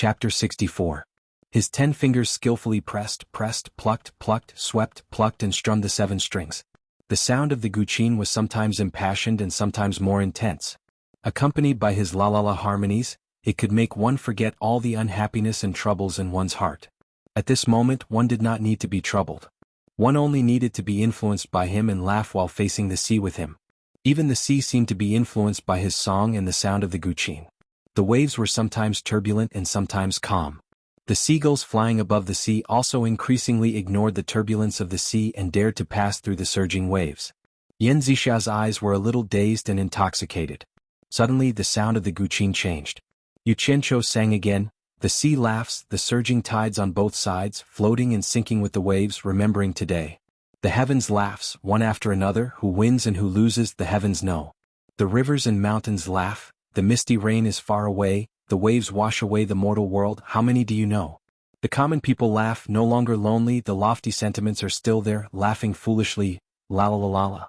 Chapter 64. His 10 fingers skillfully pressed, plucked, swept, plucked and strummed the 7 strings. The sound of the guqin was sometimes impassioned and sometimes more intense. Accompanied by his la-la-la harmonies, it could make one forget all the unhappiness and troubles in one's heart. At this moment one did not need to be troubled. One only needed to be influenced by him and laugh while facing the sea with him. Even the sea seemed to be influenced by his song and the sound of the guqin. The waves were sometimes turbulent and sometimes calm. The seagulls flying above the sea also increasingly ignored the turbulence of the sea and dared to pass through the surging waves. Yan Zixua's eyes were a little dazed and intoxicated. Suddenly the sound of the guqin changed. Yu Qianqiu sang again, the sea laughs, the surging tides on both sides, floating and sinking with the waves, remembering today. The heavens laughs, one after another, who wins and who loses the heavens know. The rivers and mountains laugh, the misty rain is far away, the waves wash away the mortal world, how many do you know? The common people laugh, no longer lonely, the lofty sentiments are still there, laughing foolishly, la la la la la.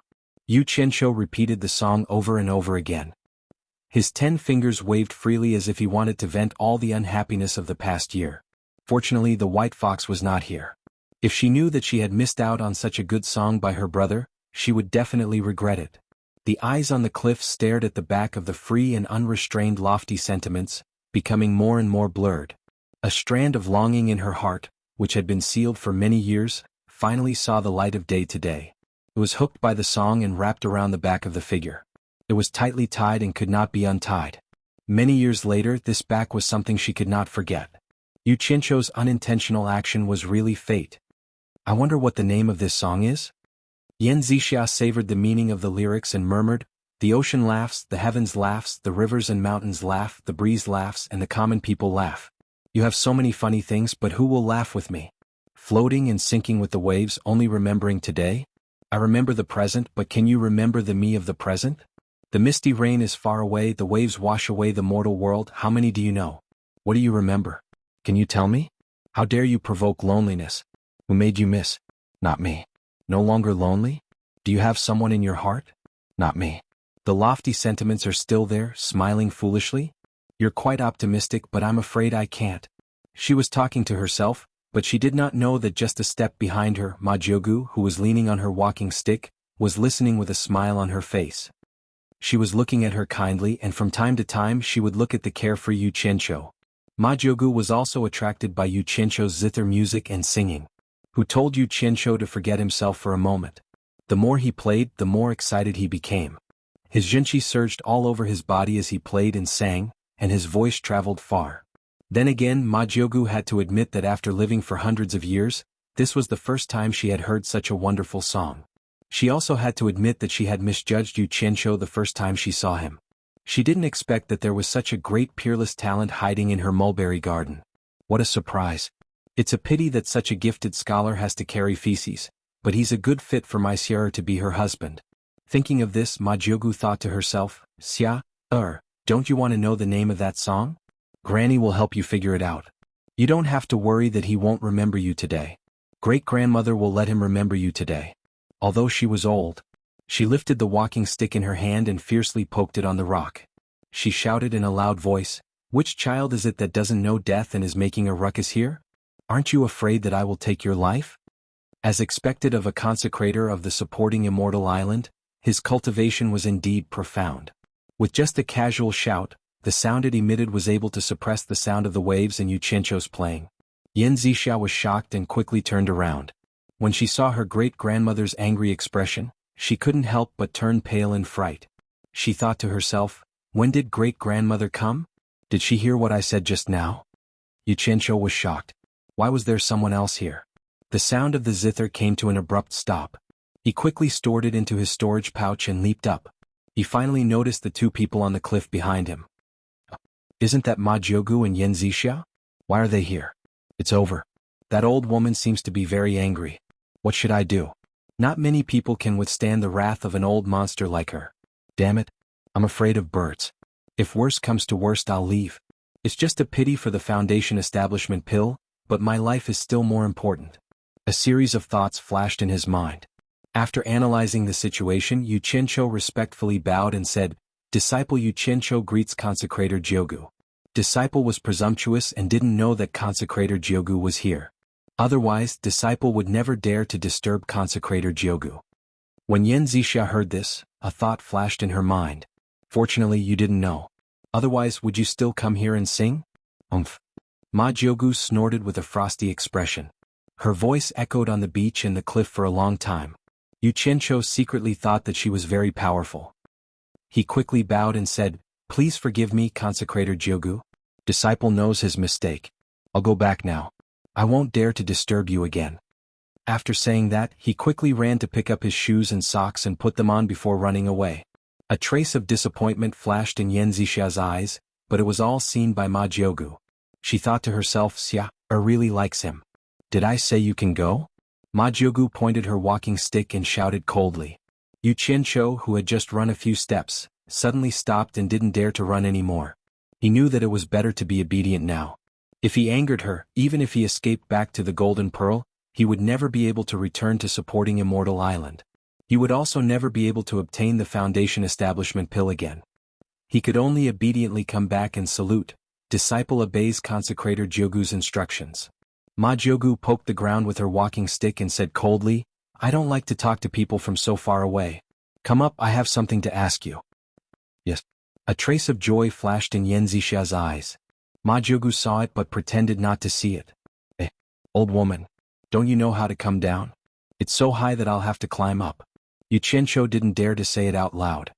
Yu Qianqiu repeated the song over and over again. His 10 fingers waved freely as if he wanted to vent all the unhappiness of the past year. Fortunately the white fox was not here. If she knew that she had missed out on such a good song by her brother, she would definitely regret it. The eyes on the cliff stared at the back of the free and unrestrained lofty sentiments, becoming more and more blurred. A strand of longing in her heart, which had been sealed for many years, finally saw the light of day today. It was hooked by the song and wrapped around the back of the figure. It was tightly tied and could not be untied. Many years later this back was something she could not forget. Yu Qianqiu's unintentional action was really fate. I wonder what the name of this song is? Yan Zixia savored the meaning of the lyrics and murmured, the ocean laughs, the heavens laughs, the rivers and mountains laugh, the breeze laughs and the common people laugh. You have so many funny things, but who will laugh with me? Floating and sinking with the waves, only remembering today? I remember the present, but can you remember the me of the present? The misty rain is far away, the waves wash away the mortal world, how many do you know? What do you remember? Can you tell me? How dare you provoke loneliness? Who made you miss? Not me. No longer lonely? Do you have someone in your heart? Not me. The lofty sentiments are still there, smiling foolishly? You're quite optimistic, but I'm afraid I can't. She was talking to herself, but she did not know that just a step behind her, Ma Jiugu, who was leaning on her walking stick, was listening with a smile on her face. She was looking at her kindly, and from time to time she would look at the carefree Yu Qianqiu. Ma Jiugu was also attracted by Yu Qianqiu's zither music and singing. Who told Yu Qianqiu to forget himself for a moment. The more he played, the more excited he became. His zhenqi surged all over his body as he played and sang, and his voice traveled far. Then again Ma Jiugu had to admit that after living for hundreds of years, this was the first time she had heard such a wonderful song. She also had to admit that she had misjudged Yu Qianqiu the first time she saw him. She didn't expect that there was such a great peerless talent hiding in her mulberry garden. What a surprise. It's a pity that such a gifted scholar has to carry feces, but he's a good fit for my sieur to be her husband. Thinking of this, Ma Jiugu thought to herself, Xia, don't you want to know the name of that song? Granny will help you figure it out. You don't have to worry that he won't remember you today. Great-grandmother will let him remember you today. Although she was old, she lifted the walking stick in her hand and fiercely poked it on the rock. She shouted in a loud voice, which child is it that doesn't know death and is making a ruckus here? Aren't you afraid that I will take your life? As expected of a consecrator of the supporting immortal island, his cultivation was indeed profound. With just a casual shout, the sound it emitted was able to suppress the sound of the waves and Yu Qianqiu's playing. Yan Zixia was shocked and quickly turned around. When she saw her great-grandmother's angry expression, she couldn't help but turn pale in fright. She thought to herself, when did great-grandmother come? Did she hear what I said just now? Yu Qianqiu was shocked. Why was there someone else here? The sound of the zither came to an abrupt stop. He quickly stored it into his storage pouch and leaped up. He finally noticed the 2 people on the cliff behind him. Isn't that Ma Jiugu and Yan Zixia? Why are they here? It's over. That old woman seems to be very angry. What should I do? Not many people can withstand the wrath of an old monster like her. Damn it. I'm afraid of birds. If worse comes to worst, I'll leave. It's just a pity for the Foundation establishment pill, but my life is still more important. A series of thoughts flashed in his mind. After analyzing the situation, Yu Qianqiu respectfully bowed and said, Disciple Yu Qianqiu greets Consecrator Jiugu. Disciple was presumptuous and didn't know that Consecrator Jyogu was here. Otherwise, Disciple would never dare to disturb Consecrator Jyogu. When Yen Zixia heard this, a thought flashed in her mind. Fortunately, you didn't know. Otherwise, would you still come here and sing? Umph. Ma Jyogu snorted with a frosty expression. Her voice echoed on the beach and the cliff for a long time. Yu Qianqiu secretly thought that she was very powerful. He quickly bowed and said, "Please forgive me, Consecrator Jyogu. Disciple knows his mistake. I'll go back now. I won't dare to disturb you again." After saying that, he quickly ran to pick up his shoes and socks and put them on before running away. A trace of disappointment flashed in Yen Zixia's eyes, but it was all seen by Ma Jyogu. She thought to herself, Xia really likes him. Did I say you can go? Ma Jyogu pointed her walking stick and shouted coldly. Yu Qianqiu, who had just run a few steps, suddenly stopped and didn't dare to run anymore. He knew that it was better to be obedient now. If he angered her, even if he escaped back to the Golden Pearl, he would never be able to return to supporting Immortal Island. He would also never be able to obtain the Foundation Establishment Pill again. He could only obediently come back and salute. Disciple obeys Consecrator Jyogu's instructions. Ma Jyogu poked the ground with her walking stick and said coldly, I don't like to talk to people from so far away. Come up, I have something to ask you. Yes. A trace of joy flashed in Yen Zixia's eyes. Ma Jyogu saw it but pretended not to see it. Old woman. Don't you know how to come down? It's so high that I'll have to climb up. Yu Qianqiu didn't dare to say it out loud.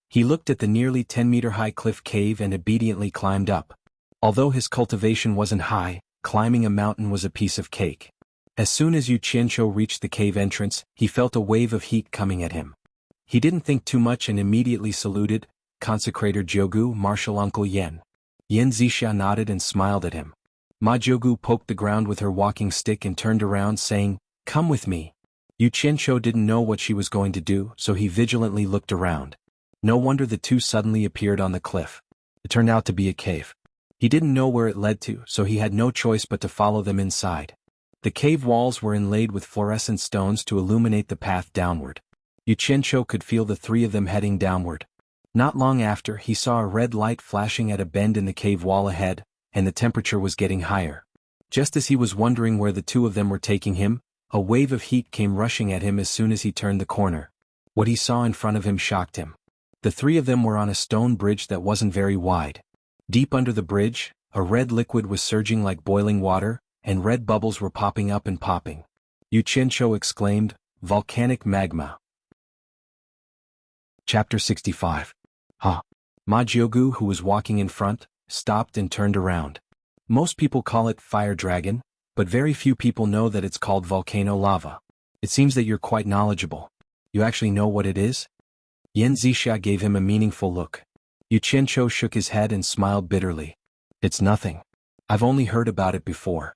He looked at the nearly 10-meter-high cliff cave and obediently climbed up. Although his cultivation wasn't high, climbing a mountain was a piece of cake. As soon as Yu Qianqiu reached the cave entrance, he felt a wave of heat coming at him. He didn't think too much and immediately saluted, Consecrator Jyogu, Martial Uncle Yen. Yen Zixia nodded and smiled at him. Ma Jyogu poked the ground with her walking stick and turned around saying, Come with me. Yu Qianqiu didn't know what she was going to do, so he vigilantly looked around. No wonder the two suddenly appeared on the cliff. It turned out to be a cave. He didn't know where it led to, so he had no choice but to follow them inside. The cave walls were inlaid with fluorescent stones to illuminate the path downward. Yu Qianqiu could feel the three of them heading downward. Not long after, he saw a red light flashing at a bend in the cave wall ahead, and the temperature was getting higher. Just as he was wondering where the two of them were taking him, a wave of heat came rushing at him as soon as he turned the corner. What he saw in front of him shocked him. The three of them were on a stone bridge that wasn't very wide. Deep under the bridge, a red liquid was surging like boiling water, and red bubbles were popping up and popping. Yu Qianqiu exclaimed, Volcanic magma. Chapter 65. Ma Jyogu, who was walking in front, stopped and turned around. Most people call it fire dragon, but very few people know that it's called volcano lava. It seems that you're quite knowledgeable. You actually know what it is? Yen Zixia gave him a meaningful look. Yu Qianqiu shook his head and smiled bitterly. It's nothing. I've only heard about it before.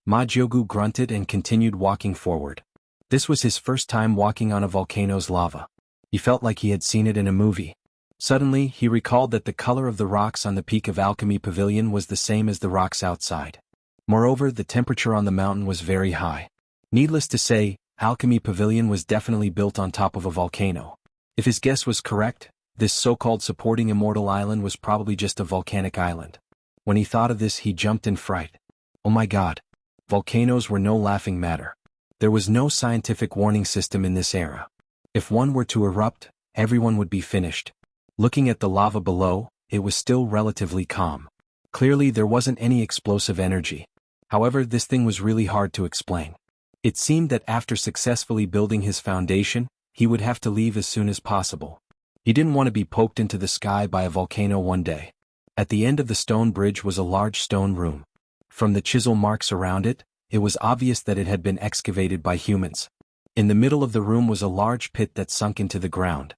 Ma Jyogu grunted and continued walking forward. This was his first time walking on a volcano's lava. He felt like he had seen it in a movie. Suddenly, he recalled that the color of the rocks on the peak of Alchemy Pavilion was the same as the rocks outside. Moreover, the temperature on the mountain was very high. Needless to say, Alchemy Pavilion was definitely built on top of a volcano. If his guess was correct, this so-called supporting Immortal Island was probably just a volcanic island. When he thought of this, he jumped in fright. Oh my God! Volcanoes were no laughing matter. There was no scientific warning system in this era. If one were to erupt, everyone would be finished. Looking at the lava below, it was still relatively calm. Clearly there wasn't any explosive energy. However, this thing was really hard to explain. It seemed that after successfully building his foundation, he would have to leave as soon as possible. He didn't want to be poked into the sky by a volcano one day. At the end of the stone bridge was a large stone room. From the chisel marks around it, it was obvious that it had been excavated by humans. In the middle of the room was a large pit that sunk into the ground.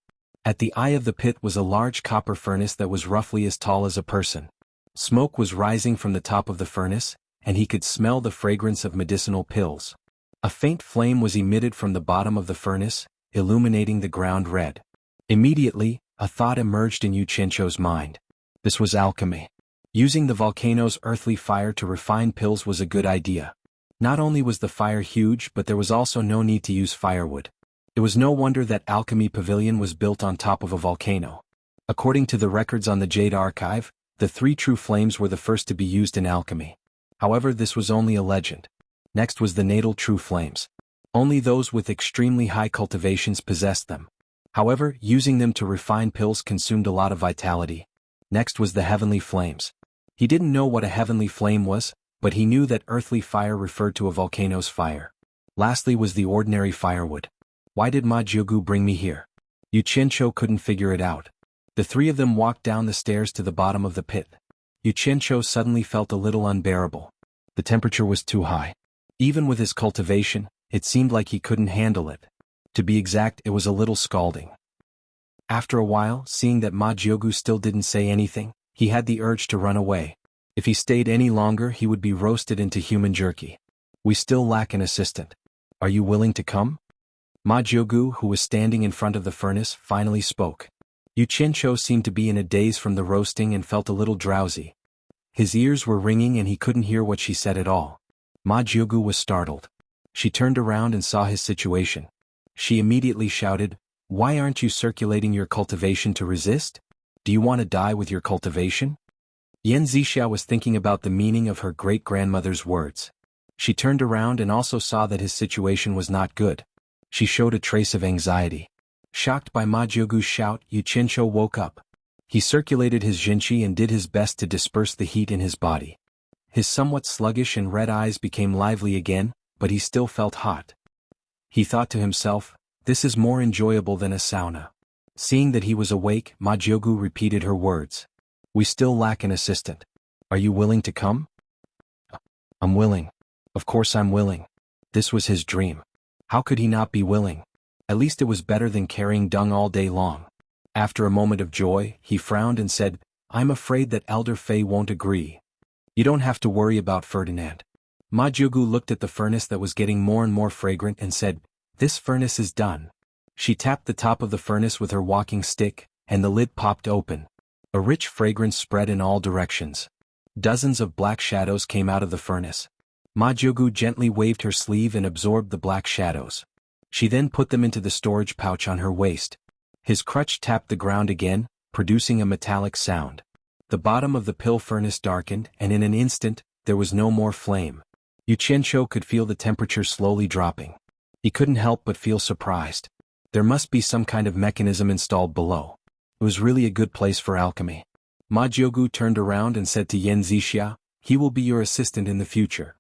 At the eye of the pit was a large copper furnace that was roughly as tall as a person. Smoke was rising from the top of the furnace, and he could smell the fragrance of medicinal pills. A faint flame was emitted from the bottom of the furnace, illuminating the ground red. Immediately, a thought emerged in Yu Qianqiu's mind. This was alchemy. Using the volcano's earthly fire to refine pills was a good idea. Not only was the fire huge, but there was also no need to use firewood. It was no wonder that Alchemy Pavilion was built on top of a volcano. According to the records on the Jade Archive, The 3 true flames were the first to be used in alchemy. However, this was only a legend. Next was the natal true flames. Only those with extremely high cultivations possessed them. However, using them to refine pills consumed a lot of vitality. Next was the heavenly flames. He didn't know what a heavenly flame was, but he knew that earthly fire referred to a volcano's fire. Lastly was the ordinary firewood. Why did Ma Jiugu bring me here? Yu Qianqiu couldn't figure it out. The 3 of them walked down the stairs to the bottom of the pit. Yu Qianqiu suddenly felt a little unbearable. The temperature was too high. Even with his cultivation, it seemed like he couldn't handle it. To be exact, it was a little scalding. After a while, seeing that Ma Jiugu still didn't say anything, he had the urge to run away. If he stayed any longer, he would be roasted into human jerky. We still lack an assistant. Are you willing to come? Ma Jiugu, who was standing in front of the furnace, finally spoke. Yu Qianqiu seemed to be in a daze from the roasting and felt a little drowsy. His ears were ringing and he couldn't hear what she said at all. Ma Jiugu was startled. She turned around and saw his situation. She immediately shouted, "Why aren't you circulating your cultivation to resist? Do you want to die with your cultivation?" Yan Zixia was thinking about the meaning of her great-grandmother's words. She turned around and also saw that his situation was not good. She showed a trace of anxiety. Shocked by Ma Jiugu's shout, Yu Qianqiu woke up. He circulated his jinqi and did his best to disperse the heat in his body. His somewhat sluggish and red eyes became lively again, but he still felt hot. He thought to himself, this is more enjoyable than a sauna. Seeing that he was awake, Ma Jiugu repeated her words. We still lack an assistant. Are you willing to come? I'm willing. Of course I'm willing. This was his dream. How could he not be willing? At least it was better than carrying dung all day long. After a moment of joy, he frowned and said, I'm afraid that Elder Fei won't agree. You don't have to worry about Ferdinand. Ma Jiugu looked at the furnace that was getting more and more fragrant and said, this furnace is done. She tapped the top of the furnace with her walking stick, and the lid popped open. A rich fragrance spread in all directions. Dozens of black shadows came out of the furnace. Ma Jiugu gently waved her sleeve and absorbed the black shadows. She then put them into the storage pouch on her waist. His crutch tapped the ground again, producing a metallic sound. The bottom of the pill furnace darkened, and in an instant, there was no more flame. Yu Qianqiu could feel the temperature slowly dropping. He couldn't help but feel surprised. There must be some kind of mechanism installed below. It was really a good place for alchemy. Ma Jiugu turned around and said to Yan Zixia, he will be your assistant in the future.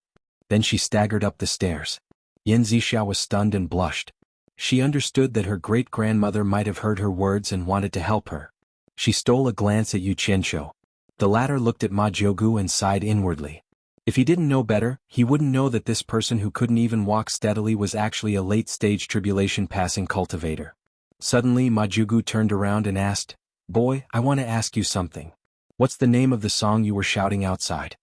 Then she staggered up the stairs. Yan Zixia was stunned and blushed. She understood that her great-grandmother might have heard her words and wanted to help her. She stole a glance at Yu Qianqiu. The latter looked at Ma Jiugu and sighed inwardly. If he didn't know better, he wouldn't know that this person who couldn't even walk steadily was actually a late-stage tribulation-passing cultivator. Suddenly Ma Jiugu turned around and asked, Boy, I want to ask you something. What's the name of the song you were shouting outside?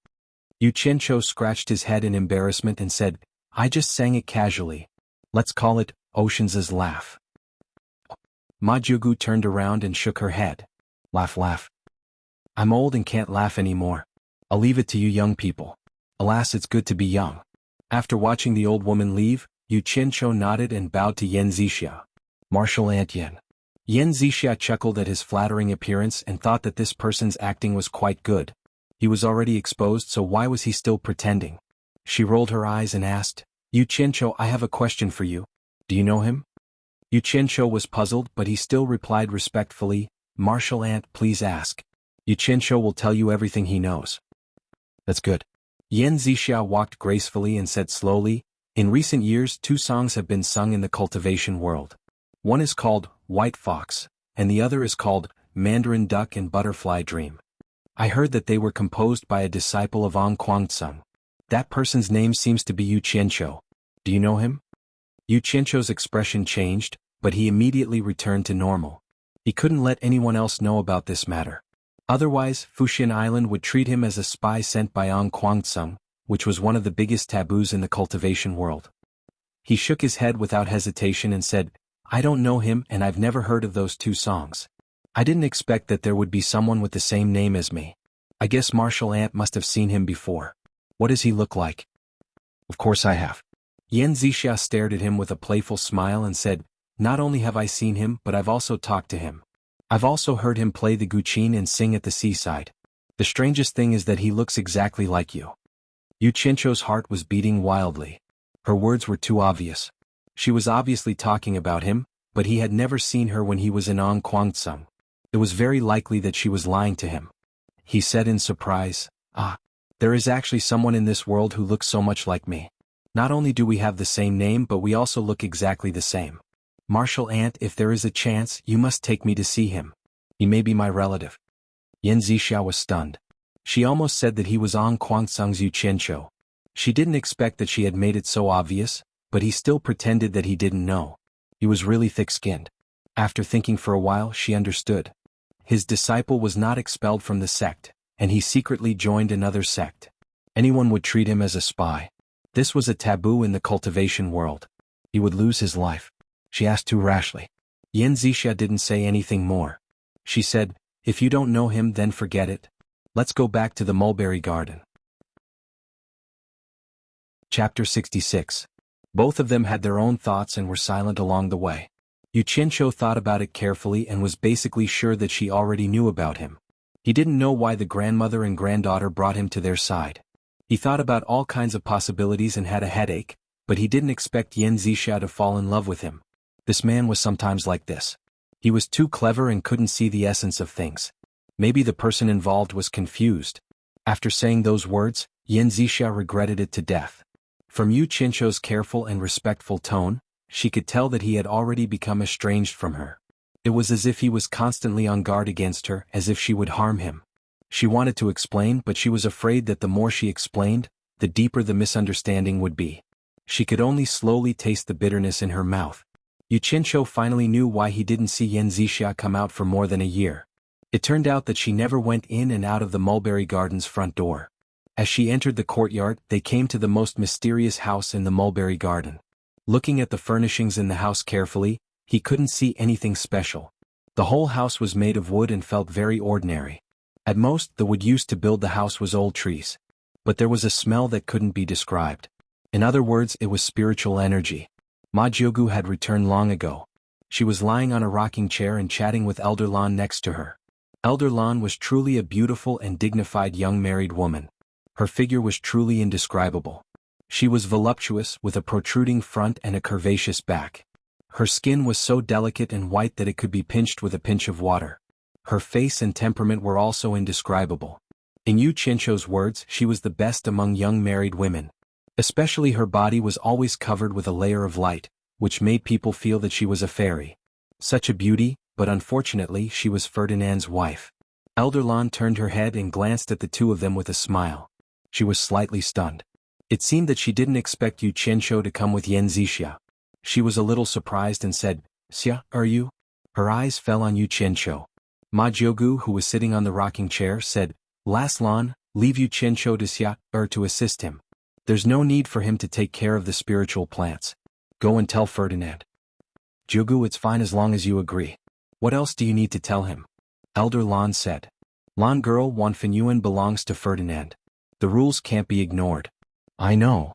Yu Qianqiu scratched his head in embarrassment and said, I just sang it casually. Let's call it Ocean's Laugh. Ma Jiugu turned around and shook her head. Laugh, laugh. I'm old and can't laugh anymore. I'll leave it to you young people. Alas, it's good to be young. After watching the old woman leave, Yu Qianqiu nodded and bowed to Yan Zixia. Martial Ant Yan. Yan Zixia chuckled at his flattering appearance and thought that this person's acting was quite good. He was already exposed, so why was he still pretending? She rolled her eyes and asked, Yu Qianqiu, I have a question for you. Do you know him? Yu Qianqiu was puzzled, but he still replied respectfully, Martial Ant, please ask. Yu Qianqiu will tell you everything he knows. That's good. Yan Zixia walked gracefully and said slowly, in recent years 2 songs have been sung in the cultivation world. One is called White Fox, and the other is called Mandarin Duck and Butterfly Dream. I heard that they were composed by a disciple of Ong Kwangtsung. That person's name seems to be Yu Qianqiu. Do you know him? Yu Qianqiu's expression changed, but he immediately returned to normal. He couldn't let anyone else know about this matter. Otherwise, Fuxian Island would treat him as a spy sent by Ong Kwangtsung, which was one of the biggest taboos in the cultivation world. He shook his head without hesitation and said, I don't know him and I've never heard of those 2 songs. I didn't expect that there would be someone with the same name as me. I guess Martial Ant must have seen him before. What does he look like? Of course I have. Yan Zixia stared at him with a playful smile and said, Not only have I seen him, but I've also talked to him. I've also heard him play the guqin and sing at the seaside. The strangest thing is that he looks exactly like you. Yu Qianzhou's heart was beating wildly. Her words were too obvious. She was obviously talking about him, but he had never seen her when he was in Ongquangsung. It was very likely that she was lying to him. He said in surprise, "Ah, there is actually someone in this world who looks so much like me. Not only do we have the same name but we also look exactly the same. Martial Aunt, if there is a chance, you must take me to see him. He may be my relative." Yan Zixia was stunned. She almost said that he was Ongquangsung's Yu Qianzhou. She didn't expect that she had made it so obvious, but he still pretended that he didn't know. He was really thick-skinned. After thinking for a while, she understood. His disciple was not expelled from the sect, and he secretly joined another sect. Anyone would treat him as a spy. This was a taboo in the cultivation world. He would lose his life. She asked too rashly. Yan Zixia didn't say anything more. She said, "If you don't know him, then forget it. Let's go back to the mulberry garden." Chapter 66. Both of them had their own thoughts and were silent along the way. Yu Qianzhou thought about it carefully and was basically sure that she already knew about him. He didn't know why the grandmother and granddaughter brought him to their side. He thought about all kinds of possibilities and had a headache, but he didn't expect Yan Zixia to fall in love with him. This man was sometimes like this. He was too clever and couldn't see the essence of things. Maybe the person involved was confused. After saying those words, Yan Zixia regretted it to death. From Yu Qianzhou's careful and respectful tone, she could tell that he had already become estranged from her. It was as if he was constantly on guard against her, as if she would harm him. She wanted to explain, but she was afraid that the more she explained, the deeper the misunderstanding would be. She could only slowly taste the bitterness in her mouth. Yu Qianzhou finally knew why he didn't see Yan Zixia come out for more than a year. It turned out that she never went in and out of the mulberry garden's front door. As she entered the courtyard, they came to the most mysterious house in the mulberry garden. Looking at the furnishings in the house carefully, he couldn't see anything special. The whole house was made of wood and felt very ordinary. At most, the wood used to build the house was old trees. But there was a smell that couldn't be described. In other words, it was spiritual energy. Ma Jiugu had returned long ago. She was lying on a rocking chair and chatting with Elder Lan next to her. Elder Lan was truly a beautiful and dignified young married woman. Her figure was truly indescribable. She was voluptuous, with a protruding front and a curvaceous back. Her skin was so delicate and white that it could be pinched with a pinch of water. Her face and temperament were also indescribable. In Yu Qianzhou's words, she was the best among young married women. Especially her body was always covered with a layer of light, which made people feel that she was a fairy. Such a beauty, but unfortunately she was Ferdinand's wife. Elder Lan turned her head and glanced at the two of them with a smile. She was slightly stunned. It seemed that she didn't expect Yu Qianzhou to come with Yan Zixia. She was a little surprised and said, "Xia, are you?" Her eyes fell on Yu Qianzhou. Ma Jiugu, who was sitting on the rocking chair, said, "Last Lan, leave Yu Qianzhou to Xia, to assist him. There's no need for him to take care of the spiritual plants. Go and tell Ferdinand." "Jiugu, it's fine as long as you agree. What else do you need to tell him?" Elder Lan said. "Lan girl, Wan Fenyuan belongs to Ferdinand. The rules can't be ignored." "I know."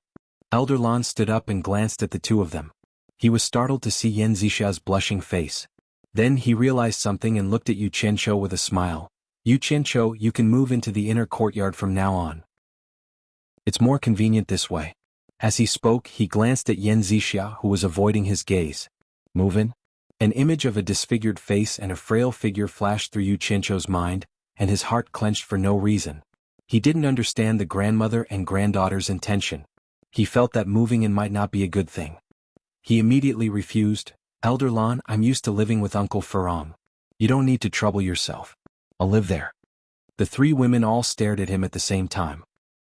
Elder Lan stood up and glanced at the two of them. He was startled to see Yan Zixia's blushing face. Then he realized something and looked at Yu Qianzhou with a smile. "Yu Qianzhou, you can move into the inner courtyard from now on. It's more convenient this way." As he spoke, he glanced at Yan Zixia, who was avoiding his gaze. "Move in?" An image of a disfigured face and a frail figure flashed through Yu Qianzhou's mind, and his heart clenched for no reason. He didn't understand the grandmother and granddaughter's intention. He felt that moving in might not be a good thing. He immediately refused. "Elder Lan, I'm used to living with Uncle Ferong. You don't need to trouble yourself. I'll live there." The three women all stared at him at the same time.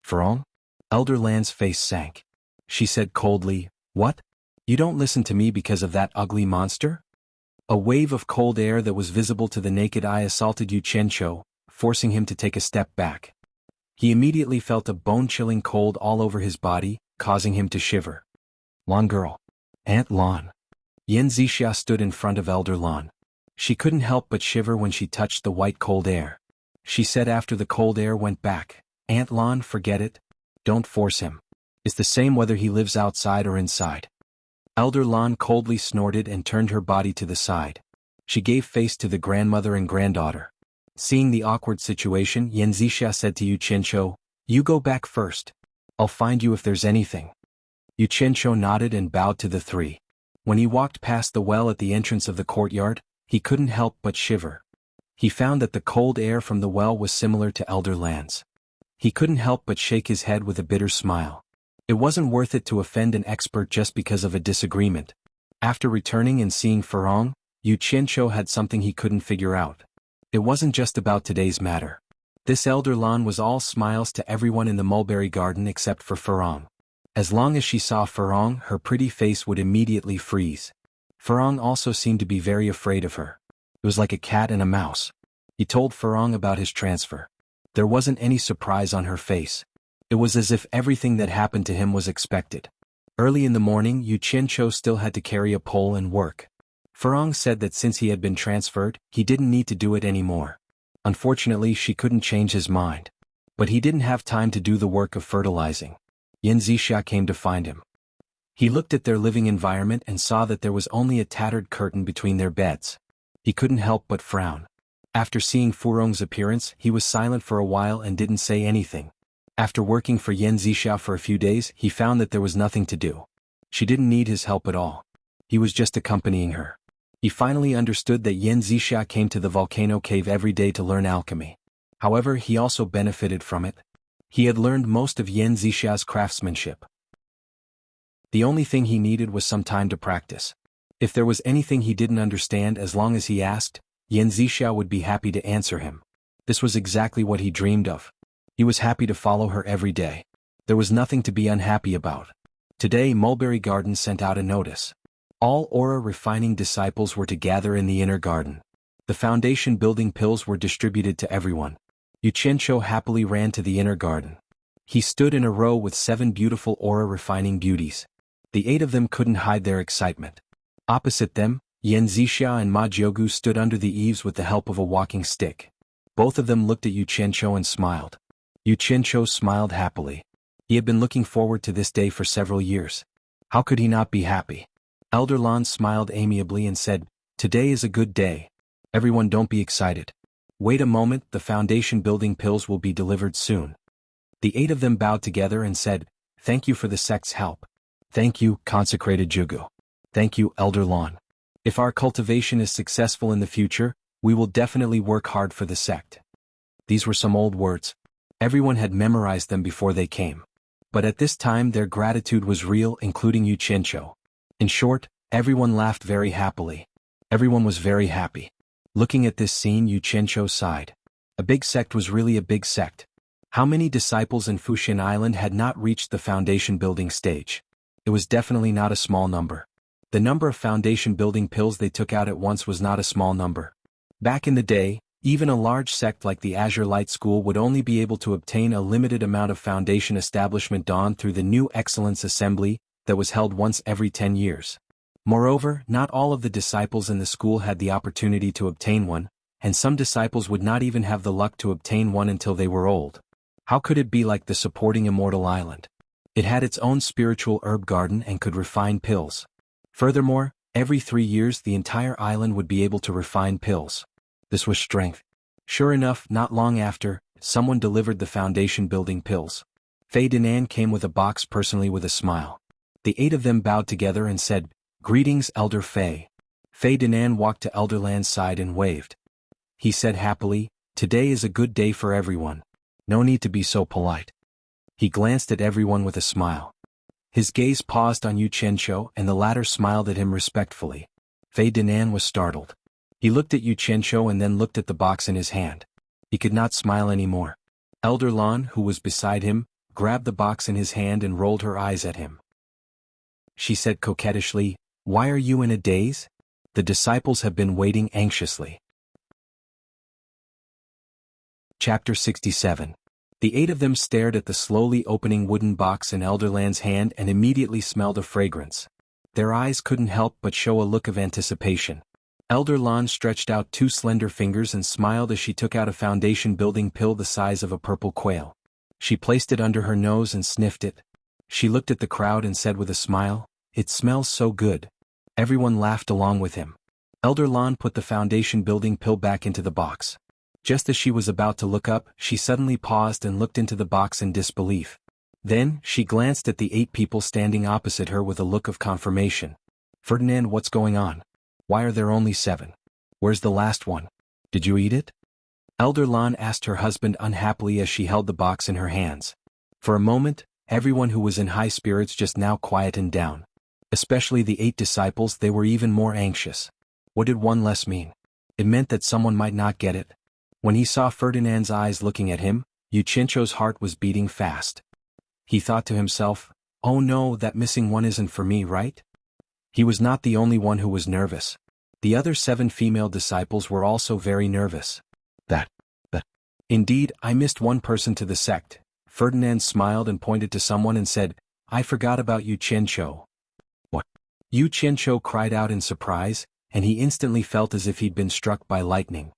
"Ferong?" Elder Lan's face sank. She said coldly, "What? You don't listen to me because of that ugly monster?" A wave of cold air that was visible to the naked eye assaulted Yu Qianzhou, forcing him to take a step back. He immediately felt a bone-chilling cold all over his body, causing him to shiver. "Lan girl. Aunt Lan." Yan Zixia stood in front of Elder Lan. She couldn't help but shiver when she touched the white cold air. She said after the cold air went back, "Aunt Lan, forget it. Don't force him. It's the same whether he lives outside or inside." Elder Lan coldly snorted and turned her body to the side. She gave face to the grandmother and granddaughter. Seeing the awkward situation, Yanzixia said to Yu Qianqiu, "You go back first. I'll find you if there's anything." Yu Qianqiu nodded and bowed to the three. When he walked past the well at the entrance of the courtyard, he couldn't help but shiver. He found that the cold air from the well was similar to Elder Land's. He couldn't help but shake his head with a bitter smile. It wasn't worth it to offend an expert just because of a disagreement. After returning and seeing Farong, Yu Qianqiu had something he couldn't figure out. It wasn't just about today's matter. This Elder Lan was all smiles to everyone in the mulberry garden except for Farong. As long as she saw Farong, her pretty face would immediately freeze. Farong also seemed to be very afraid of her. It was like a cat and a mouse. He told Farong about his transfer. There wasn't any surprise on her face. It was as if everything that happened to him was expected. Early in the morning, Yu Qianqiu still had to carry a pole and work. Farong said that since he had been transferred, he didn't need to do it anymore. Unfortunately, she couldn't change his mind. But he didn't have time to do the work of fertilizing. Yanzixia came to find him. He looked at their living environment and saw that there was only a tattered curtain between their beds. He couldn't help but frown. After seeing Furong's appearance, he was silent for a while and didn't say anything. After working for Yanzixia for a few days, he found that there was nothing to do. She didn't need his help at all. He was just accompanying her. He finally understood that Yanzixia came to the volcano cave every day to learn alchemy. However, he also benefited from it. He had learned most of Yanzixia's craftsmanship. The only thing he needed was some time to practice. If there was anything he didn't understand, as long as he asked, Yanzixia would be happy to answer him. This was exactly what he dreamed of. He was happy to follow her every day. There was nothing to be unhappy about. Today, Mulberry Garden sent out a notice. All aura refining disciples were to gather in the inner garden. The foundation building pills were distributed to everyone. Yu Qianqiu happily ran to the inner garden. He stood in a row with 7 beautiful aura refining beauties. The 8 of them couldn't hide their excitement. Opposite them, Yanzixia and Ma Jiugu stood under the eaves with the help of a walking stick. Both of them looked at Yu Qianqiu and smiled. Yu Qianqiu smiled happily. He had been looking forward to this day for several years. How could he not be happy? Elder Lan smiled amiably and said, "Today is a good day. Everyone, don't be excited. Wait a moment, the foundation building pills will be delivered soon." The 8 of them bowed together and said, "Thank you for the sect's help. Thank you, consecrated Jugu. Thank you, Elder Lan. If our cultivation is successful in the future, we will definitely work hard for the sect." These were some old words. Everyone had memorized them before they came. But at this time their gratitude was real, including Yu Qianqiu. In short, everyone laughed very happily. Everyone was very happy. Looking at this scene, Yu Qianqiu sighed. A big sect was really a big sect. How many disciples in Fuxian Island had not reached the foundation building stage? It was definitely not a small number. The number of foundation building pills they took out at once was not a small number. Back in the day, even a large sect like the Azure Light School would only be able to obtain a limited amount of foundation establishment dawn through the new Excellence Assembly that was held once every 10 years. Moreover, not all of the disciples in the school had the opportunity to obtain one, and some disciples would not even have the luck to obtain one until they were old. How could it be like the supporting Immortal Island? It had its own spiritual herb garden and could refine pills. Furthermore, every 3 years the entire island would be able to refine pills. This was strength. Sure enough, not long after, someone delivered the foundation building pills. Fei Dinan came with a box personally with a smile. The 8 of them bowed together and said, "Greetings, Elder Fei." Fei Dinan walked to Elder Lan's side and waved. He said happily, "Today is a good day for everyone. No need to be so polite." He glanced at everyone with a smile. His gaze paused on Yu Qianqiu and the latter smiled at him respectfully. Fei Dinan was startled. He looked at Yu Qianqiu and then looked at the box in his hand. He could not smile anymore. Elder Lan, who was beside him, grabbed the box in his hand and rolled her eyes at him. She said coquettishly, "Why are you in a daze? The disciples have been waiting anxiously." Chapter 67. The 8 of them stared at the slowly opening wooden box in Elder Lan's hand and immediately smelled a fragrance. Their eyes couldn't help but show a look of anticipation. Elder Lan stretched out 2 slender fingers and smiled as she took out a foundation-building pill the size of a purple quail. She placed it under her nose and sniffed it. She looked at the crowd and said with a smile, "It smells so good." Everyone laughed along with him. Elder Lan put the foundation-building pill back into the box. Just as she was about to look up, she suddenly paused and looked into the box in disbelief. Then, she glanced at the 8 people standing opposite her with a look of confirmation. Ferdinand, what's going on? Why are there only 7? Where's the last one? Did you eat it? Elder Lan asked her husband unhappily as she held the box in her hands. For a moment, everyone who was in high spirits just now quietened down. Especially the 8 disciples, they were even more anxious. What did one less mean? It meant that someone might not get it. When he saw Ferdinand's eyes looking at him, Yu Qianzhou's heart was beating fast. He thought to himself, oh no, that missing one isn't for me, right? He was not the only one who was nervous. The other 7 female disciples were also very nervous. Indeed, I missed one person to the sect. Ferdinand smiled and pointed to someone and said, I forgot about Yu Qianzhou. What? Yu Qianzhou cried out in surprise, and he instantly felt as if he'd been struck by lightning.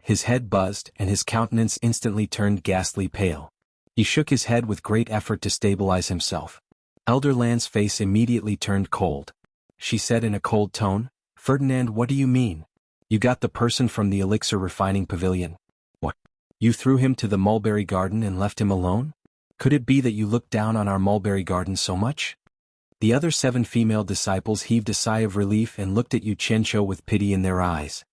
His head buzzed and his countenance instantly turned ghastly pale. He shook his head with great effort to stabilize himself. Elder Lan's face immediately turned cold. She said in a cold tone, Ferdinand, what do you mean? You got the person from the elixir refining pavilion. What? You threw him to the mulberry garden and left him alone? Could it be that you looked down on our mulberry garden so much? The other 7 female disciples heaved a sigh of relief and looked at Yu Qianzhou with pity in their eyes.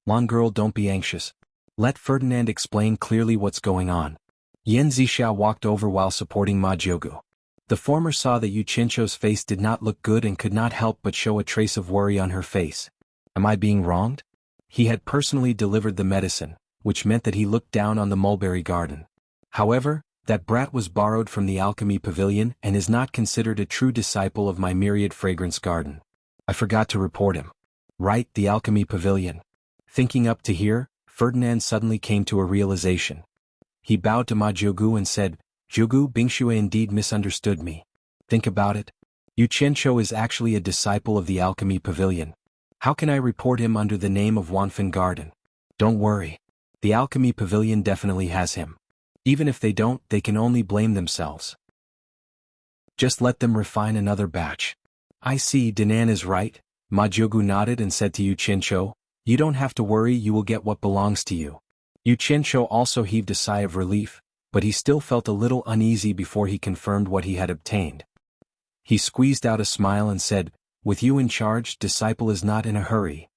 Lan girl, don't be anxious. Let Ferdinand explain clearly what's going on. Yan Zixia walked over while supporting Ma Jiugu. The former saw that Yu Qianzhou's face did not look good and could not help but show a trace of worry on her face. Am I being wronged? He had personally delivered the medicine, which meant that he looked down on the mulberry garden. However, that brat was borrowed from the alchemy pavilion and is not considered a true disciple of my myriad fragrance garden. I forgot to report him. Right, the alchemy pavilion. Thinking up to here, Ferdinand suddenly came to a realization. He bowed to Ma Jiugu and said, Jiugu, Bingxue indeed misunderstood me. Think about it. Yu Qianzhou is actually a disciple of the alchemy pavilion. How can I report him under the name of Wanfen Garden? Don't worry. The alchemy pavilion definitely has him. Even if they don't, they can only blame themselves. Just let them refine another batch. I see, Dinan is right. Ma Jiugu nodded and said to Yu Qianzhou, you don't have to worry, you will get what belongs to you. Yu Qianzhou also heaved a sigh of relief, but he still felt a little uneasy before he confirmed what he had obtained. He squeezed out a smile and said, with you in charge, disciple is not in a hurry.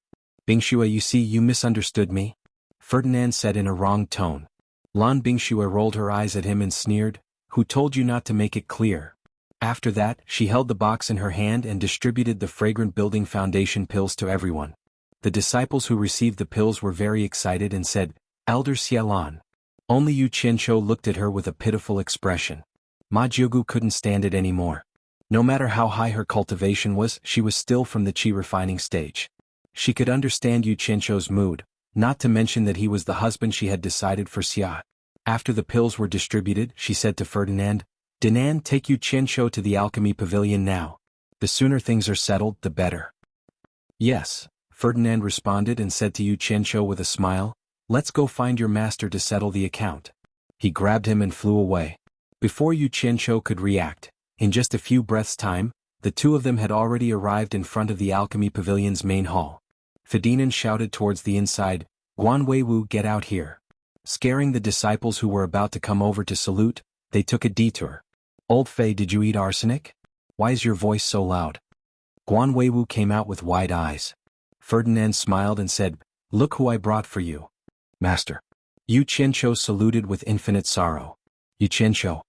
Bingxue, you see, you misunderstood me. Ferdinand said in a wrong tone. Lan Bingxue rolled her eyes at him and sneered, who told you not to make it clear? After that, she held the box in her hand and distributed the fragrant building foundation pills to everyone. The disciples who received the pills were very excited and said, Elder Xielan. Only Yu Qianzhou looked at her with a pitiful expression. Ma Jiugu couldn't stand it anymore. No matter how high her cultivation was, she was still from the qi refining stage. She could understand Yu Qianzhou's mood, not to mention that he was the husband she had decided for Xia. After the pills were distributed, she said to Ferdinand, Dinan, take Yu Qianzhou to the alchemy pavilion now. The sooner things are settled, the better. Yes, Ferdinand responded and said to Yu Qianzhou with a smile, let's go find your master to settle the account. He grabbed him and flew away. Before Yu Qianzhou could react, in just a few breaths' time, the 2 of them had already arrived in front of the alchemy pavilion's main hall. Ferdinand shouted towards the inside, Guan Weiwu, get out here. Scaring the disciples who were about to come over to salute, they took a detour. Old Fei, did you eat arsenic? Why is your voice so loud? Guan Weiwu came out with wide eyes. Ferdinand smiled and said, look who I brought for you. Master. Yu Qianzhou saluted with infinite sorrow. Yu Qianzhou.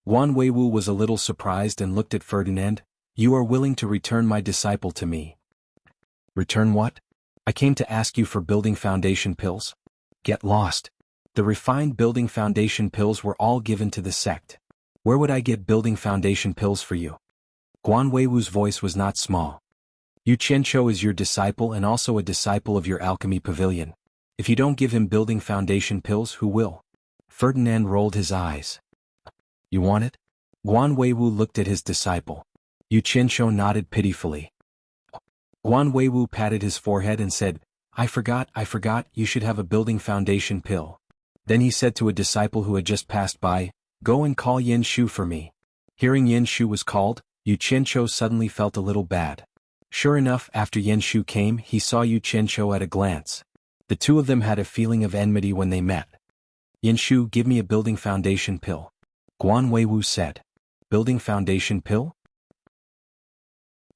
Guan Weiwu was a little surprised and looked at Ferdinand. You are willing to return my disciple to me. Return what? I came to ask you for building foundation pills. Get lost. The refined building foundation pills were all given to the sect. Where would I get building foundation pills for you? Guan Weiwu's voice was not small. Yu Qianzhou is your disciple and also a disciple of your alchemy pavilion. If you don't give him building foundation pills, who will? Ferdinand rolled his eyes. You want it? Guan Weiwu looked at his disciple. Yu Qianzhou nodded pitifully. Guan Weiwu patted his forehead and said, I forgot, you should have a building foundation pill. Then he said to a disciple who had just passed by, go and call Yin Shu for me. Hearing Yin Shu was called, Yu Qianzhou suddenly felt a little bad. Sure enough, after Yin Shu came, he saw Yu Qianzhou at a glance. The two of them had a feeling of enmity when they met. Yanshu, give me a building foundation pill. Guan Weiwu said. Building foundation pill?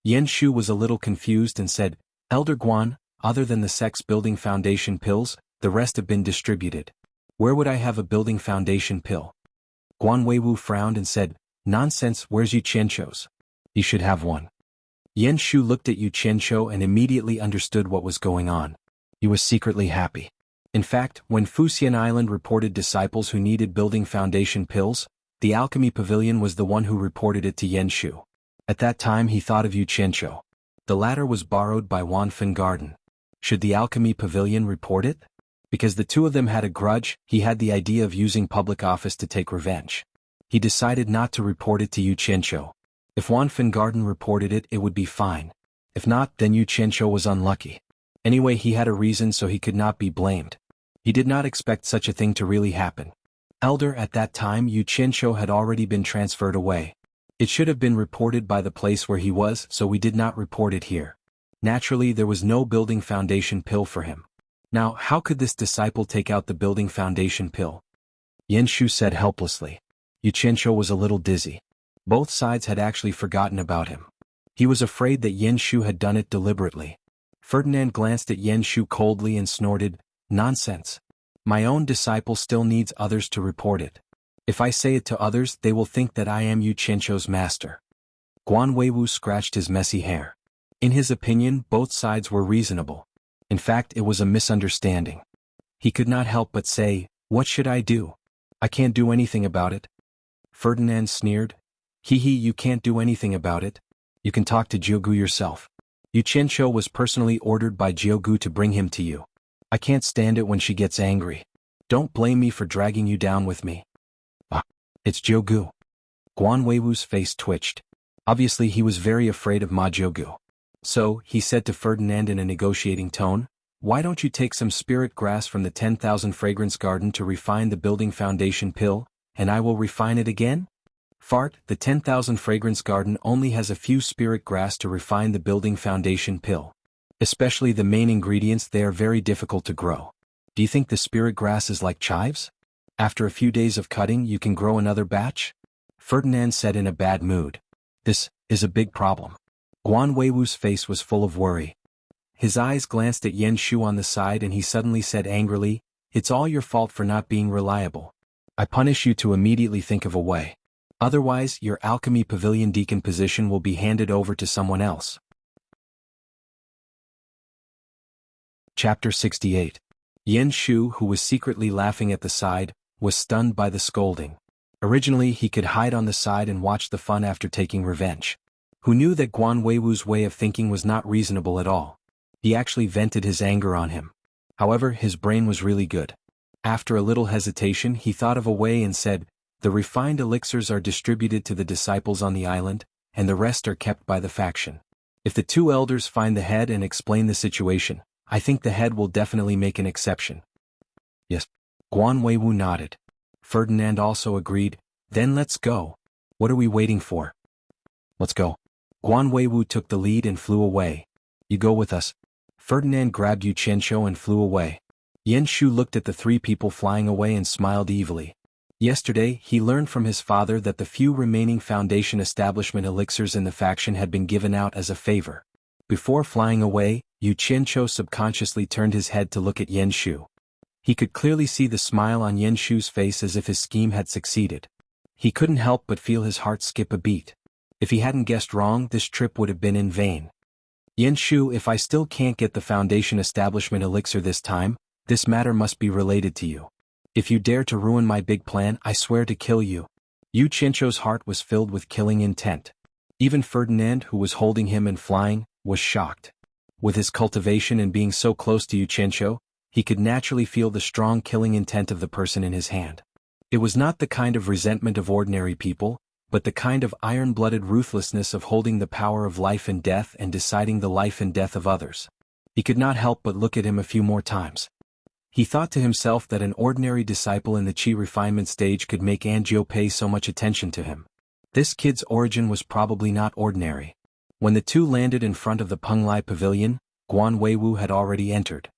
Yanshu was a little confused and said, Elder Guan, other than the sex building foundation pills, the rest have been distributed. Where would I have a building foundation pill? Guan Weiwu frowned and said, Nonsense, where's Yu Qianqiu's? You should have one. Yanshu looked at Yu Qianqiu and immediately understood what was going on. He was secretly happy. In fact, when Fuxian Island reported disciples who needed building foundation pills, the alchemy pavilion was the one who reported it to Yanshu. At that time he thought of Yu Qianqiu. The latter was borrowed by Wanfen Garden. Should the alchemy pavilion report it? Because the two of them had a grudge, he had the idea of using public office to take revenge. He decided not to report it to Yu Qianqiu. If Wanfen Garden reported it, it would be fine. If not, then Yu Qianqiu was unlucky. Anyway, he had a reason, so he could not be blamed. He did not expect such a thing to really happen. Elder, at that time Yu Qianqiu had already been transferred away. It should have been reported by the place where he was, so we did not report it here. Naturally, there was no building foundation pill for him. Now, how could this disciple take out the building foundation pill? Yanshu said helplessly. Yu Qianqiu was a little dizzy. Both sides had actually forgotten about him. He was afraid that Yanshu had done it deliberately. Ferdinand glanced at Yanshu coldly and snorted, Nonsense. My own disciple still needs others to report it. If I say it to others, they will think that I am Yu Qianqiu's master. Guan Weiwu scratched his messy hair. In his opinion, both sides were reasonable. In fact, it was a misunderstanding. He could not help but say, What should I do? I can't do anything about it. Ferdinand sneered. You can't do anything about it. You can talk to Jiugu yourself. Yu Qianqiu was personally ordered by Jiugu to bring him to you. I can't stand it when she gets angry. Don't blame me for dragging you down with me. It's Jiugu. Guan Weiwu's face twitched. Obviously he was very afraid of Ma Jiugu. So, he said to Ferdinand in a negotiating tone, Why don't you take some spirit grass from the 10,000 fragrance garden to refine the building foundation pill, and I will refine it again? Fart, the 10,000 fragrance garden only has a few spirit grass to refine the building foundation pill. Especially the main ingredients, they are very difficult to grow. Do you think the spirit grass is like chives? After a few days of cutting you can grow another batch? Ferdinand said in a bad mood. This is a big problem. Guan Weiwu's face was full of worry. His eyes glanced at Yanshu on the side and he suddenly said angrily, It's all your fault for not being reliable. I punish you to immediately think of a way. Otherwise, your alchemy pavilion deacon position will be handed over to someone else. Chapter 68. Yanshu, who was secretly laughing at the side, was stunned by the scolding. Originally he could hide on the side and watch the fun after taking revenge. Who knew that Guan Weiwu's way of thinking was not reasonable at all? He actually vented his anger on him. However, his brain was really good. After a little hesitation he thought of a way and said, The refined elixirs are distributed to the disciples on the island, and the rest are kept by the faction. If the two elders find the head and explain the situation, I think the head will definitely make an exception. Yes. Guan Weiwu nodded. Ferdinand also agreed. Then let's go. What are we waiting for? Let's go. Guan Weiwu took the lead and flew away. You go with us. Ferdinand grabbed Yu Qianqiu and flew away. Yanshu looked at the three people flying away and smiled evilly. Yesterday, he learned from his father that the few remaining Foundation establishment elixirs in the faction had been given out as a favor. Before flying away, Yu Qianqiu subconsciously turned his head to look at Yanshu. He could clearly see the smile on Yanshu's face as if his scheme had succeeded. He couldn't help but feel his heart skip a beat. If he hadn't guessed wrong, this trip would have been in vain. Yanshu, if I still can't get the Foundation establishment elixir this time, this matter must be related to you. If you dare to ruin my big plan, I swear to kill you. Yu Qianqiu's heart was filled with killing intent. Even Ferdinand, who was holding him and flying, was shocked. With his cultivation and being so close to Yu Qianqiu, he could naturally feel the strong killing intent of the person in his hand. It was not the kind of resentment of ordinary people, but the kind of iron-blooded ruthlessness of holding the power of life and death and deciding the life and death of others. He could not help but look at him a few more times. He thought to himself that an ordinary disciple in the Qi refinement stage could make Anjiu pay so much attention to him. This kid's origin was probably not ordinary. When the two landed in front of the Penglai Pavilion, Guan Weiwu had already entered.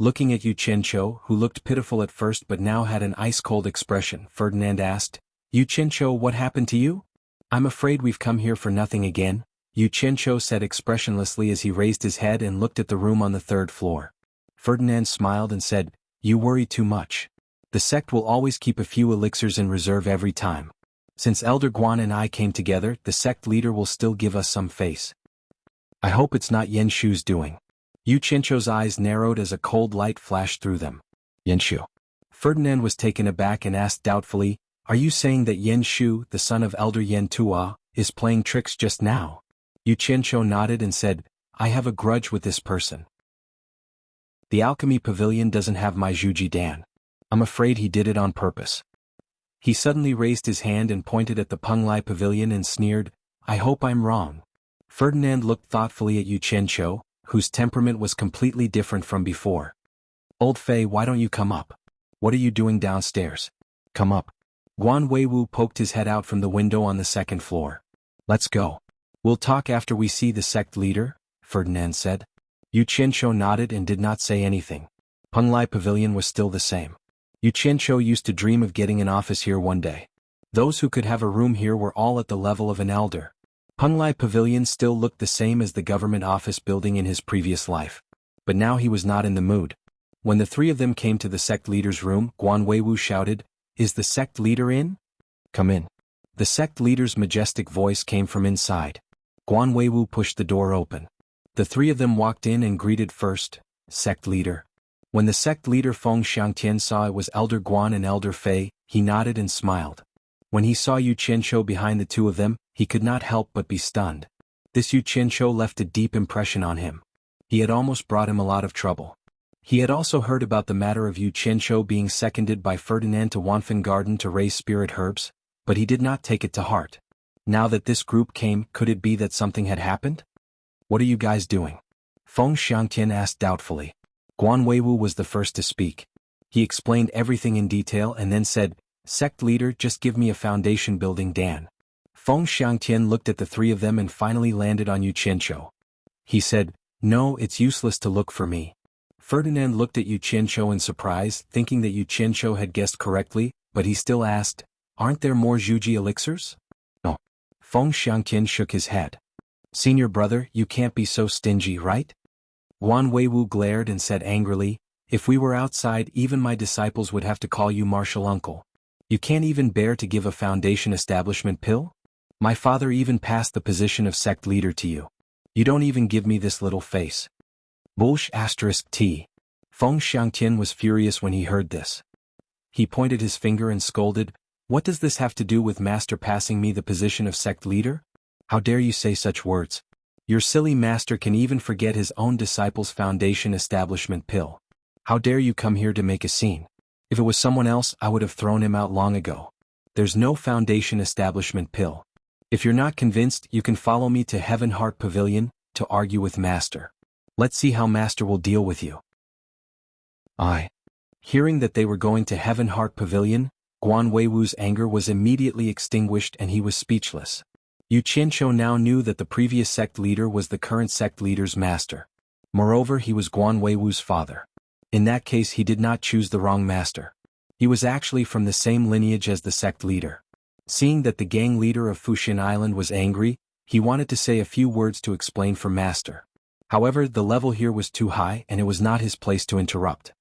Looking at Yu Qianqiu, who looked pitiful at first but now had an ice-cold expression, Ferdinand asked, Yu Qianqiu, what happened to you? I'm afraid we've come here for nothing again, Yu Qianqiu said expressionlessly as he raised his head and looked at the room on the third floor. Ferdinand smiled and said, You worry too much. The sect will always keep a few elixirs in reserve every time. Since Elder Guan and I came together, the sect leader will still give us some face. I hope it's not Yen Shu's doing. Yu Qianqiu's eyes narrowed as a cold light flashed through them. Yen Shu. Ferdinand was taken aback and asked doubtfully, Are you saying that Yen Shu, the son of Elder Yen Tua, is playing tricks just now? Yu Qianqiu nodded and said, I have a grudge with this person. The alchemy pavilion doesn't have my Zhuji Dan. I'm afraid he did it on purpose. He suddenly raised his hand and pointed at the Penglai pavilion and sneered, I hope I'm wrong. Ferdinand looked thoughtfully at Yu Qianqiu, whose temperament was completely different from before. Old Fei, why don't you come up? What are you doing downstairs? Come up. Guan Weiwu poked his head out from the window on the second floor. Let's go. We'll talk after we see the sect leader, Ferdinand said. Yu Qianqiu nodded and did not say anything. Penglai Pavilion was still the same. Yu Qianqiu used to dream of getting an office here one day. Those who could have a room here were all at the level of an elder. Penglai Pavilion still looked the same as the government office building in his previous life. But now he was not in the mood. When the three of them came to the sect leader's room, Guan Weiwu shouted, Is the sect leader in? Come in. The sect leader's majestic voice came from inside. Guan Weiwu pushed the door open. The three of them walked in and greeted first, Sect leader. When the sect leader Feng Xiangtian saw it was Elder Guan and Elder Fei, he nodded and smiled. When he saw Yu Qianqiu behind the two of them, he could not help but be stunned. This Yu Qianqiu left a deep impression on him. He had almost brought him a lot of trouble. He had also heard about the matter of Yu Qianqiu being seconded by Ferdinand to Wanfen Garden to raise spirit herbs, but he did not take it to heart. Now that this group came, could it be that something had happened? What are you guys doing? Feng Xiangtian asked doubtfully. Guan Weiwu was the first to speak. He explained everything in detail and then said, Sect leader, just give me a foundation building Dan. Feng Xiangtian looked at the three of them and finally landed on Yu Qianqiu. He said, No, it's useless to look for me. Ferdinand looked at Yu Qianqiu in surprise, thinking that Yu Qianqiu had guessed correctly, but he still asked, Aren't there more Zhuji elixirs? No. Feng Xiangtian shook his head. Senior brother, you can't be so stingy, right? Guan Weiwu glared and said angrily, If we were outside, even my disciples would have to call you martial uncle. You can't even bear to give a foundation establishment pill? My father even passed the position of sect leader to you. You don't even give me this little face. Bullsh *T. Feng Xiangtian was furious when he heard this. He pointed his finger and scolded, What does this have to do with master passing me the position of sect leader? How dare you say such words? Your silly master can even forget his own disciples' foundation establishment pill. How dare you come here to make a scene? If it was someone else, I would have thrown him out long ago. There's no foundation establishment pill. If you're not convinced, you can follow me to Heaven Heart Pavilion to argue with master. Let's see how master will deal with you. Hearing that they were going to Heaven Heart Pavilion, Guan Weiwu's anger was immediately extinguished and he was speechless. Yu Qianqiu now knew that the previous sect leader was the current sect leader's master. Moreover, he was Guan Weiwu's father. In that case, he did not choose the wrong master. He was actually from the same lineage as the sect leader. Seeing that the gang leader of Fuxin Island was angry, he wanted to say a few words to explain for master. However, the level here was too high and it was not his place to interrupt.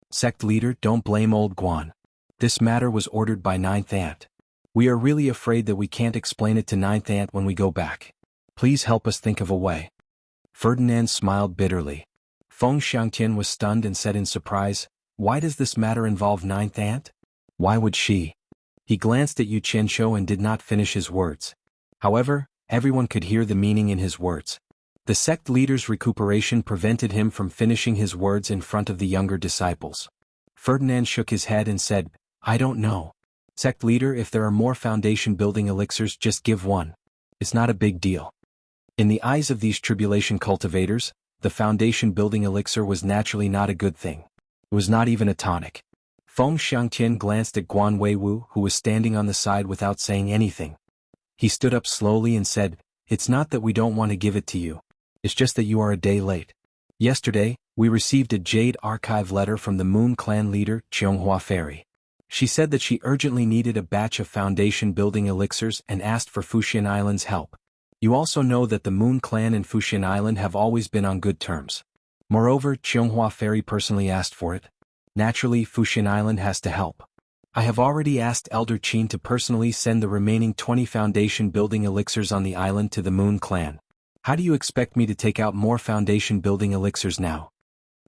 Sect leader, don't blame old Guan. This matter was ordered by Ninth Ant. We are really afraid that we can't explain it to Ninth Ant when we go back. Please help us think of a way. Ferdinand smiled bitterly. Feng Xiangtian was stunned and said in surprise, Why does this matter involve Ninth Ant? Why would she? He glanced at Yu Qianqiu and did not finish his words. However, everyone could hear the meaning in his words. The sect leader's recuperation prevented him from finishing his words in front of the younger disciples. Ferdinand shook his head and said, I don't know. Sect leader, if there are more foundation building elixirs, just give one. It's not a big deal. In the eyes of these tribulation cultivators, the foundation building elixir was naturally not a good thing. It was not even a tonic. Feng Xiangtian glanced at Guan Weiwu, who was standing on the side without saying anything. He stood up slowly and said, It's not that we don't want to give it to you. It's just that you are a day late. Yesterday, we received a Jade Archive letter from the Moon Clan leader, Cheonghua Fairy. She said that she urgently needed a batch of foundation building elixirs and asked for Fuxian Island's help. You also know that the Moon Clan and Fuxian Island have always been on good terms. Moreover, Cheonghua Fairy personally asked for it. Naturally, Fuxian Island has to help. I have already asked Elder Qin to personally send the remaining 20 foundation building elixirs on the island to the Moon Clan. How do you expect me to take out more foundation building elixirs now?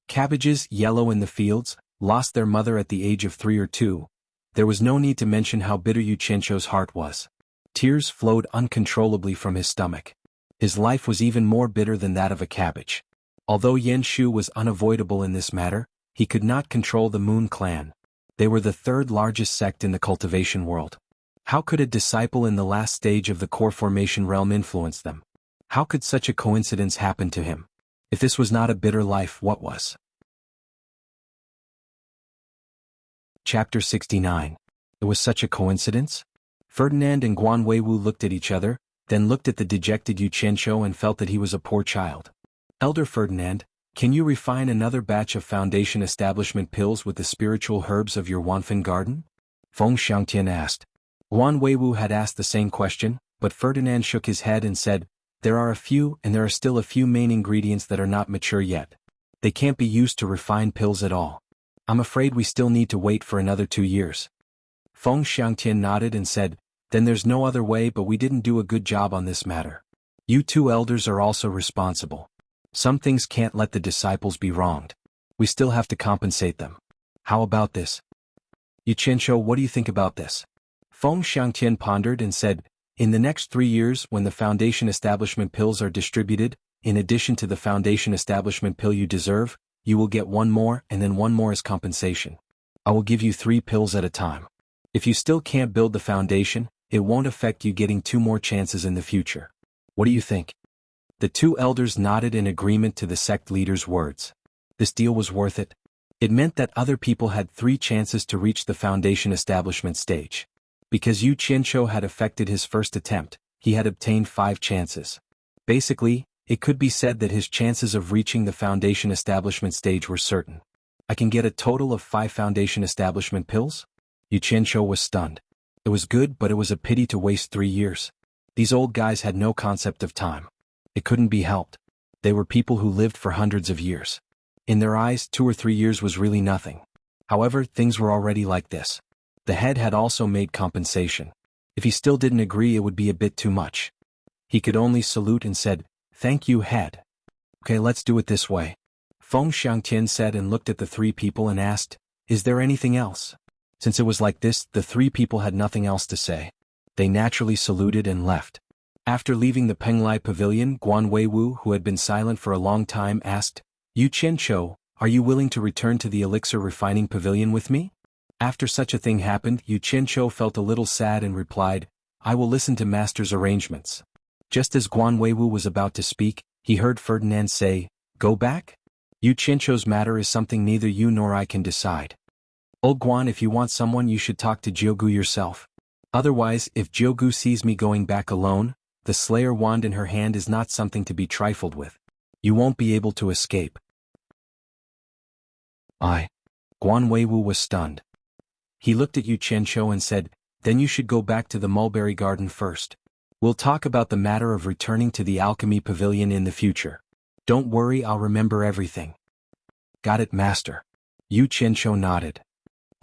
Cabbages, yellow in the fields, lost their mother at the age of 3 or 2. There was no need to mention how bitter Yu Qianzhou's heart was. Tears flowed uncontrollably from his stomach. His life was even more bitter than that of a cabbage. Although Yan Shu was unavoidable in this matter, he could not control the Moon Clan. They were the third largest sect in the cultivation world. How could a disciple in the last stage of the core formation realm influence them? How could such a coincidence happen to him? If this was not a bitter life, what was? Chapter 69. It was such a coincidence? Ferdinand and Guan Weiwu looked at each other, then looked at the dejected Yu Qianzhou and felt that he was a poor child. Elder Ferdinand, can you refine another batch of foundation establishment pills with the spiritual herbs of your Wanfen garden? Feng Xiangtian asked. Guan Weiwu had asked the same question, but Ferdinand shook his head and said, there are a few, and there are still a few main ingredients that are not mature yet. They can't be used to refine pills at all. I'm afraid we still need to wait for another 2 years. Feng Xiangtian nodded and said, then there's no other way, but we didn't do a good job on this matter. You two elders are also responsible. Some things can't let the disciples be wronged. We still have to compensate them. How about this? Yu Qianzhou, what do you think about this? Feng Xiangtian pondered and said, in the next 3 years, when the foundation establishment pills are distributed, in addition to the foundation establishment pill you deserve, you will get 1 more and then 1 more as compensation. I will give you 3 pills at a time. If you still can't build the foundation, it won't affect you getting 2 more chances in the future. What do you think? The 2 elders nodded in agreement to the sect leader's words. This deal was worth it. It meant that other people had 3 chances to reach the foundation establishment stage. Because Yu Qianzhou had effected his first attempt, he had obtained 5 chances. Basically, it could be said that his chances of reaching the foundation establishment stage were certain. I can get a total of 5 foundation establishment pills? Yu Qianzhou was stunned. It was good, but it was a pity to waste 3 years. These old guys had no concept of time. It couldn't be helped. They were people who lived for hundreds of years. In their eyes, 2 or 3 years was really nothing. However, things were already like this. The head had also made compensation. If he still didn't agree, it would be a bit too much. He could only salute and said, thank you, head. Okay, let's do it this way. Feng Xiangtian said and looked at the 3 people and asked, is there anything else? Since it was like this, the 3 people had nothing else to say. They naturally saluted and left. After leaving the Penglai pavilion, Guan Weiwu, who had been silent for a long time, asked, Yu Qianzhou, are you willing to return to the elixir refining pavilion with me? After such a thing happened, Yu Qianzhou felt a little sad and replied, I will listen to master's arrangements. Just as Guan Weiwu was about to speak, he heard Ferdinand say, go back? Yu Qianzhou's matter is something neither you nor I can decide. Old Guan, if you want someone, you should talk to Jiugu yourself. Otherwise, if Jiugu sees me going back alone, the Slayer wand in her hand is not something to be trifled with. You won't be able to escape. Guan Weiwu was stunned. He looked at Yu Qianzhou and said, then you should go back to the mulberry garden first. We'll talk about the matter of returning to the alchemy pavilion in the future. Don't worry, I'll remember everything. Got it, master. Yu Qianzhou nodded.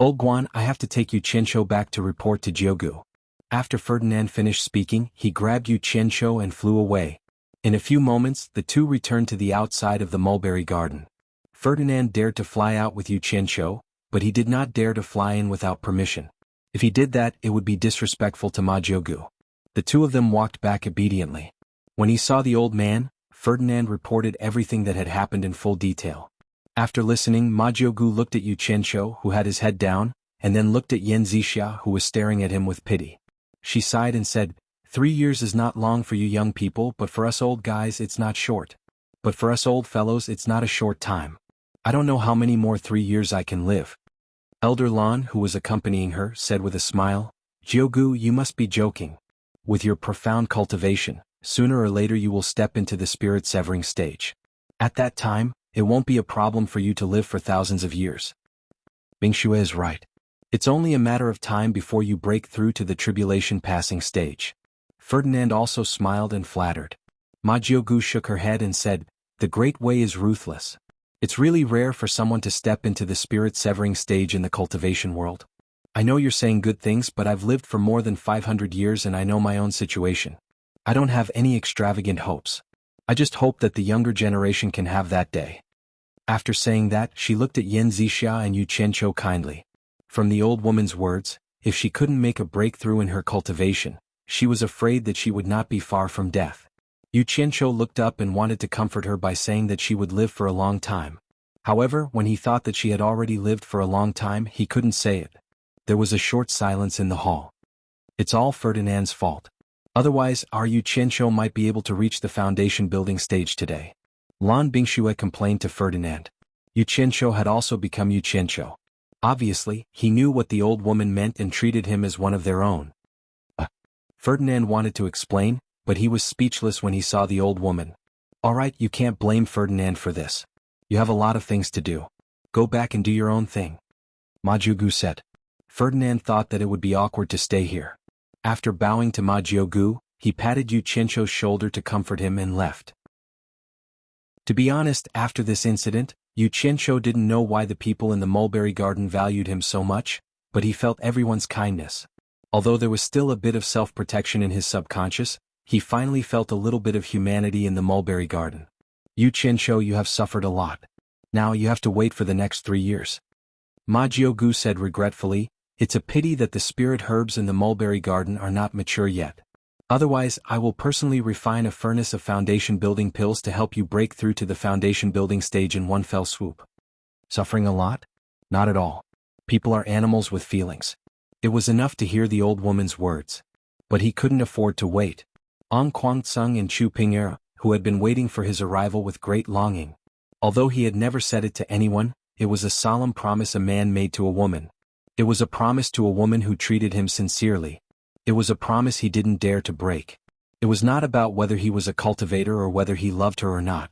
Old Guan, I have to take Yu Qianzhou back to report to Jiugu. After Ferdinand finished speaking, he grabbed Yu Qianzhou and flew away. In a few moments, the 2 returned to the outside of the mulberry garden. Ferdinand dared to fly out with Yu Qianzhou, but he did not dare to fly in without permission. If he did that, it would be disrespectful to Ma Jiugu. The 2 of them walked back obediently. When he saw the old man, Ferdinand reported everything that had happened in full detail. After listening, Ma Jiugu looked at Yu Qianzhou, who had his head down, and then looked at Yan Zixia, who was staring at him with pity. She sighed and said, 3 years is not long for you young people, but for us old guys it's not short. But for us old fellows it's not a short time. I don't know how many more 3 years I can live. Elder Lan, who was accompanying her, said with a smile, Jiugu, you must be joking. With your profound cultivation, sooner or later you will step into the spirit-severing stage. At that time, it won't be a problem for you to live for thousands of years. Bingxue is right. It's only a matter of time before you break through to the tribulation passing stage. Ferdinand also smiled and flattered. Ma Jiugu shook her head and said, "The Great Way is ruthless. It's really rare for someone to step into the spirit-severing stage in the cultivation world. I know you're saying good things, but I've lived for more than 500 years and I know my own situation. I don't have any extravagant hopes. I just hope that the younger generation can have that day." After saying that, she looked at Yan Zixia and Yu Qianqiu kindly. From the old woman's words, if she couldn't make a breakthrough in her cultivation, she was afraid that she would not be far from death. Yu Qianqiu looked up and wanted to comfort her by saying that she would live for a long time. However, when he thought that she had already lived for a long time, he couldn't say it. There was a short silence in the hall. It's all Ferdinand's fault. Otherwise, our Yu Qianqiu might be able to reach the foundation building stage today. Lan Bingxue complained to Ferdinand. Yu Qianqiu had also become Yu Qianqiu. Obviously, he knew what the old woman meant and treated him as one of their own. Ferdinand wanted to explain, but he was speechless when he saw the old woman. "All right, you can't blame Ferdinand for this. You have a lot of things to do. Go back and do your own thing," Ma Jiugu said. Ferdinand thought that it would be awkward to stay here. After bowing to Ma Jiugu, he patted Yu Qianqiu's shoulder to comfort him and left. To be honest, after this incident, Yu Qianqiu didn't know why the people in the mulberry garden valued him so much, but he felt everyone's kindness. Although there was still a bit of self-protection in his subconscious, he finally felt a little bit of humanity in the mulberry garden. "Yu Qianqiu, you have suffered a lot. Now you have to wait for the next 3 years." Ma Jiugu said regretfully, "It's a pity that the spirit herbs in the mulberry garden are not mature yet. Otherwise, I will personally refine a furnace of foundation building pills to help you break through to the foundation building stage in one fell swoop." Suffering a lot? Not at all. People are animals with feelings. It was enough to hear the old woman's words. But he couldn't afford to wait. Ang Guangceng and Chu Ping'er, who had been waiting for his arrival with great longing. Although he had never said it to anyone, it was a solemn promise a man made to a woman. It was a promise to a woman who treated him sincerely. It was a promise he didn't dare to break. It was not about whether he was a cultivator or whether he loved her or not.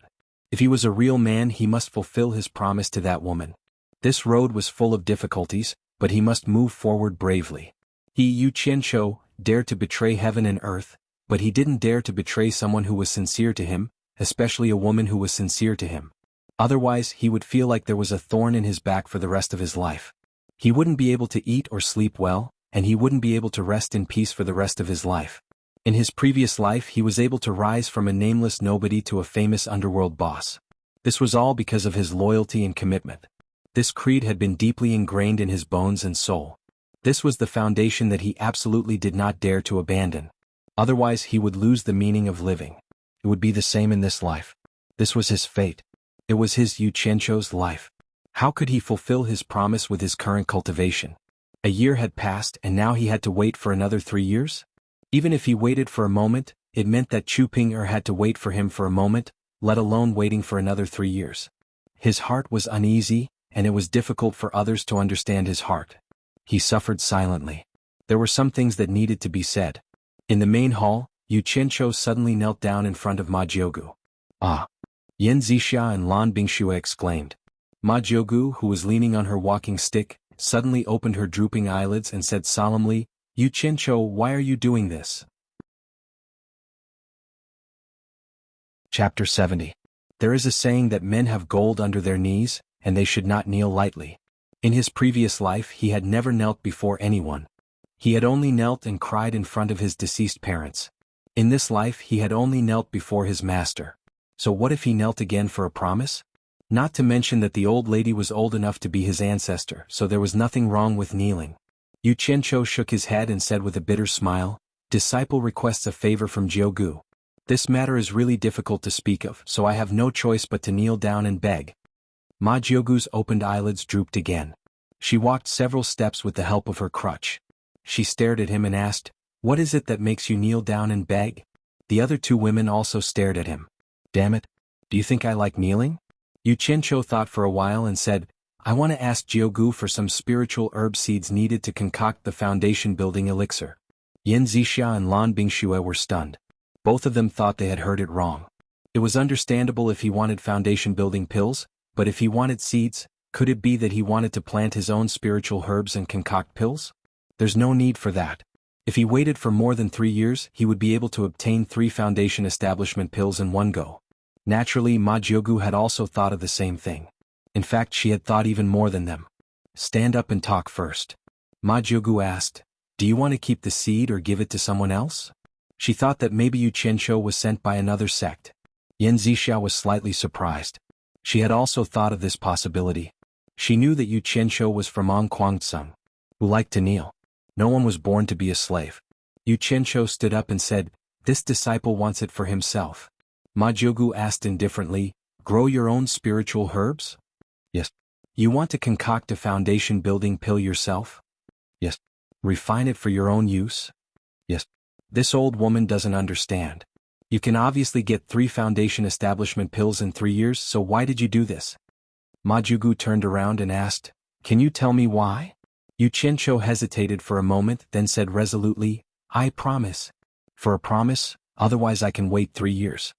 If he was a real man, he must fulfill his promise to that woman. This road was full of difficulties, but he must move forward bravely. He, Yu Qianqiu, dared to betray heaven and earth, but he didn't dare to betray someone who was sincere to him, especially a woman who was sincere to him. Otherwise, he would feel like there was a thorn in his back for the rest of his life. He wouldn't be able to eat or sleep well, and he wouldn't be able to rest in peace for the rest of his life. In his previous life, he was able to rise from a nameless nobody to a famous underworld boss. This was all because of his loyalty and commitment. This creed had been deeply ingrained in his bones and soul. This was the foundation that he absolutely did not dare to abandon. Otherwise, he would lose the meaning of living. It would be the same in this life. This was his fate. It was his Yu Qianqiu's life. How could he fulfill his promise with his current cultivation? A year had passed and now he had to wait for another 3 years? Even if he waited for a moment, it meant that Chu Ping'er had to wait for him for a moment, let alone waiting for another 3 years. His heart was uneasy, and it was difficult for others to understand his heart. He suffered silently. There were some things that needed to be said. In the main hall, Yu Qianqiu suddenly knelt down in front of Ma Jiugu. "Ah!" Yan Zixia and Lan Bingxue exclaimed. Ma Jiugu, who was leaning on her walking stick, suddenly opened her drooping eyelids and said solemnly, "Yu Qianqiu, why are you doing this?" Chapter 70. There is a saying that men have gold under their knees, and they should not kneel lightly. In his previous life he had never knelt before anyone. He had only knelt and cried in front of his deceased parents. In this life he had only knelt before his master. So what if he knelt again for a promise? Not to mention that the old lady was old enough to be his ancestor, so there was nothing wrong with kneeling. Yu Qianqiu shook his head and said with a bitter smile, "Disciple requests a favor from Jiugu. This matter is really difficult to speak of, so I have no choice but to kneel down and beg." Ma Jiugu's opened eyelids drooped again. She walked several steps with the help of her crutch. She stared at him and asked, "What is it that makes you kneel down and beg?" The other 2 women also stared at him. "Damn it. Do you think I like kneeling?" Yu Qianqiu thought for a while and said, "I want to ask Jiugu for some spiritual herb seeds needed to concoct the foundation building elixir." Yan Zixia and Lan Bingxue were stunned. Both of them thought they had heard it wrong. It was understandable if he wanted foundation-building pills, but if he wanted seeds, could it be that he wanted to plant his own spiritual herbs and concoct pills? There's no need for that. If he waited for more than 3 years, he would be able to obtain 3 foundation establishment pills in one go. Naturally, Ma Jiugu had also thought of the same thing. In fact, she had thought even more than them. Stand up and talk first. Ma Jiugu asked, do you want to keep the seed or give it to someone else? She thought that maybe Yu Qianqiu was sent by another sect. Yan Zixia was slightly surprised. She had also thought of this possibility. She knew that Yu Qianqiu was from Kuangtsung, who liked to kneel. No one was born to be a slave. Yu Qianqiu stood up and said, this disciple wants it for himself. Ma Jiugu asked indifferently, grow your own spiritual herbs? Yes. You want to concoct a foundation-building pill yourself? Yes. Refine it for your own use? Yes. This old woman doesn't understand. You can obviously get 3 foundation establishment pills in 3 years, so why did you do this? Ma Jiugu turned around and asked, can you tell me why? Yu Qianqiu hesitated for a moment, then said resolutely, I promise. For a promise, otherwise I can wait 3 years.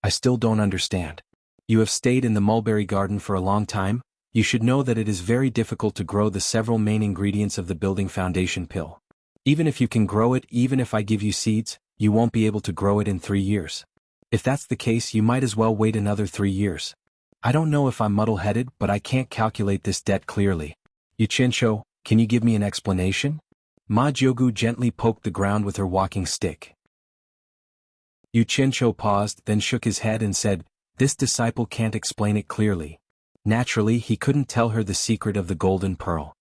I still don't understand. You have stayed in the mulberry garden for a long time. You should know that it is very difficult to grow the several main ingredients of the building foundation pill. Even if you can grow it, even if I give you seeds, you won't be able to grow it in 3 years. If that's the case, you might as well wait another 3 years. I don't know if I'm muddle-headed, but I can't calculate this debt clearly. Yu Qianqiu, can you give me an explanation? Ma Jiugu gently poked the ground with her walking stick. Yu Qianqiu paused, then shook his head and said, this disciple can't explain it clearly. Naturally, he couldn't tell her the secret of the golden pearl.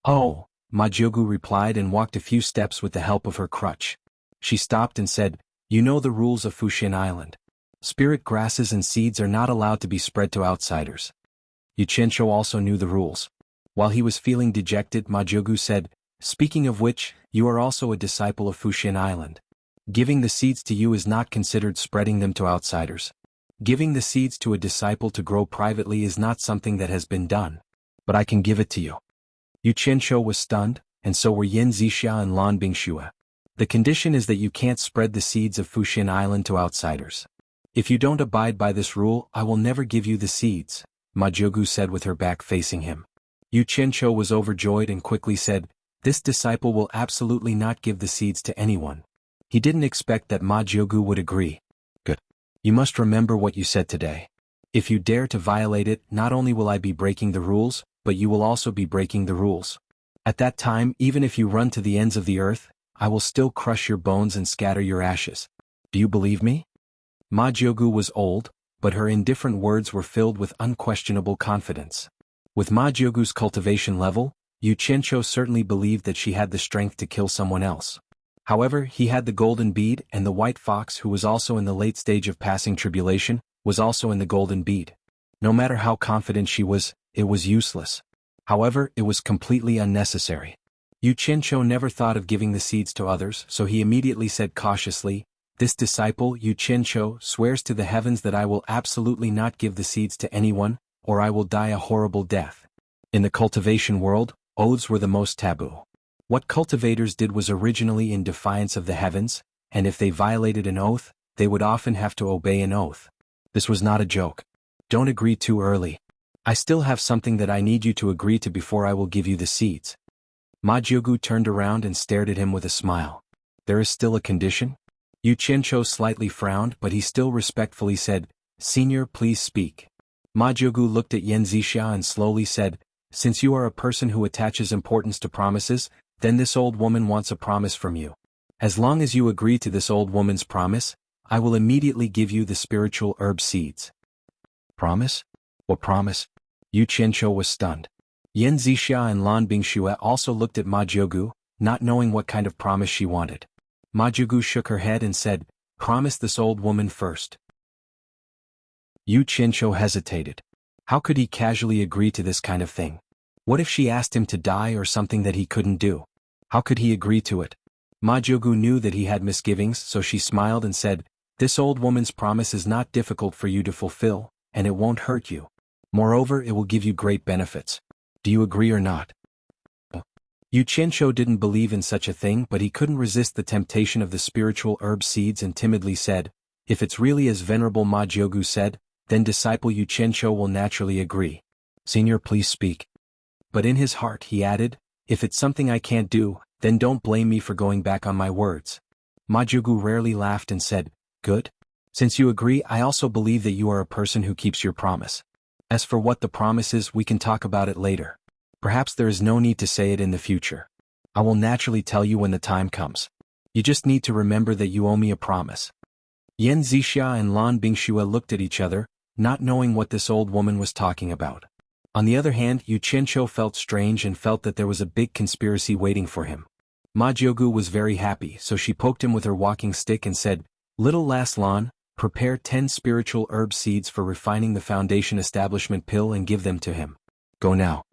Oh, Ma Jiugu replied and walked a few steps with the help of her crutch. She stopped and said, you know the rules of Fuxian Island. Spirit grasses and seeds are not allowed to be spread to outsiders. Yu Qianqiu also knew the rules. While he was feeling dejected, Ma Jiugu said, speaking of which, you are also a disciple of Fuxian Island. Giving the seeds to you is not considered spreading them to outsiders. Giving the seeds to a disciple to grow privately is not something that has been done. But I can give it to you. Yu Qianqiu was stunned, and so were Yan Zixia and Lan Bingxue. The condition is that you can't spread the seeds of Fuxian Island to outsiders. If you don't abide by this rule, I will never give you the seeds, Ma Jiugu said with her back facing him. Yu Qianqiu was overjoyed and quickly said, this disciple will absolutely not give the seeds to anyone. He didn't expect that Ma Jiugu would agree. Good. You must remember what you said today. If you dare to violate it, not only will I be breaking the rules, but you will also be breaking the rules. At that time, even if you run to the ends of the earth, I will still crush your bones and scatter your ashes. Do you believe me? Ma Jiugu was old, but her indifferent words were filled with unquestionable confidence. With Ma Jiugu's cultivation level, Yu Qianqiu certainly believed that she had the strength to kill someone else. However, he had the golden bead, and the white fox, who was also in the late stage of passing tribulation, was also in the golden bead. No matter how confident she was, it was useless. However, it was completely unnecessary. Yu Qianqiu never thought of giving the seeds to others, so he immediately said cautiously, this disciple, Yu Qianqiu, swears to the heavens that I will absolutely not give the seeds to anyone, or I will die a horrible death. In the cultivation world, oaths were the most taboo. What cultivators did was originally in defiance of the heavens, and if they violated an oath, they would often have to obey an oath. This was not a joke. Don't agree too early. I still have something that I need you to agree to before I will give you the seeds. Ma Jiugu turned around and stared at him with a smile. There is still a condition? Yu Qianqiu slightly frowned, but he still respectfully said, Senior, please speak. Ma Jiugu looked at Yan Zixia and slowly said, since you are a person who attaches importance to promises, then this old woman wants a promise from you. As long as you agree to this old woman's promise, I will immediately give you the spiritual herb seeds. Promise? What promise? Yu Qianqiu was stunned. Yan Zixia and Lan Bingxue also looked at Ma Jiugu, not knowing what kind of promise she wanted. Ma Jiugu shook her head and said, promise this old woman first. Yu Qianqiu hesitated. How could he casually agree to this kind of thing? What if she asked him to die or something that he couldn't do? How could he agree to it? Ma Jiugu knew that he had misgivings, so she smiled and said, this old woman's promise is not difficult for you to fulfill, and it won't hurt you. Moreover, it will give you great benefits. Do you agree or not? Yu Qianqiu didn't believe in such a thing, but he couldn't resist the temptation of the spiritual herb seeds and timidly said, If it's really as Venerable Ma Jiugu said, then disciple Yu Qianqiu will naturally agree. Senior, please speak. But in his heart he added, if it's something I can't do, then don't blame me for going back on my words. Ma Jiugu rarely laughed and said, good. Since you agree, I also believe that you are a person who keeps your promise. As for what the promise is, we can talk about it later. Perhaps there is no need to say it in the future. I will naturally tell you when the time comes. You just need to remember that you owe me a promise. Yan Zixia and Lan Bingxue looked at each other, not knowing what this old woman was talking about. On the other hand, Yu Qianqiu felt strange and felt that there was a big conspiracy waiting for him. Ma Jiugu was very happy, so she poked him with her walking stick and said, little last Lan, prepare 10 spiritual herb seeds for refining the foundation establishment pill and give them to him. Go now.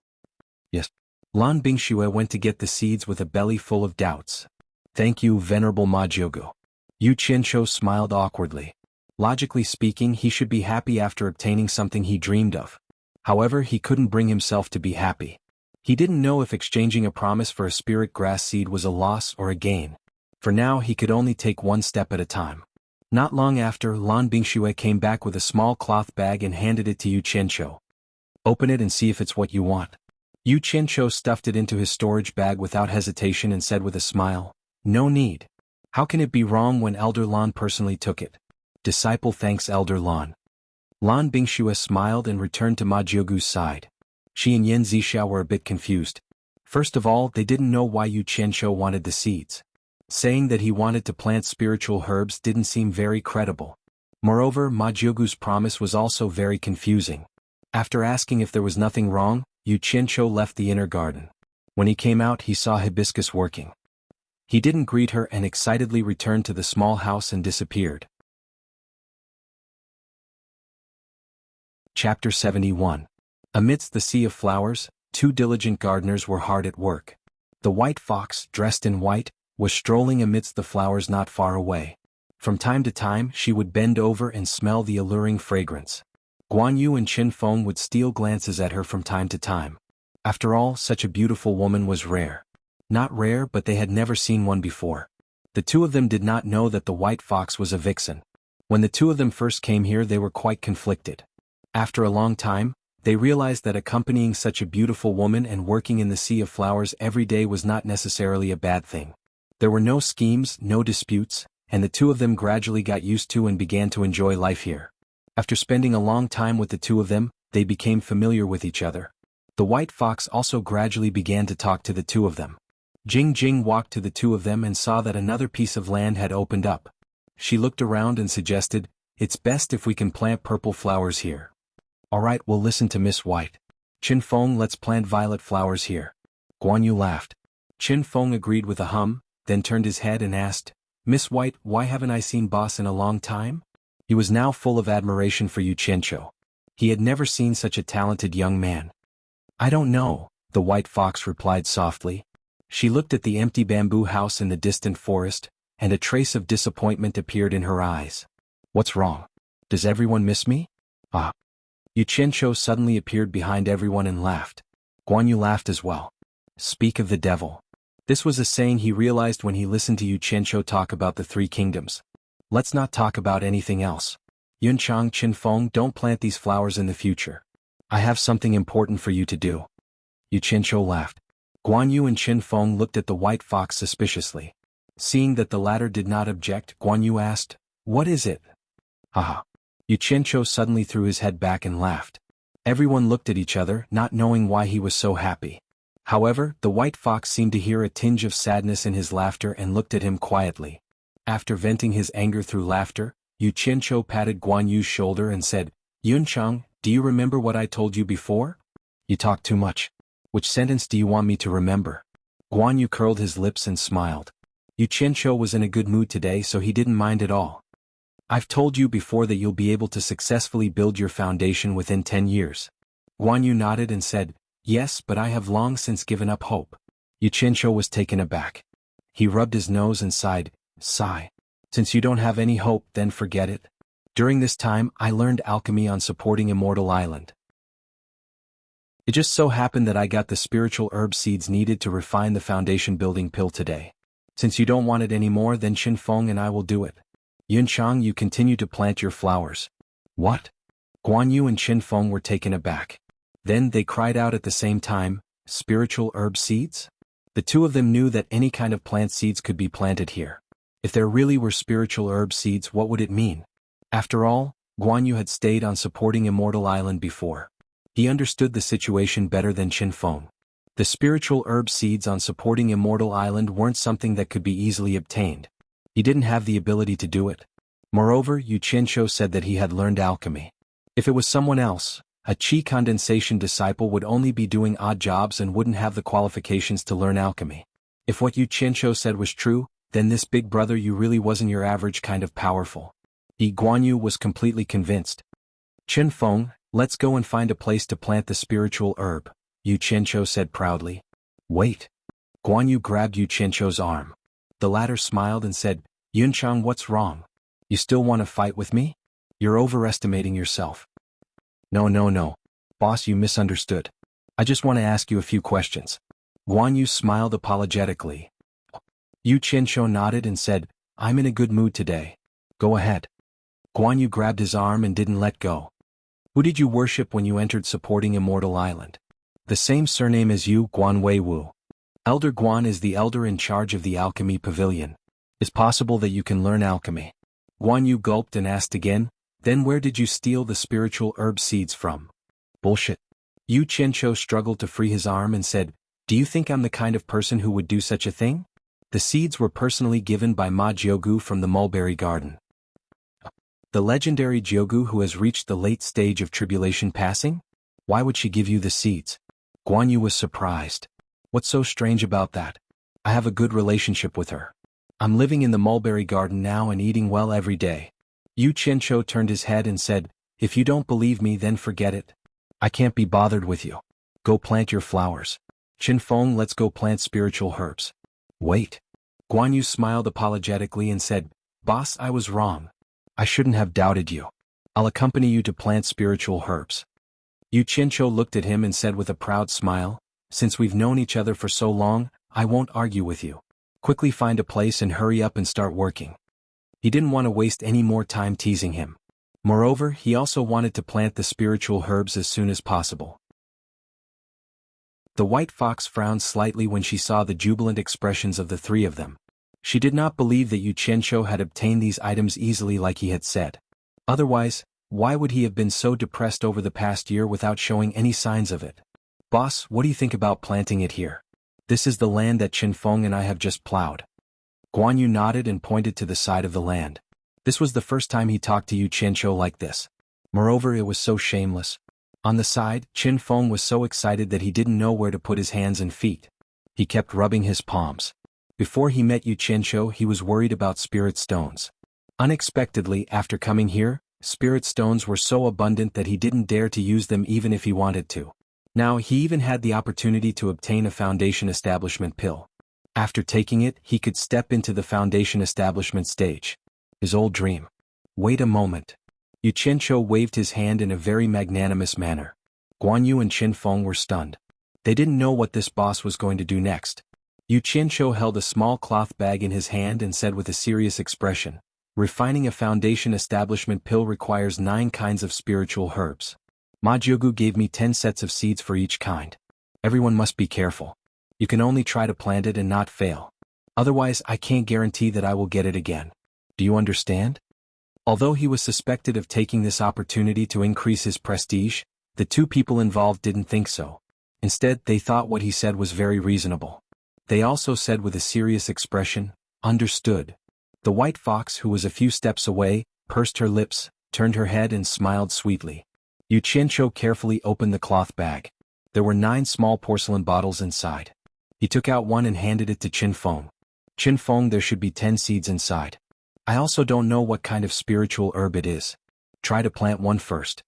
Yes. Lan Bingxue went to get the seeds with a belly full of doubts. Thank you, Venerable Ma Jiugu. Yu Qianqiu smiled awkwardly. Logically speaking, he should be happy after obtaining something he dreamed of. However, he couldn't bring himself to be happy. He didn't know if exchanging a promise for a spirit grass seed was a loss or a gain. For now, he could only take one step at a time. Not long after, Lan Bingxue came back with a small cloth bag and handed it to Yu Qianqiu. Open it and see if it's what you want. Yu Qianqiu stuffed it into his storage bag without hesitation and said with a smile, no need. How can it be wrong when Elder Lan personally took it? Disciple thanks Elder Lan. Lan Bingxue smiled and returned to Ma Jiugu's side. She and Yan Zixia were a bit confused. First of all, they didn't know why Yu Qianqiu wanted the seeds. Saying that he wanted to plant spiritual herbs didn't seem very credible. Moreover, Ma Jiugu's promise was also very confusing. After asking if there was nothing wrong, Yu Qianqiu left the inner garden. When he came out, he saw Hibiscus working. He didn't greet her and excitedly returned to the small house and disappeared. Chapter 71. Amidst the sea of flowers, 2 diligent gardeners were hard at work. The white fox, dressed in white, was strolling amidst the flowers not far away. From time to time, she would bend over and smell the alluring fragrance. Guan Yu and Qin Feng would steal glances at her from time to time. After all, such a beautiful woman was rare. Not rare, but they had never seen one before. The two of them did not know that the white fox was a vixen. When the two of them first came here, they were quite conflicted. After a long time, they realized that accompanying such a beautiful woman and working in the sea of flowers every day was not necessarily a bad thing. There were no schemes, no disputes, and the two of them gradually got used to and began to enjoy life here. After spending a long time with the two of them, they became familiar with each other. The white fox also gradually began to talk to the two of them. Jing Jing walked to the two of them and saw that another piece of land had opened up. She looked around and suggested, it's best if we can plant purple flowers here. Alright, we'll listen to Miss White. Qin Feng, let's plant violet flowers here. Guan Yu laughed. Qin Feng agreed with a hum, then turned his head and asked, Miss White, why haven't I seen boss in a long time? He was now full of admiration for Yu Qianqiu. He had never seen such a talented young man. I don't know, the white fox replied softly. She looked at the empty bamboo house in the distant forest, and a trace of disappointment appeared in her eyes. What's wrong? Does everyone miss me? Ah. Yu Qianqiu suddenly appeared behind everyone and laughed. Guan Yu laughed as well. Speak of the devil. This was a saying he realized when he listened to Yu Qianqiu talk about the 3 kingdoms. Let's not talk about anything else. Yunchang, Qin Feng, don't plant these flowers in the future. I have something important for you to do. Yu Qianqiu laughed. Guan Yu and Qin Feng looked at the white fox suspiciously. Seeing that the latter did not object, Guan Yu asked, what is it? Haha. Yu Qianqiu suddenly threw his head back and laughed. Everyone looked at each other, not knowing why he was so happy. However, the white fox seemed to hear a tinge of sadness in his laughter and looked at him quietly. After venting his anger through laughter, Yu Qianqiu patted Guan Yu's shoulder and said, Yunchang, do you remember what I told you before? You talk too much. Which sentence do you want me to remember? Guan Yu curled his lips and smiled. Yu Qianqiu was in a good mood today, so he didn't mind at all. I've told you before that you'll be able to successfully build your foundation within 10 years. Guan Yu nodded and said, yes, but I have long since given up hope. Yu Qianqiu was taken aback. He rubbed his nose and sighed, sigh. Since you don't have any hope, then forget it. During this time, I learned alchemy on supporting Immortal Island. It just so happened that I got the spiritual herb seeds needed to refine the foundation building pill today. Since you don't want it anymore, then Qin Feng and I will do it. Yunchang, you continue to plant your flowers. What? Guan Yu and Qin Feng were taken aback. Then they cried out at the same time, spiritual herb seeds? The two of them knew that any kind of plant seeds could be planted here. If there really were spiritual herb seeds, what would it mean? After all, Guan Yu had stayed on supporting Immortal Island before. He understood the situation better than Qin Feng. The spiritual herb seeds on supporting Immortal Island weren't something that could be easily obtained. He didn't have the ability to do it. Moreover, Yu Qianqiu said that he had learned alchemy. If it was someone else, a qi condensation disciple would only be doing odd jobs and wouldn't have the qualifications to learn alchemy. If what Yu Qianqiu said was true, then this big brother Yu really wasn't your average kind of powerful. Guan Yu was completely convinced. Qin Feng, let's go and find a place to plant the spiritual herb, Yu Qianqiu said proudly. Wait. Guan Yu grabbed Yu Qianqiu's arm. The latter smiled and said, Yunchang, what's wrong? You still want to fight with me? You're overestimating yourself. No. Boss, you misunderstood. I just want to ask you a few questions. Guan Yu smiled apologetically. Yu Qianqiu nodded and said, I'm in a good mood today. Go ahead. Guan Yu grabbed his arm and didn't let go. Who did you worship when you entered supporting Immortal Island? The same surname as you, Guan Weiwu. Elder Guan is the elder in charge of the alchemy pavilion. It's possible that you can learn alchemy. Guan Yu gulped and asked again, then where did you steal the spiritual herb seeds from? Bullshit. Yu Qianqiu struggled to free his arm and said, do you think I'm the kind of person who would do such a thing? The seeds were personally given by Ma Jiugu from the Mulberry Garden. The legendary Jiugu who has reached the late stage of tribulation passing? Why would she give you the seeds? Guan Yu was surprised. What's so strange about that? I have a good relationship with her. I'm living in the Mulberry Garden now and eating well every day. Yu Qianqiu turned his head and said, if you don't believe me, then forget it. I can't be bothered with you. Go plant your flowers. Qin Feng, let's go plant spiritual herbs. Wait. Guan Yu smiled apologetically and said, boss, I was wrong. I shouldn't have doubted you. I'll accompany you to plant spiritual herbs. Yu Qianqiu looked at him and said with a proud smile, since we've known each other for so long, I won't argue with you. Quickly find a place and hurry up and start working. He didn't want to waste any more time teasing him. Moreover, he also wanted to plant the spiritual herbs as soon as possible. The white fox frowned slightly when she saw the jubilant expressions of the three of them. She did not believe that Yu Qianqiu had obtained these items easily like he had said. Otherwise, why would he have been so depressed over the past year without showing any signs of it? Boss, what do you think about planting it here? This is the land that Qin Feng and I have just plowed. Guan Yu nodded and pointed to the side of the land. This was the first time he talked to Yu Qianqiu like this. Moreover, it was so shameless. On the side, Qin Feng was so excited that he didn't know where to put his hands and feet. He kept rubbing his palms. Before he met Yu Qianqiu, he was worried about spirit stones. Unexpectedly, after coming here, spirit stones were so abundant that he didn't dare to use them even if he wanted to. Now he even had the opportunity to obtain a foundation establishment pill. After taking it, he could step into the foundation establishment stage. His old dream. Wait a moment. Yu Qianqiu waved his hand in a very magnanimous manner. Guan Yu and Qin Feng were stunned. They didn't know what this boss was going to do next. Yu Qianqiu held a small cloth bag in his hand and said with a serious expression, refining a foundation establishment pill requires 9 kinds of spiritual herbs. Ma Jiugu gave me 10 sets of seeds for each kind. Everyone must be careful. You can only try to plant it and not fail. Otherwise, I can't guarantee that I will get it again. Do you understand? Although he was suspected of taking this opportunity to increase his prestige, the two people involved didn't think so. Instead, they thought what he said was very reasonable. They also said with a serious expression, understood. The white fox, who was a few steps away, pursed her lips, turned her head and smiled sweetly. Yu Qianqiu carefully opened the cloth bag. There were 9 small porcelain bottles inside. He took out one and handed it to Qin Feng. Qin Feng, there should be 10 seeds inside. I also don't know what kind of spiritual herb it is. Try to plant one first.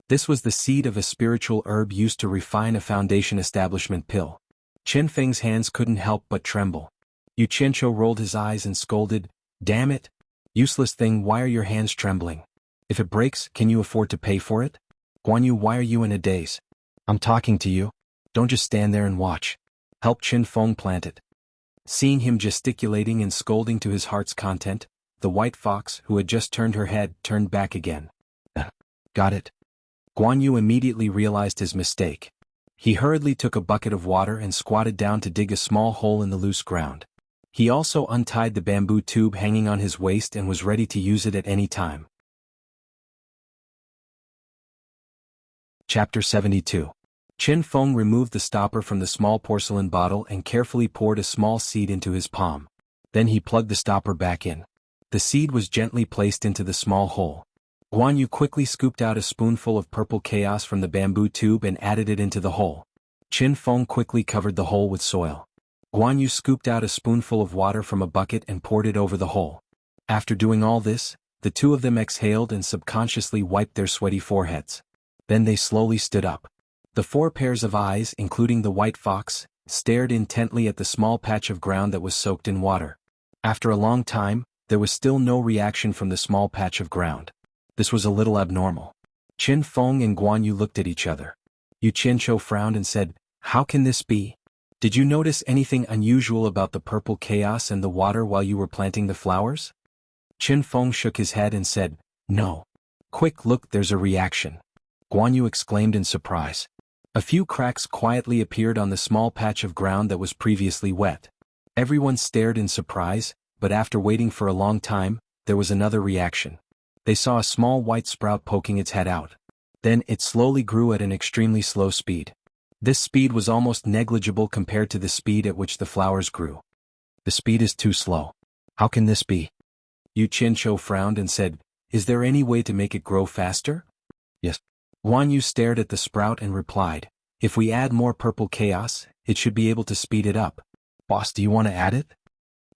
This was the seed of a spiritual herb used to refine a foundation establishment pill. Qin Feng's hands couldn't help but tremble. Yu Qianqiu rolled his eyes and scolded, damn it! Useless thing, why are your hands trembling? If it breaks, can you afford to pay for it? Guan Yu, why are you in a daze? I'm talking to you. Don't just stand there and watch. Help Qin Feng plant it. Seeing him gesticulating and scolding to his heart's content, the white fox, who had just turned her head, turned back again. Got it. Guan Yu immediately realized his mistake. He hurriedly took a bucket of water and squatted down to dig a small hole in the loose ground. He also untied the bamboo tube hanging on his waist and was ready to use it at any time. Chapter 72. Qin Feng removed the stopper from the small porcelain bottle and carefully poured a small seed into his palm. Then he plugged the stopper back in. The seed was gently placed into the small hole. Guan Yu quickly scooped out a spoonful of purple chaos from the bamboo tube and added it into the hole. Qin Feng quickly covered the hole with soil. Guan Yu scooped out a spoonful of water from a bucket and poured it over the hole. After doing all this, the two of them exhaled and subconsciously wiped their sweaty foreheads. Then they slowly stood up. The 4 pairs of eyes, including the white fox, stared intently at the small patch of ground that was soaked in water. After a long time, there was still no reaction from the small patch of ground. This was a little abnormal. Qin Feng and Guan Yu looked at each other. Yu Qianqiu frowned and said, "How can this be? Did you notice anything unusual about the purple chaos and the water while you were planting the flowers?" Qin Feng shook his head and said, "No." "Quick, look, there's a reaction," Guan Yu exclaimed in surprise. A few cracks quietly appeared on the small patch of ground that was previously wet. Everyone stared in surprise, but after waiting for a long time, there was another reaction. They saw a small white sprout poking its head out. Then it slowly grew at an extremely slow speed. This speed was almost negligible compared to the speed at which the flowers grew. "The speed is too slow. How can this be?" Yu Qianqiu frowned and said, "Is there any way to make it grow faster?" "Yes." Guan Yu stared at the sprout and replied, "If we add more purple chaos, it should be able to speed it up." "Boss, do you want to add it?"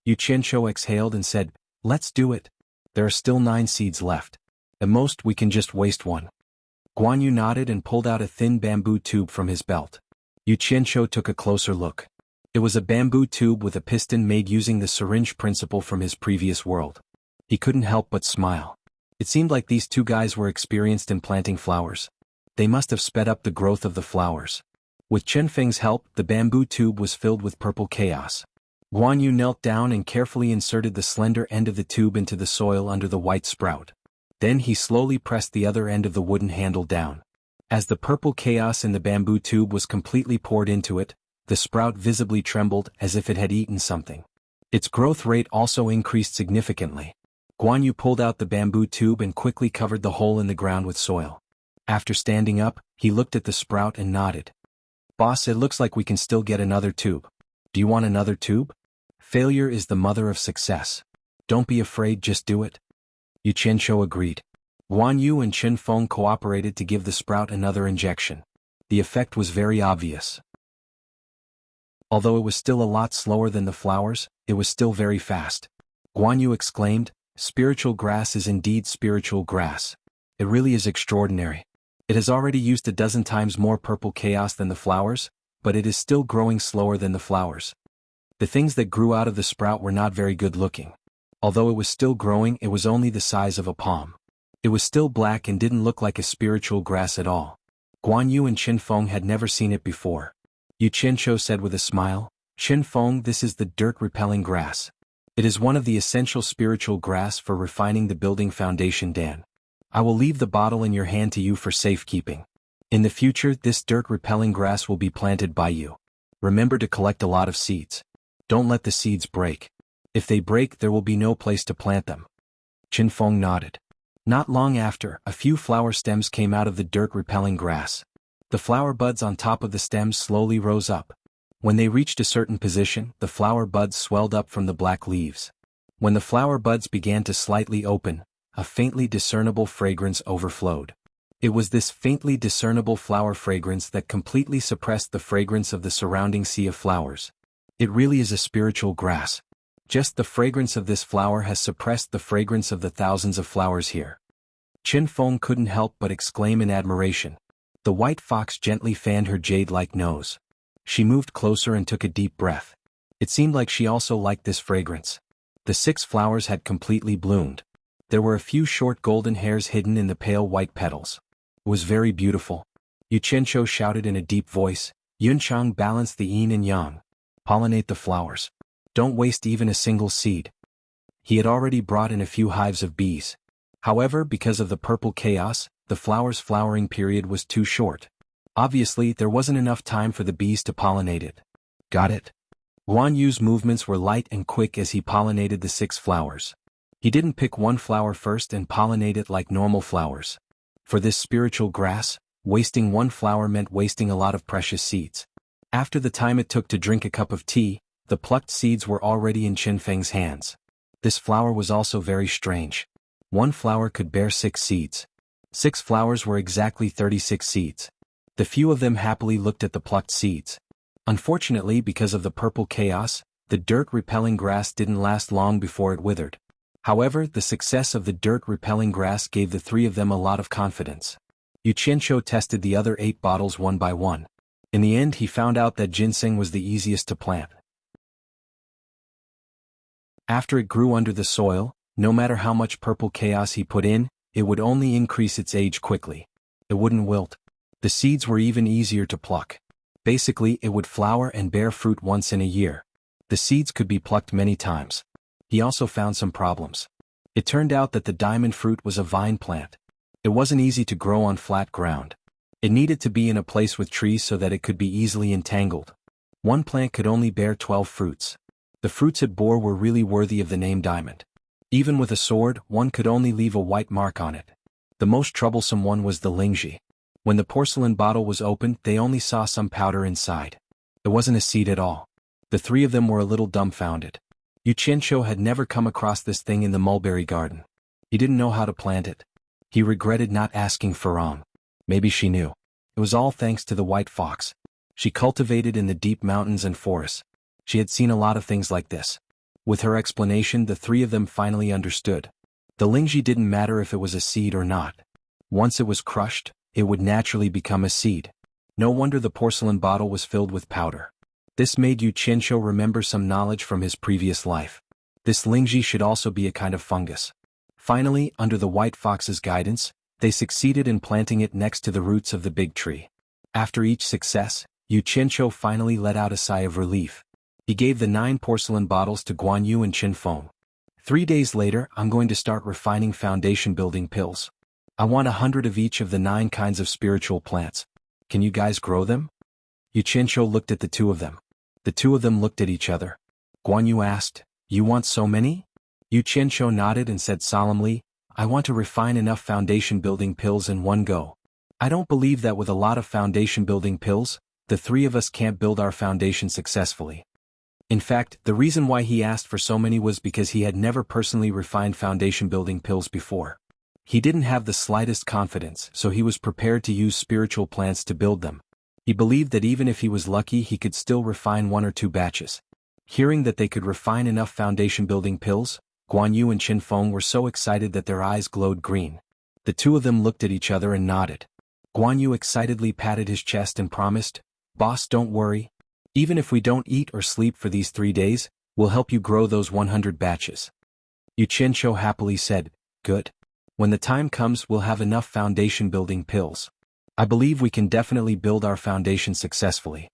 Yu Qianqiu exhaled and said, "Let's do it. There are still 9 seeds left. At most we can just waste one." Guan Yu nodded and pulled out a thin bamboo tube from his belt. Yu Qianqiu took a closer look. It was a bamboo tube with a piston made using the syringe principle from his previous world. He couldn't help but smile. It seemed like these 2 guys were experienced in planting flowers. They must have sped up the growth of the flowers. With Qin Feng's help, the bamboo tube was filled with purple chaos. Guan Yu knelt down and carefully inserted the slender end of the tube into the soil under the white sprout. Then he slowly pressed the other end of the wooden handle down. As the purple chaos in the bamboo tube was completely poured into it, the sprout visibly trembled as if it had eaten something. Its growth rate also increased significantly. Guan Yu pulled out the bamboo tube and quickly covered the hole in the ground with soil. After standing up, he looked at the sprout and nodded. "Boss, it looks like we can still get another tube. Do you want another tube? Failure is the mother of success. Don't be afraid, just do it." Yu Qianqiu agreed. Guan Yu and Qin Feng cooperated to give the sprout another injection. The effect was very obvious. Although it was still a lot slower than the flowers, it was still very fast. Guan Yu exclaimed, "Spiritual grass is indeed spiritual grass. It really is extraordinary. It has already used a dozen times more purple chaos than the flowers, but it is still growing slower than the flowers." The things that grew out of the sprout were not very good looking. Although it was still growing, it was only the size of a palm. It was still black and didn't look like a spiritual grass at all. Guan Yu and Qin Feng had never seen it before. Yu Qianqiu said with a smile, "Qin Feng, this is the dirt-repelling grass. It is one of the essential spiritual grass for refining the building foundation Dan. I will leave the bottle in your hand to you for safekeeping. In the future, this dirt-repelling grass will be planted by you. Remember to collect a lot of seeds. Don't let the seeds break. If they break, there will be no place to plant them." Qin Feng nodded. Not long after, a few flower stems came out of the dirt-repelling grass. The flower buds on top of the stems slowly rose up. When they reached a certain position, the flower buds swelled up from the black leaves. When the flower buds began to slightly open, a faintly discernible fragrance overflowed. It was this faintly discernible flower fragrance that completely suppressed the fragrance of the surrounding sea of flowers. It really is a spiritual grass. Just the fragrance of this flower has suppressed the fragrance of the thousands of flowers here. Qin Feng couldn't help but exclaim in admiration. The white fox gently fanned her jade-like nose. She moved closer and took a deep breath. It seemed like she also liked this fragrance. The 6 flowers had completely bloomed. There were a few short golden hairs hidden in the pale white petals. It was very beautiful. Yu Qianqiu shouted in a deep voice, "Yunchang, balance the yin and yang. Pollinate the flowers. Don't waste even a single seed." He had already brought in a few hives of bees. However, because of the purple chaos, the flower's flowering period was too short. Obviously, there wasn't enough time for the bees to pollinate it. Got it? Guan Yu's movements were light and quick as he pollinated the 6 flowers. He didn't pick one flower first and pollinate it like normal flowers. For this spiritual grass, wasting one flower meant wasting a lot of precious seeds. After the time it took to drink a cup of tea, the plucked seeds were already in Qin Feng's hands. This flower was also very strange. One flower could bear 6 seeds. 6 flowers were exactly 36 seeds. The few of them happily looked at the plucked seeds. Unfortunately, because of the purple chaos, the dirt-repelling grass didn't last long before it withered. However, the success of the dirt-repelling grass gave the 3 of them a lot of confidence. Yu Qianqiu tested the other 8 bottles one by one. In the end, he found out that ginseng was the easiest to plant. After it grew under the soil, no matter how much purple chaos he put in, it would only increase its age quickly. It wouldn't wilt. The seeds were even easier to pluck. Basically, it would flower and bear fruit once in a year. The seeds could be plucked many times. He also found some problems. It turned out that the diamond fruit was a vine plant. It wasn't easy to grow on flat ground. It needed to be in a place with trees so that it could be easily entangled. One plant could only bear 12 fruits. The fruits it bore were really worthy of the name diamond. Even with a sword, one could only leave a white mark on it. The most troublesome one was the lingji. When the porcelain bottle was opened, they only saw some powder inside. It wasn't a seed at all. The 3 of them were a little dumbfounded. Yu Qianqiu had never come across this thing in the mulberry garden. He didn't know how to plant it. He regretted not asking Farong. Maybe she knew. It was all thanks to the white fox. She cultivated in the deep mountains and forests. She had seen a lot of things like this. With her explanation, the 3 of them finally understood. The lingji didn't matter if it was a seed or not. Once it was crushed, it would naturally become a seed. No wonder the porcelain bottle was filled with powder. This made Yu Qianqiu remember some knowledge from his previous life. This lingji should also be a kind of fungus. Finally, under the white fox's guidance, they succeeded in planting it next to the roots of the big tree. After each success, Yu Qianqiu finally let out a sigh of relief. He gave the 9 porcelain bottles to Guan Yu and Qin Feng. 3 days later, I'm going to start refining foundation-building pills. I want 100 of each of the 9 kinds of spiritual plants. Can you guys grow them? Yu Qianqiu looked at the 2 of them. The 2 of them looked at each other. Guan Yu asked, "You want so many?" Yu Qianqiu nodded and said solemnly, "I want to refine enough foundation-building pills in one go. I don't believe that with a lot of foundation-building pills, the 3 of us can't build our foundation successfully." In fact, the reason why he asked for so many was because he had never personally refined foundation-building pills before. He didn't have the slightest confidence, so he was prepared to use spiritual plants to build them. He believed that even if he was lucky, he could still refine 1 or 2 batches. Hearing that they could refine enough foundation-building pills, Guan Yu and Qin Feng were so excited that their eyes glowed green. The 2 of them looked at each other and nodded. Guan Yu excitedly patted his chest and promised, "Boss, don't worry. Even if we don't eat or sleep for these 3 days, we'll help you grow those 100 batches." Yu Qianqiu happily said, "Good. When the time comes, we'll have enough foundation-building pills. I believe we can definitely build our foundation successfully."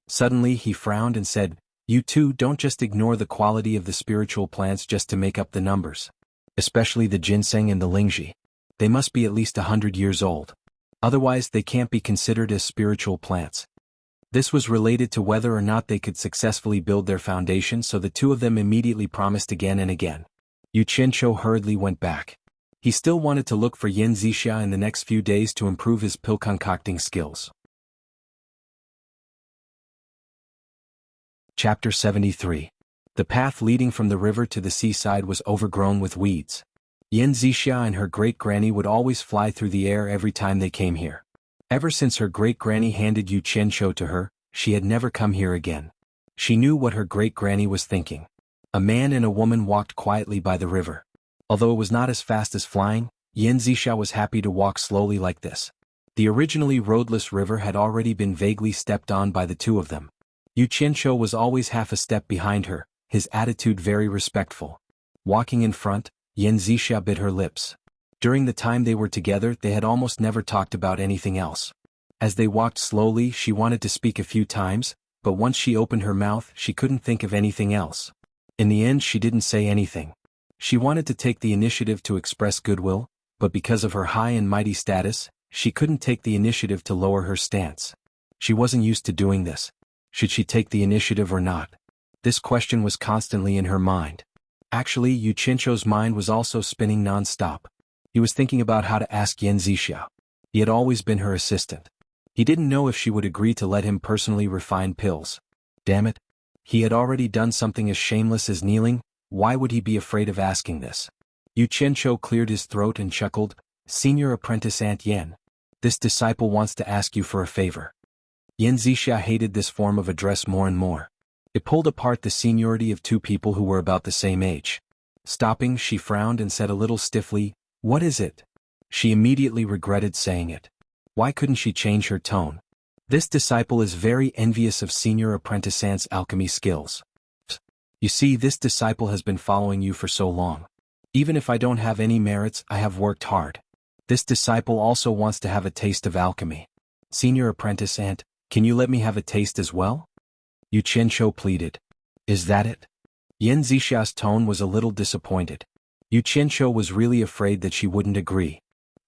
Suddenly he frowned and said, "You two don't just ignore the quality of the spiritual plants just to make up the numbers. Especially the ginseng and the lingji. They must be at least 100 years old. Otherwise they can't be considered as spiritual plants." This was related to whether or not they could successfully build their foundation, so the 2 of them immediately promised again and again. Yu Qianqiu hurriedly went back. He still wanted to look for Yan Zixia in the next few days to improve his pill concocting skills. Chapter 73. The path leading from the river to the seaside was overgrown with weeds. Yan Zixia and her great-granny would always fly through the air every time they came here. Ever since her great-granny handed Yu Qianqiu to her, she had never come here again. She knew what her great-granny was thinking. A man and a woman walked quietly by the river. Although it was not as fast as flying, Yan Zixia was happy to walk slowly like this. The originally roadless river had already been vaguely stepped on by the 2 of them. Yu Qianqiu was always half a step behind her, his attitude very respectful. Walking in front, Yan Zixia bit her lips. During the time they were together, they had almost never talked about anything else. As they walked slowly, she wanted to speak a few times, but once she opened her mouth, she couldn't think of anything else. In the end she didn't say anything. She wanted to take the initiative to express goodwill, but because of her high and mighty status, she couldn't take the initiative to lower her stance. She wasn't used to doing this. Should she take the initiative or not? This question was constantly in her mind. Actually, Yu Qianzhou's mind was also spinning non-stop. He was thinking about how to ask Yan Zixia. He had always been her assistant. He didn't know if she would agree to let him personally refine pills. Damn it. He had already done something as shameless as kneeling. Why would he be afraid of asking this? Yu Qianzhou cleared his throat and chuckled. Senior apprentice Aunt Yan. This disciple wants to ask you for a favor. Yan Zixia hated this form of address more and more. It pulled apart the seniority of two people who were about the same age. Stopping, she frowned and said a little stiffly, "What is it?" She immediately regretted saying it. Why couldn't she change her tone? This disciple is very envious of senior apprentice Ant's alchemy skills. You see, this disciple has been following you for so long. Even if I don't have any merits, I have worked hard. This disciple also wants to have a taste of alchemy. Senior apprentice Ant, can you let me have a taste as well? Yu Qianzhou pleaded. Is that it? Yan Zixia's tone was a little disappointed. Yu Qianzhou was really afraid that she wouldn't agree.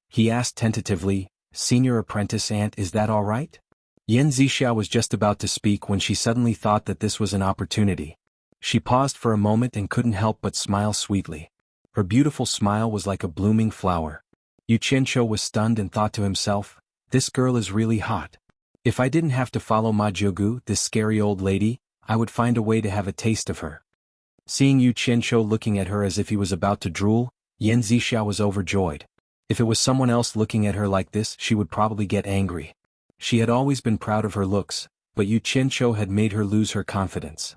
He asked tentatively, Senior apprentice Ant, is that all right? Yan Zixia was just about to speak when she suddenly thought that this was an opportunity. She paused for a moment and couldn't help but smile sweetly. Her beautiful smile was like a blooming flower. Yu Qianzhou was stunned and thought to himself, this girl is really hot. If I didn't have to follow Ma Jiugu, this scary old lady, I would find a way to have a taste of her. Seeing Yu Qianzhou looking at her as if he was about to drool, Yan Zixia was overjoyed. If it was someone else looking at her like this, she would probably get angry. She had always been proud of her looks, but Yu Qianzhou had made her lose her confidence.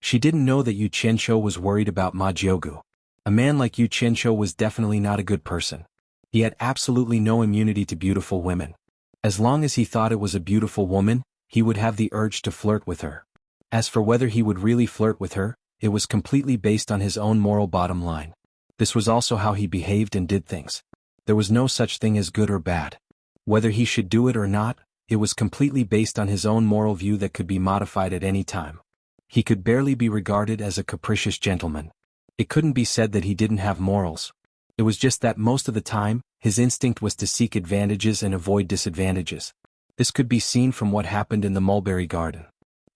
She didn't know that Yu Qianzhou was worried about Ma Jiugu. A man like Yu Qianzhou was definitely not a good person. He had absolutely no immunity to beautiful women. As long as he thought it was a beautiful woman, he would have the urge to flirt with her. As for whether he would really flirt with her, it was completely based on his own moral bottom line. This was also how he behaved and did things. There was no such thing as good or bad. Whether he should do it or not, it was completely based on his own moral view that could be modified at any time. He could barely be regarded as a capricious gentleman. It couldn't be said that he didn't have morals. It was just that most of the time, his instinct was to seek advantages and avoid disadvantages. This could be seen from what happened in the mulberry garden.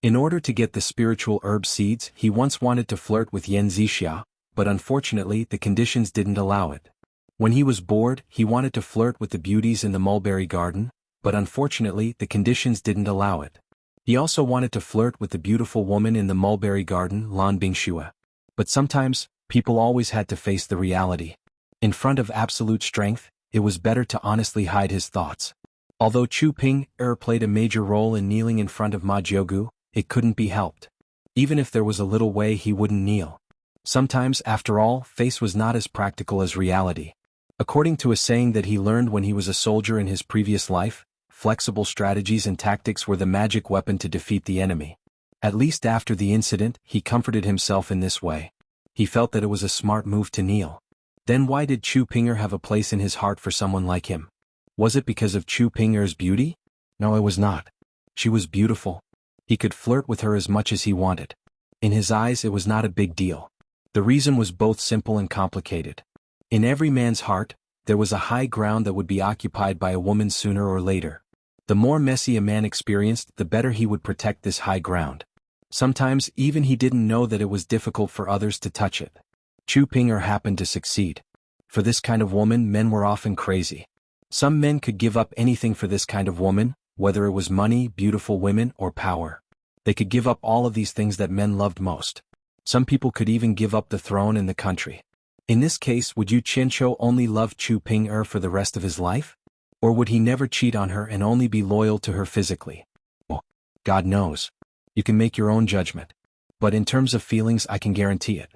In order to get the spiritual herb seeds, he once wanted to flirt with Yan Zixia, but unfortunately the conditions didn't allow it. When he was bored, he wanted to flirt with the beauties in the mulberry garden, but unfortunately the conditions didn't allow it. He also wanted to flirt with the beautiful woman in the mulberry garden, Lan Bingxue. But sometimes, people always had to face the reality. In front of absolute strength, it was better to honestly hide his thoughts. Although Chu Ping played a major role in kneeling in front of Ma Jiugu, it couldn't be helped. Even if there was a little way, he wouldn't kneel. Sometimes, after all, face was not as practical as reality. According to a saying that he learned when he was a soldier in his previous life, flexible strategies and tactics were the magic weapon to defeat the enemy. At least after the incident, he comforted himself in this way. He felt that it was a smart move to kneel. Then why did Chu Pinger have a place in his heart for someone like him? Was it because of Chu Pinger's beauty? No, it was not. She was beautiful. He could flirt with her as much as he wanted. In his eyes, it was not a big deal. The reason was both simple and complicated. In every man's heart, there was a high ground that would be occupied by a woman sooner or later. The more messy a man experienced, the better he would protect this high ground. Sometimes even he didn't know that it was difficult for others to touch it. Chu Pinger happened to succeed. For this kind of woman, men were often crazy. Some men could give up anything for this kind of woman, whether it was money, beautiful women, or power. They could give up all of these things that men loved most. Some people could even give up the throne and the country. In this case, would Yu Qianzhou only love Chu Pinger for the rest of his life? Or would he never cheat on her and only be loyal to her physically? Oh, God knows. You can make your own judgment. But in terms of feelings, I can guarantee it.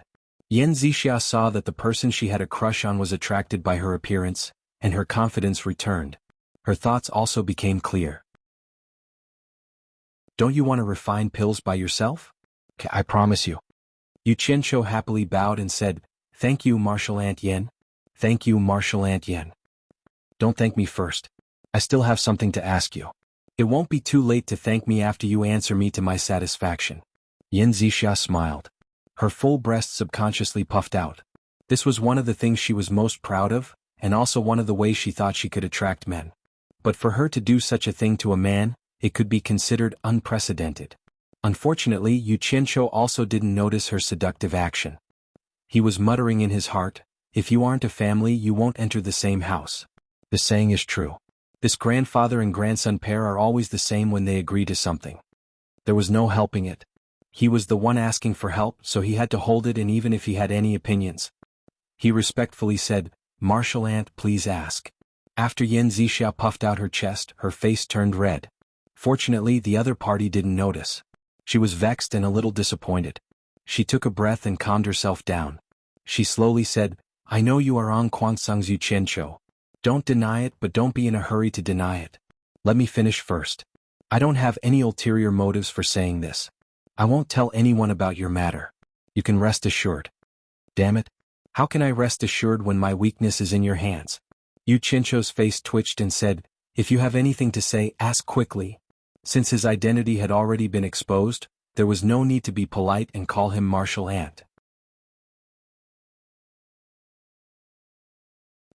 Yan Zixia saw that the person she had a crush on was attracted by her appearance, and her confidence returned. Her thoughts also became clear. Don't you want to refine pills by yourself? I promise you. Yu Qianzhou happily bowed and said, Thank you, Marshal Aunt Yan. Thank you, Marshal Aunt Yan. Don't thank me first. I still have something to ask you. It won't be too late to thank me after you answer me to my satisfaction. Yan Zixia smiled. Her full breast subconsciously puffed out. This was one of the things she was most proud of, and also one of the ways she thought she could attract men. But for her to do such a thing to a man, it could be considered unprecedented. Unfortunately, Yu Qianqiu also didn't notice her seductive action. He was muttering in his heart, "If you aren't a family, you won't enter the same house." The saying is true. This grandfather and grandson pair are always the same when they agree to something. There was no helping it. He was the one asking for help, so he had to hold it, and even if he had any opinions, he respectfully said, "Martial aunt, please ask." After Yan Zixia puffed out her chest, her face turned red. Fortunately, the other party didn't notice. She was vexed and a little disappointed. She took a breath and calmed herself down. She slowly said, "I know you are on Kwangsung's Yu Qianqiu. Don't deny it, but don't be in a hurry to deny it. Let me finish first. I don't have any ulterior motives for saying this. I won't tell anyone about your matter. You can rest assured." "Damn it. How can I rest assured when my weakness is in your hands?" Yu Qianqiu's face twitched and said, "If you have anything to say, ask quickly." Since his identity had already been exposed, there was no need to be polite and call him martial aunt.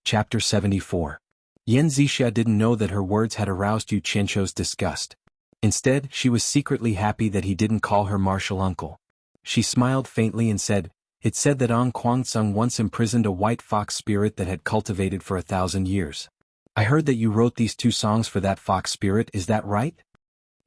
Chapter 74. Yan Zixia didn't know that her words had aroused Yu Qianqiu's disgust. Instead, she was secretly happy that he didn't call her martial uncle. She smiled faintly and said, "It said that An Kwangsung once imprisoned a white fox spirit that had cultivated for 1,000 years. I heard that you wrote these 2 songs for that fox spirit, is that right?"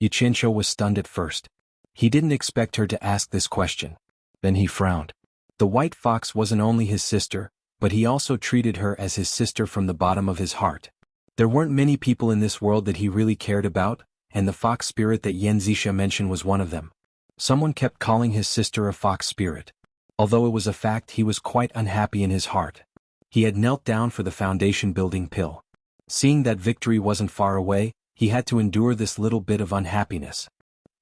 Yu Qianqiu was stunned at first. He didn't expect her to ask this question. Then he frowned. The white fox wasn't only his sister, but he also treated her as his sister from the bottom of his heart. There weren't many people in this world that he really cared about, and the fox spirit that Yan Zixia mentioned was one of them. Someone kept calling his sister a fox spirit. Although it was a fact, he was quite unhappy in his heart. He had knelt down for the foundation building pill. Seeing that victory wasn't far away, he had to endure this little bit of unhappiness.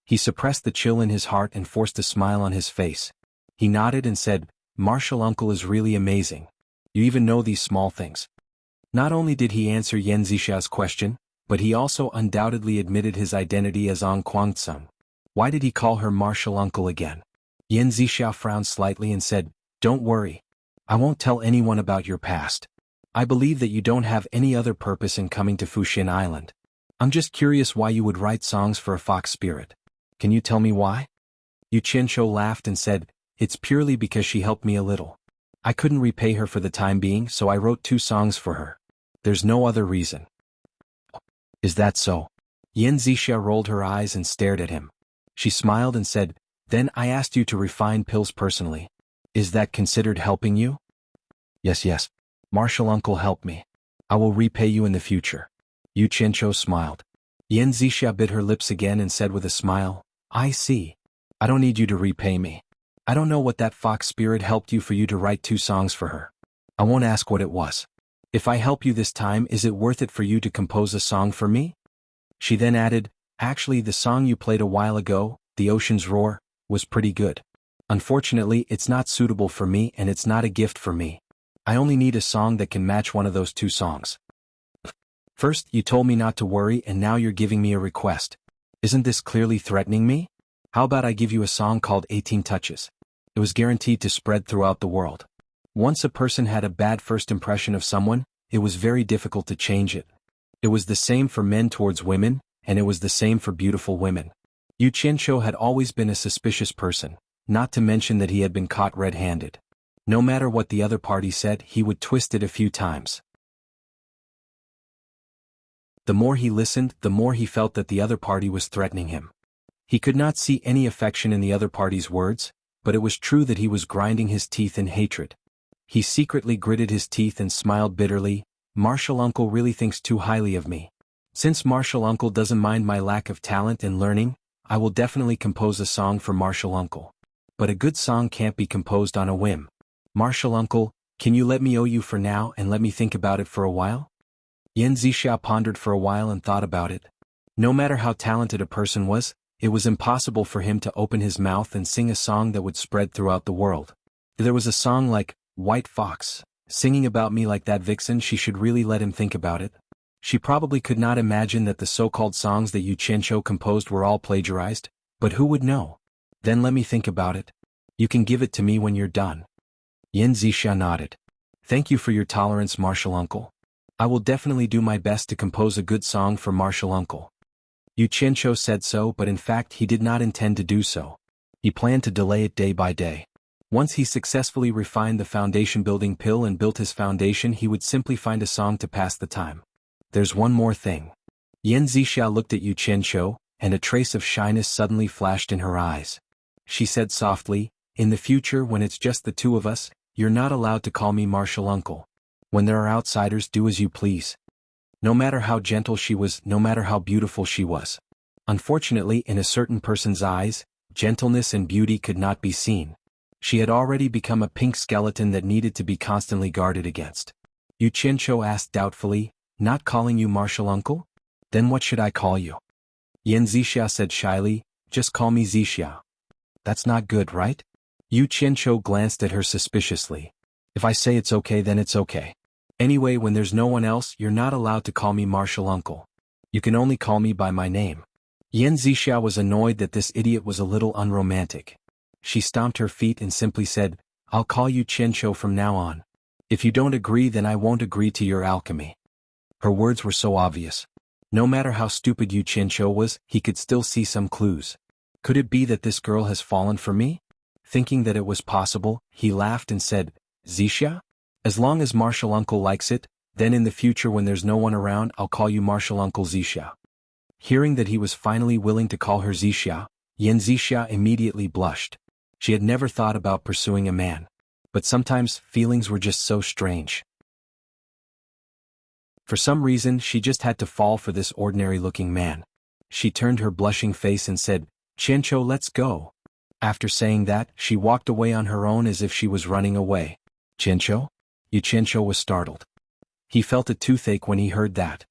He suppressed the chill in his heart and forced a smile on his face. He nodded and said, "Martial uncle is really amazing. You even know these small things." Not only did he answer Yan Zixia's question, but he also undoubtedly admitted his identity as An Kwangsung. Why did he call her martial uncle again? Yan Zixia frowned slightly and said, "Don't worry. I won't tell anyone about your past. I believe that you don't have any other purpose in coming to Fuxin Island. I'm just curious why you would write songs for a fox spirit. Can you tell me why?" Yu Qianqiu laughed and said, "It's purely because she helped me a little. I couldn't repay her for the time being, so I wrote 2 songs for her. There's no other reason." "Is that so?" Yan Zixia rolled her eyes and stared at him. She smiled and said, "Then I asked you to refine pills personally. Is that considered helping you?" Yes. Martial uncle helped me. I will repay you in the future." Yu Qianqiu smiled. Yan Zixia bit her lips again and said with a smile, "I see. I don't need you to repay me. I don't know what that fox spirit helped you for you to write 2 songs for her. I won't ask what it was. If I help you this time, is it worth it for you to compose a song for me?" She then added, "Actually, the song you played a while ago, The Ocean's Roar, was pretty good. Unfortunately, it's not suitable for me and it's not a gift for me. I only need a song that can match one of those 2 songs. First, you told me not to worry, and now you're giving me a request. Isn't this clearly threatening me? How about I give you a song called 18 Touches? It was guaranteed to spread throughout the world. Once a person had a bad first impression of someone, it was very difficult to change it. It was the same for men towards women, and it was the same for beautiful women. Yu Qianqiu had always been a suspicious person, not to mention that he had been caught red-handed. No matter what the other party said, he would twist it a few times. The more he listened, the more he felt that the other party was threatening him. He could not see any affection in the other party's words, but it was true that he was grinding his teeth in hatred. He secretly gritted his teeth and smiled bitterly. "Martial uncle really thinks too highly of me. Since martial uncle doesn't mind my lack of talent and learning, I will definitely compose a song for martial uncle. But a good song can't be composed on a whim. Martial uncle, can you let me owe you for now and let me think about it for a while?" Yan Zixia pondered for a while and thought about it. No matter how talented a person was, it was impossible for him to open his mouth and sing a song that would spread throughout the world. If there was a song like White Fox, singing about me like that vixen, she should really let him think about it. She probably could not imagine that the so-called songs that Yu Qianqiu composed were all plagiarized, but who would know? Then let me think about it. You can give it to me when you're done. Yin Zixia nodded. Thank you for your tolerance, Martial Uncle. I will definitely do my best to compose a good song for Martial Uncle. Yu Qianqiu said so, but in fact he did not intend to do so. He planned to delay it day by day. Once he successfully refined the foundation building pill and built his foundation, he would simply find a song to pass the time. There's one more thing. Yin Zixia looked at Yu Qianqiu, and a trace of shyness suddenly flashed in her eyes. She said softly, in the future when it's just the two of us, you're not allowed to call me Martial Uncle. When there are outsiders, do as you please. No matter how gentle she was, no matter how beautiful she was. Unfortunately, in a certain person's eyes, gentleness and beauty could not be seen. She had already become a pink skeleton that needed to be constantly guarded against. Yu Qianqiu asked doubtfully, not calling you Martial Uncle? Then what should I call you? Yin Zixia said shyly, just call me Zixia. That's not good, right? Yu Qianqiu glanced at her suspiciously. If I say it's okay, then it's okay. Anyway, when there's no one else, you're not allowed to call me Martial Uncle. You can only call me by my name. Yin Zixia was annoyed that this idiot was a little unromantic. She stomped her feet and simply said, I'll call you Qianqiu from now on. If you don't agree, then I won't agree to your alchemy. Her words were so obvious. No matter how stupid Yu Qianqiu was, he could still see some clues. Could it be that this girl has fallen for me? Thinking that it was possible, he laughed and said, Zixia? As long as Martial Uncle likes it, then in the future when there's no one around, I'll call you Martial Uncle Zixia. Hearing that he was finally willing to call her Zixia, Yin Zixia immediately blushed. She had never thought about pursuing a man. But sometimes, feelings were just so strange. For some reason, she just had to fall for this ordinary-looking man. She turned her blushing face and said, Qianqiu, let's go. After saying that, she walked away on her own as if she was running away. Qianqiu? Yu Qianqiu was startled. He felt a toothache when he heard that.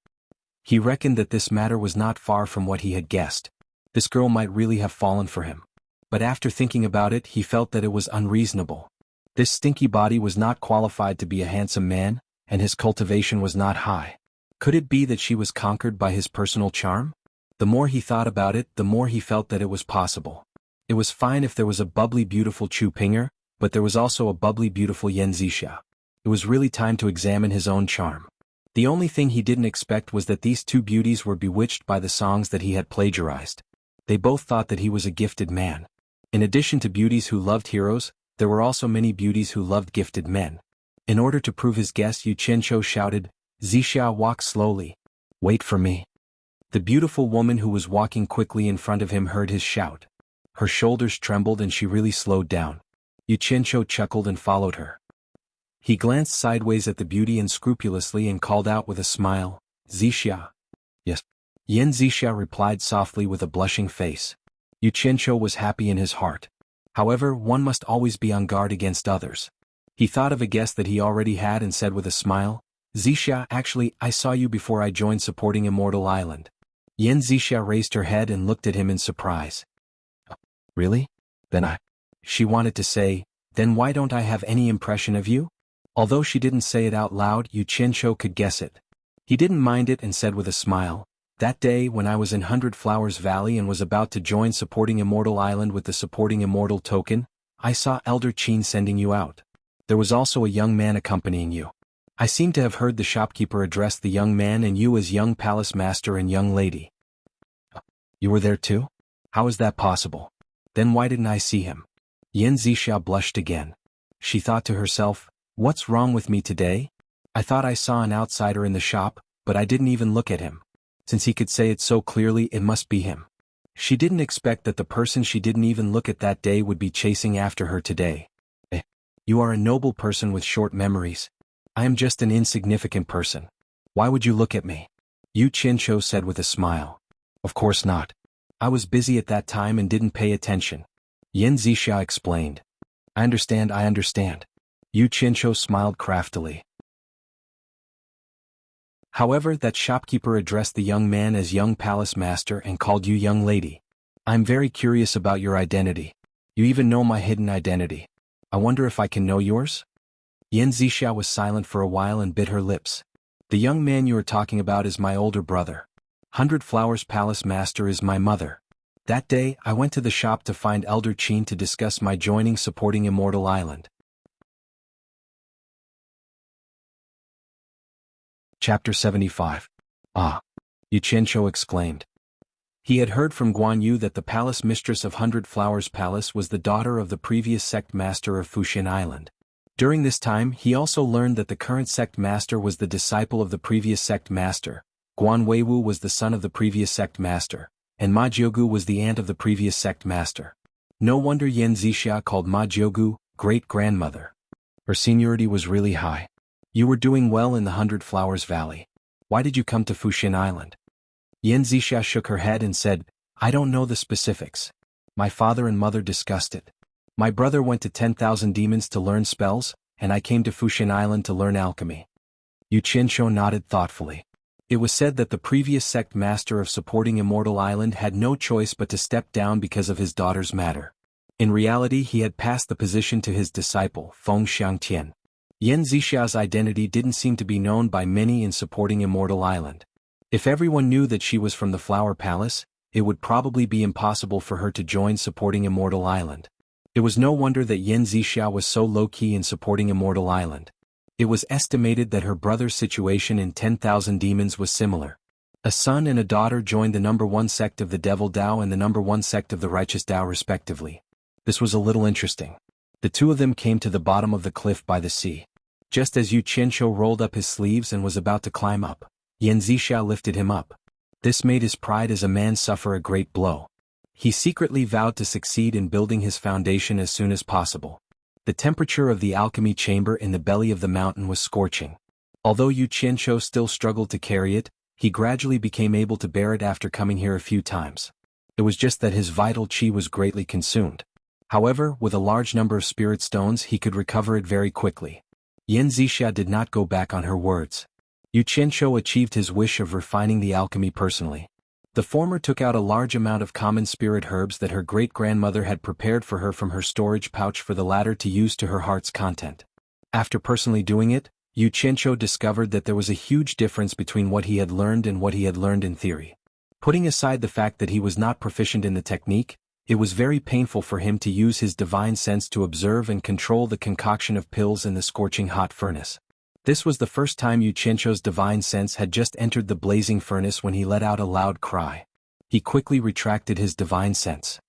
He reckoned that this matter was not far from what he had guessed. This girl might really have fallen for him. But after thinking about it, he felt that it was unreasonable. This stinky body was not qualified to be a handsome man, and his cultivation was not high. Could it be that she was conquered by his personal charm? The more he thought about it, the more he felt that it was possible. It was fine if there was a bubbly beautiful Chu Pinger, but there was also a bubbly beautiful Yin Zixia. It was really time to examine his own charm. The only thing he didn't expect was that these two beauties were bewitched by the songs that he had plagiarized. They both thought that he was a gifted man. In addition to beauties who loved heroes, there were also many beauties who loved gifted men. In order to prove his guess, Yu Qianqiu shouted, Zixia, walk slowly. Wait for me. The beautiful woman who was walking quickly in front of him heard his shout. Her shoulders trembled and she really slowed down. Yu Qianqiu chuckled and followed her. He glanced sideways at the beauty unscrupulously and called out with a smile, Zixia. Yes. Yin Zixia replied softly with a blushing face. Yu Qianqiu was happy in his heart. However, one must always be on guard against others. He thought of a guess that he already had and said with a smile, Zixia, actually, I saw you before I joined supporting Immortal Island. Yin Zixia raised her head and looked at him in surprise. Really? Then She wanted to say, then why don't I have any impression of you? Although she didn't say it out loud, Yu Qianqiu could guess it. He didn't mind it and said with a smile, that day when I was in 100 Flowers Valley and was about to join supporting Immortal Island with the supporting Immortal token, I saw Elder Qin sending you out. There was also a young man accompanying you. I seem to have heard the shopkeeper address the young man and you as young palace master and young lady. You were there too? How is that possible? Then why didn't I see him? Yin Zixia blushed again. She thought to herself, what's wrong with me today? I thought I saw an outsider in the shop, but I didn't even look at him. Since he could say it so clearly, it must be him. She didn't expect that the person she didn't even look at that day would be chasing after her today. You are a noble person with short memories. I am just an insignificant person. Why would you look at me? Yu Qianqiu said with a smile. Of course not. I was busy at that time and didn't pay attention. Yin Zixia explained. I understand. Yu Qianqiu smiled craftily. However, that shopkeeper addressed the young man as young palace master and called you young lady. I'm very curious about your identity. You even know my hidden identity. I wonder if I can know yours? Yin Zixia was silent for a while and bit her lips. The young man you are talking about is my older brother. 100 Flowers Palace Master is my mother. That day, I went to the shop to find Elder Qin to discuss my joining supporting Immortal Island. Chapter 75. Ah! Yu Qianqiu exclaimed. He had heard from Guan Yu that the palace mistress of Hundred Flowers Palace was the daughter of the previous sect master of Fuxian Island. During this time he also learned that the current sect master was the disciple of the previous sect master, Guan Weiwu was the son of the previous sect master, and Ma Jiugu was the aunt of the previous sect master. No wonder Yan Zixia called Ma Jiugu great-grandmother. Her seniority was really high. You were doing well in the Hundred Flowers Valley. Why did you come to Fuxian Island? Yan Zixia shook her head and said, I don't know the specifics. My father and mother discussed it. My brother went to 10,000 demons to learn spells, and I came to Fuxian Island to learn alchemy. Yu Qianqiu nodded thoughtfully. It was said that the previous sect master of supporting Immortal Island had no choice but to step down because of his daughter's matter. In reality he had passed the position to his disciple, Feng Xiangtian. Yan Zixia's identity didn't seem to be known by many in supporting Immortal Island. If everyone knew that she was from the Flower Palace, it would probably be impossible for her to join supporting Immortal Island. It was no wonder that Yan Zixia was so low-key in supporting Immortal Island. It was estimated that her brother's situation in 10,000 demons was similar. A son and a daughter joined the number 1 sect of the Devil Dao and the number 1 sect of the Righteous Dao respectively. This was a little interesting. The two of them came to the bottom of the cliff by the sea. Just as Yu Qianqiu rolled up his sleeves and was about to climb up, Yan Zixia lifted him up. This made his pride as a man suffer a great blow. He secretly vowed to succeed in building his foundation as soon as possible. The temperature of the alchemy chamber in the belly of the mountain was scorching. Although Yu Qianqiu still struggled to carry it, he gradually became able to bear it after coming here a few times. It was just that his vital qi was greatly consumed. However, with a large number of spirit stones he could recover it very quickly. Yan Zixia did not go back on her words. Yu Qianqiu achieved his wish of refining the alchemy personally. The former took out a large amount of common spirit herbs that her great-grandmother had prepared for her from her storage pouch for the latter to use to her heart's content. After personally doing it, Yu Qianqiu discovered that there was a huge difference between what he had learned and what he had learned in theory. Putting aside the fact that he was not proficient in the technique, it was very painful for him to use his divine sense to observe and control the concoction of pills in the scorching hot furnace. This was the first time Yu Qianqiu's divine sense had just entered the blazing furnace when he let out a loud cry. He quickly retracted his divine sense.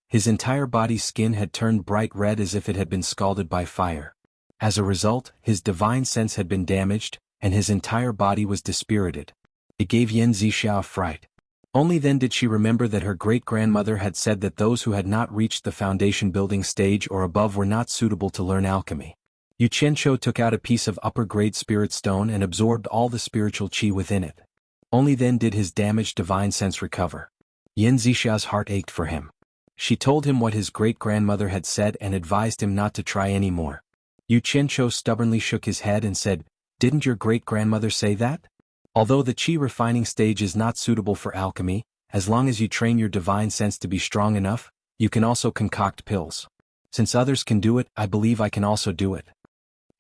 His entire body's skin had turned bright red as if it had been scalded by fire. As a result, his divine sense had been damaged, and his entire body was dispirited. It gave Yan Zixia a fright. Only then did she remember that her great-grandmother had said that those who had not reached the foundation building stage or above were not suitable to learn alchemy. Yu Qianqiu took out a piece of upper-grade spirit stone and absorbed all the spiritual qi within it. Only then did his damaged divine sense recover. Yan Zixia's heart ached for him. She told him what his great-grandmother had said and advised him not to try any more. Yu Qianqiu stubbornly shook his head and said, "Didn't your great-grandmother say that? Although the qi refining stage is not suitable for alchemy, as long as you train your divine sense to be strong enough, you can also concoct pills. Since others can do it, I believe I can also do it."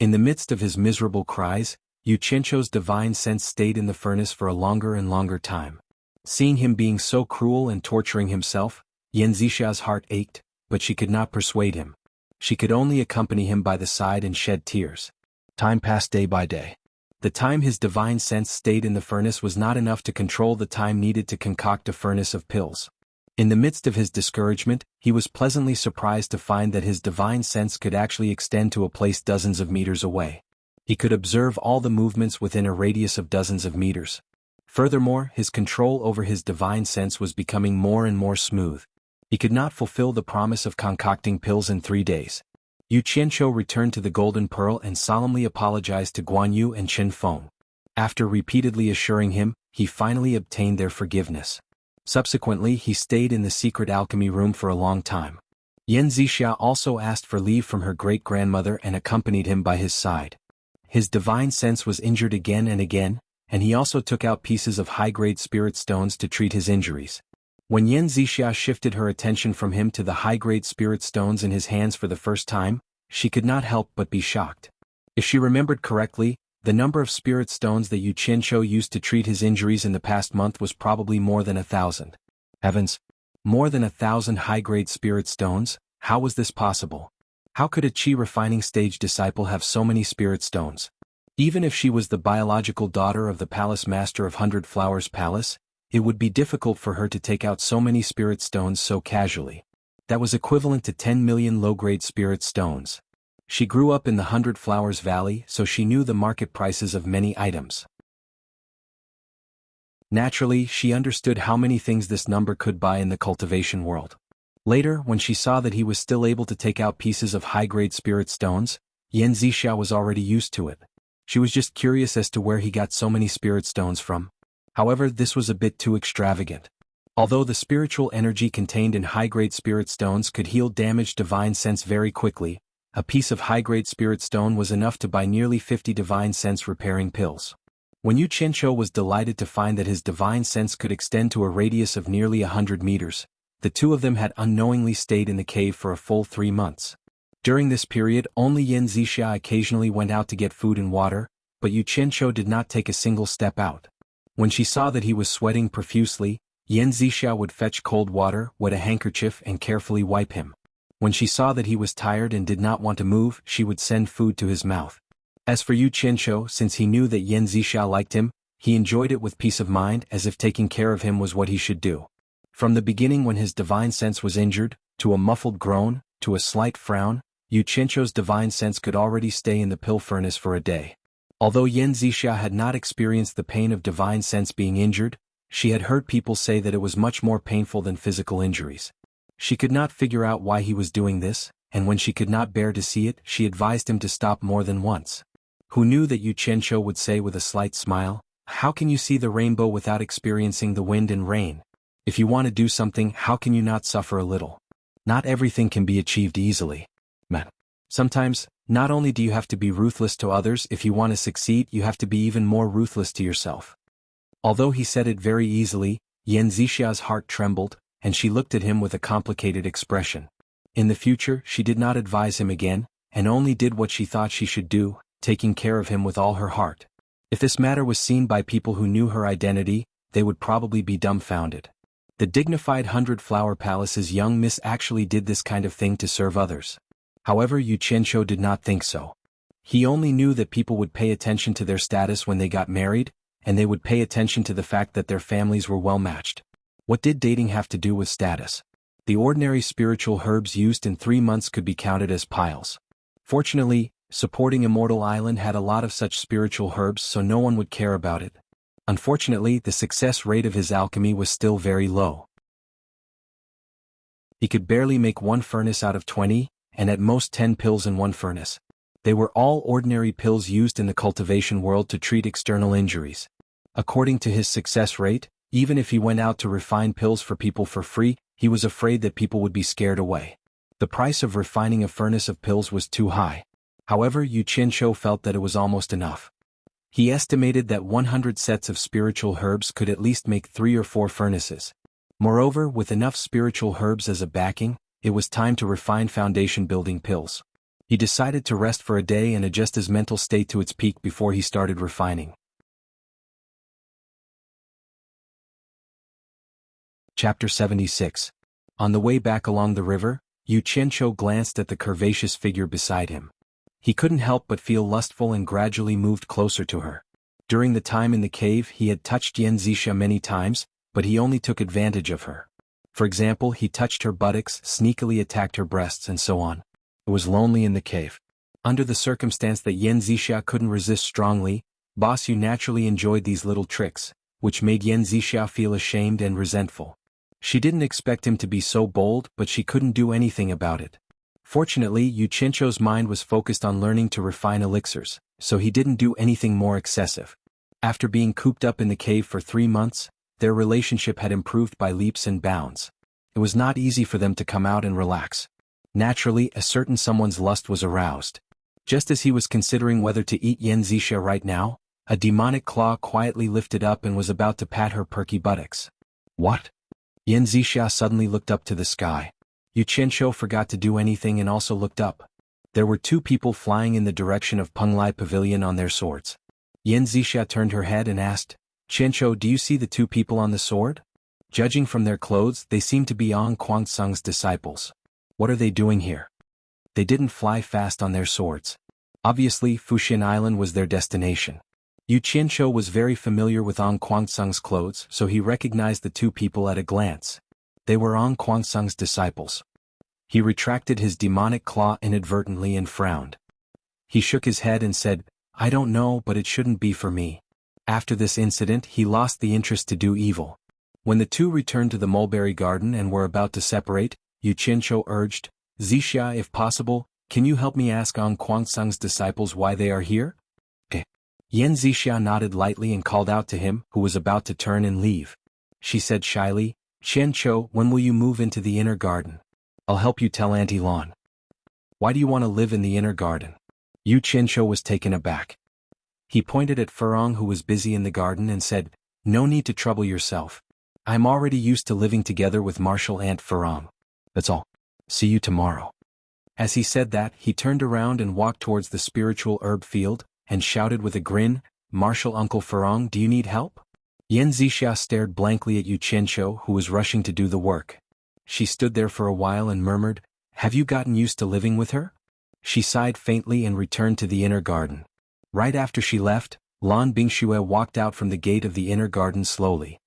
In the midst of his miserable cries, Yu Qianqiu's divine sense stayed in the furnace for a longer and longer time. Seeing him being so cruel and torturing himself, Yan Zixia's heart ached, but she could not persuade him. She could only accompany him by the side and shed tears. Time passed day by day. The time his divine sense stayed in the furnace was not enough to control the time needed to concoct a furnace of pills. In the midst of his discouragement, he was pleasantly surprised to find that his divine sense could actually extend to a place dozens of meters away. He could observe all the movements within a radius of dozens of meters. Furthermore, his control over his divine sense was becoming more and more smooth. He could not fulfill the promise of concocting pills in 3 days. Yu Qianqiu returned to the Golden Pearl and solemnly apologized to Guan Yu and Chen Feng. After repeatedly assuring him, he finally obtained their forgiveness. Subsequently, he stayed in the secret alchemy room for a long time. Yan Zixia also asked for leave from her great-grandmother and accompanied him by his side. His divine sense was injured again and again, and he also took out pieces of high-grade spirit stones to treat his injuries. When Yan Zixia shifted her attention from him to the high-grade spirit stones in his hands for the first time, she could not help but be shocked. If she remembered correctly, The number of spirit stones that Yu Qianqiu used to treat his injuries in the past month was probably more than 1,000. Heavens! More than 1,000 high-grade spirit stones? How was this possible? How could a qi refining stage disciple have so many spirit stones? Even if she was the biological daughter of the palace master of 100 Flowers Palace, it would be difficult for her to take out so many spirit stones so casually. That was equivalent to 10 million low-grade spirit stones. She grew up in the 100 Flowers Valley, so she knew the market prices of many items. Naturally, she understood how many things this number could buy in the cultivation world. Later, when she saw that he was still able to take out pieces of high-grade spirit stones, Yan Zixia was already used to it. She was just curious as to where he got so many spirit stones from. However, this was a bit too extravagant. Although the spiritual energy contained in high-grade spirit stones could heal damaged divine sense very quickly, a piece of high-grade spirit stone was enough to buy nearly 50 divine sense repairing pills. When Yu Qianqiu was delighted to find that his divine sense could extend to a radius of nearly 100 meters, the two of them had unknowingly stayed in the cave for a full 3 months. During this period, only Yan Zixia occasionally went out to get food and water, but Yu Qianqiu did not take a single step out. When she saw that he was sweating profusely, Yan Zixia would fetch cold water, wet a handkerchief and carefully wipe him. When she saw that he was tired and did not want to move, she would send food to his mouth. As for Yu Qianqiu, since he knew that Yan Zixia liked him, he enjoyed it with peace of mind, as if taking care of him was what he should do. From the beginning, when his divine sense was injured, to a muffled groan, to a slight frown, Yu Qianqiu's divine sense could already stay in the pill furnace for a day. Although Yan Zixia had not experienced the pain of divine sense being injured, she had heard people say that it was much more painful than physical injuries. She could not figure out why he was doing this, and when she could not bear to see it, she advised him to stop more than once. Who knew that Yu Qianqiu would say with a slight smile, "How can you see the rainbow without experiencing the wind and rain? If you want to do something, how can you not suffer a little? Not everything can be achieved easily. Sometimes, not only do you have to be ruthless to others, if you want to succeed, you have to be even more ruthless to yourself." Although he said it very easily, Yan Zixia's heart trembled, and she looked at him with a complicated expression. In the future, she did not advise him again, and only did what she thought she should do, taking care of him with all her heart. If this matter was seen by people who knew her identity, they would probably be dumbfounded. The dignified 100 Flower Palace's young miss actually did this kind of thing to serve others. However, Yu Qianqiu did not think so. He only knew that people would pay attention to their status when they got married, and they would pay attention to the fact that their families were well matched. What did dating have to do with status? The ordinary spiritual herbs used in 3 months could be counted as piles. Fortunately, supporting Immortal Island had a lot of such spiritual herbs, so no one would care about it. Unfortunately, the success rate of his alchemy was still very low. He could barely make 1 furnace out of 20, and at most 10 pills in 1 furnace. They were all ordinary pills used in the cultivation world to treat external injuries. According to his success rate, even if he went out to refine pills for people for free, he was afraid that people would be scared away. The price of refining a furnace of pills was too high. However, Yu Qianqiu felt that it was almost enough. He estimated that 100 sets of spiritual herbs could at least make 3 or 4 furnaces. Moreover, with enough spiritual herbs as a backing, it was time to refine foundation-building pills. He decided to rest for a day and adjust his mental state to its peak before he started refining. Chapter 76. On the way back along the river, Yu Qianqiu glanced at the curvaceous figure beside him. He couldn't help but feel lustful and gradually moved closer to her. During the time in the cave, he had touched Yan Zixia many times, but he only took advantage of her. For example, he touched her buttocks, sneakily attacked her breasts, and so on. It was lonely in the cave. Under the circumstance that Yan Zixia couldn't resist strongly, Boss Yu naturally enjoyed these little tricks, which made Yan Zixia feel ashamed and resentful. She didn't expect him to be so bold, but she couldn't do anything about it. Fortunately, Yu Qianqiu's mind was focused on learning to refine elixirs, so he didn't do anything more excessive. After being cooped up in the cave for 3 months, their relationship had improved by leaps and bounds. It was not easy for them to come out and relax. Naturally, a certain someone's lust was aroused. Just as he was considering whether to eat Yan Zixia right now, a demonic claw quietly lifted up and was about to pat her perky buttocks. What? Yan Zixia suddenly looked up to the sky. Yu Qianqiu forgot to do anything and also looked up. There were 2 people flying in the direction of Penglai Pavilion on their swords. Yan Zixia turned her head and asked, Qianqiu, do you see the two people on the sword? Judging from their clothes, they seem to be Ong Kuangsung's disciples. What are they doing here? They didn't fly fast on their swords. Obviously, Fuxian Island was their destination. Yu Qianqiu was very familiar with Ong Kuangsung's clothes, so he recognized the two people at a glance. They were Ong Kuangsung's disciples. He retracted his demonic claw inadvertently and frowned. He shook his head and said, I don't know, but it shouldn't be for me. After this incident, he lost the interest to do evil. When the two returned to the mulberry garden and were about to separate, Yu Qianqiu urged, Zixia, if possible, can you help me ask Ong Kuangsung's disciples why they are here? Yan Zixia nodded lightly and called out to him, who was about to turn and leave. She said shyly, Qianqiu, when will you move into the inner garden? I'll help you tell Auntie Lan. Why do you want to live in the inner garden? Yu Qianqiu was taken aback. He pointed at Furong, who was busy in the garden, and said, No need to trouble yourself. I'm already used to living together with Martial Aunt Furong. That's all. See you tomorrow. As he said that, he turned around and walked towards the spiritual herb field, and shouted with a grin, Martial Uncle Furong, do you need help? Yan Zixia stared blankly at Yu Qianqiu, who was rushing to do the work. She stood there for a while and murmured, Have you gotten used to living with her? She sighed faintly and returned to the inner garden. Right after she left, Lan Bingxue walked out from the gate of the inner garden slowly.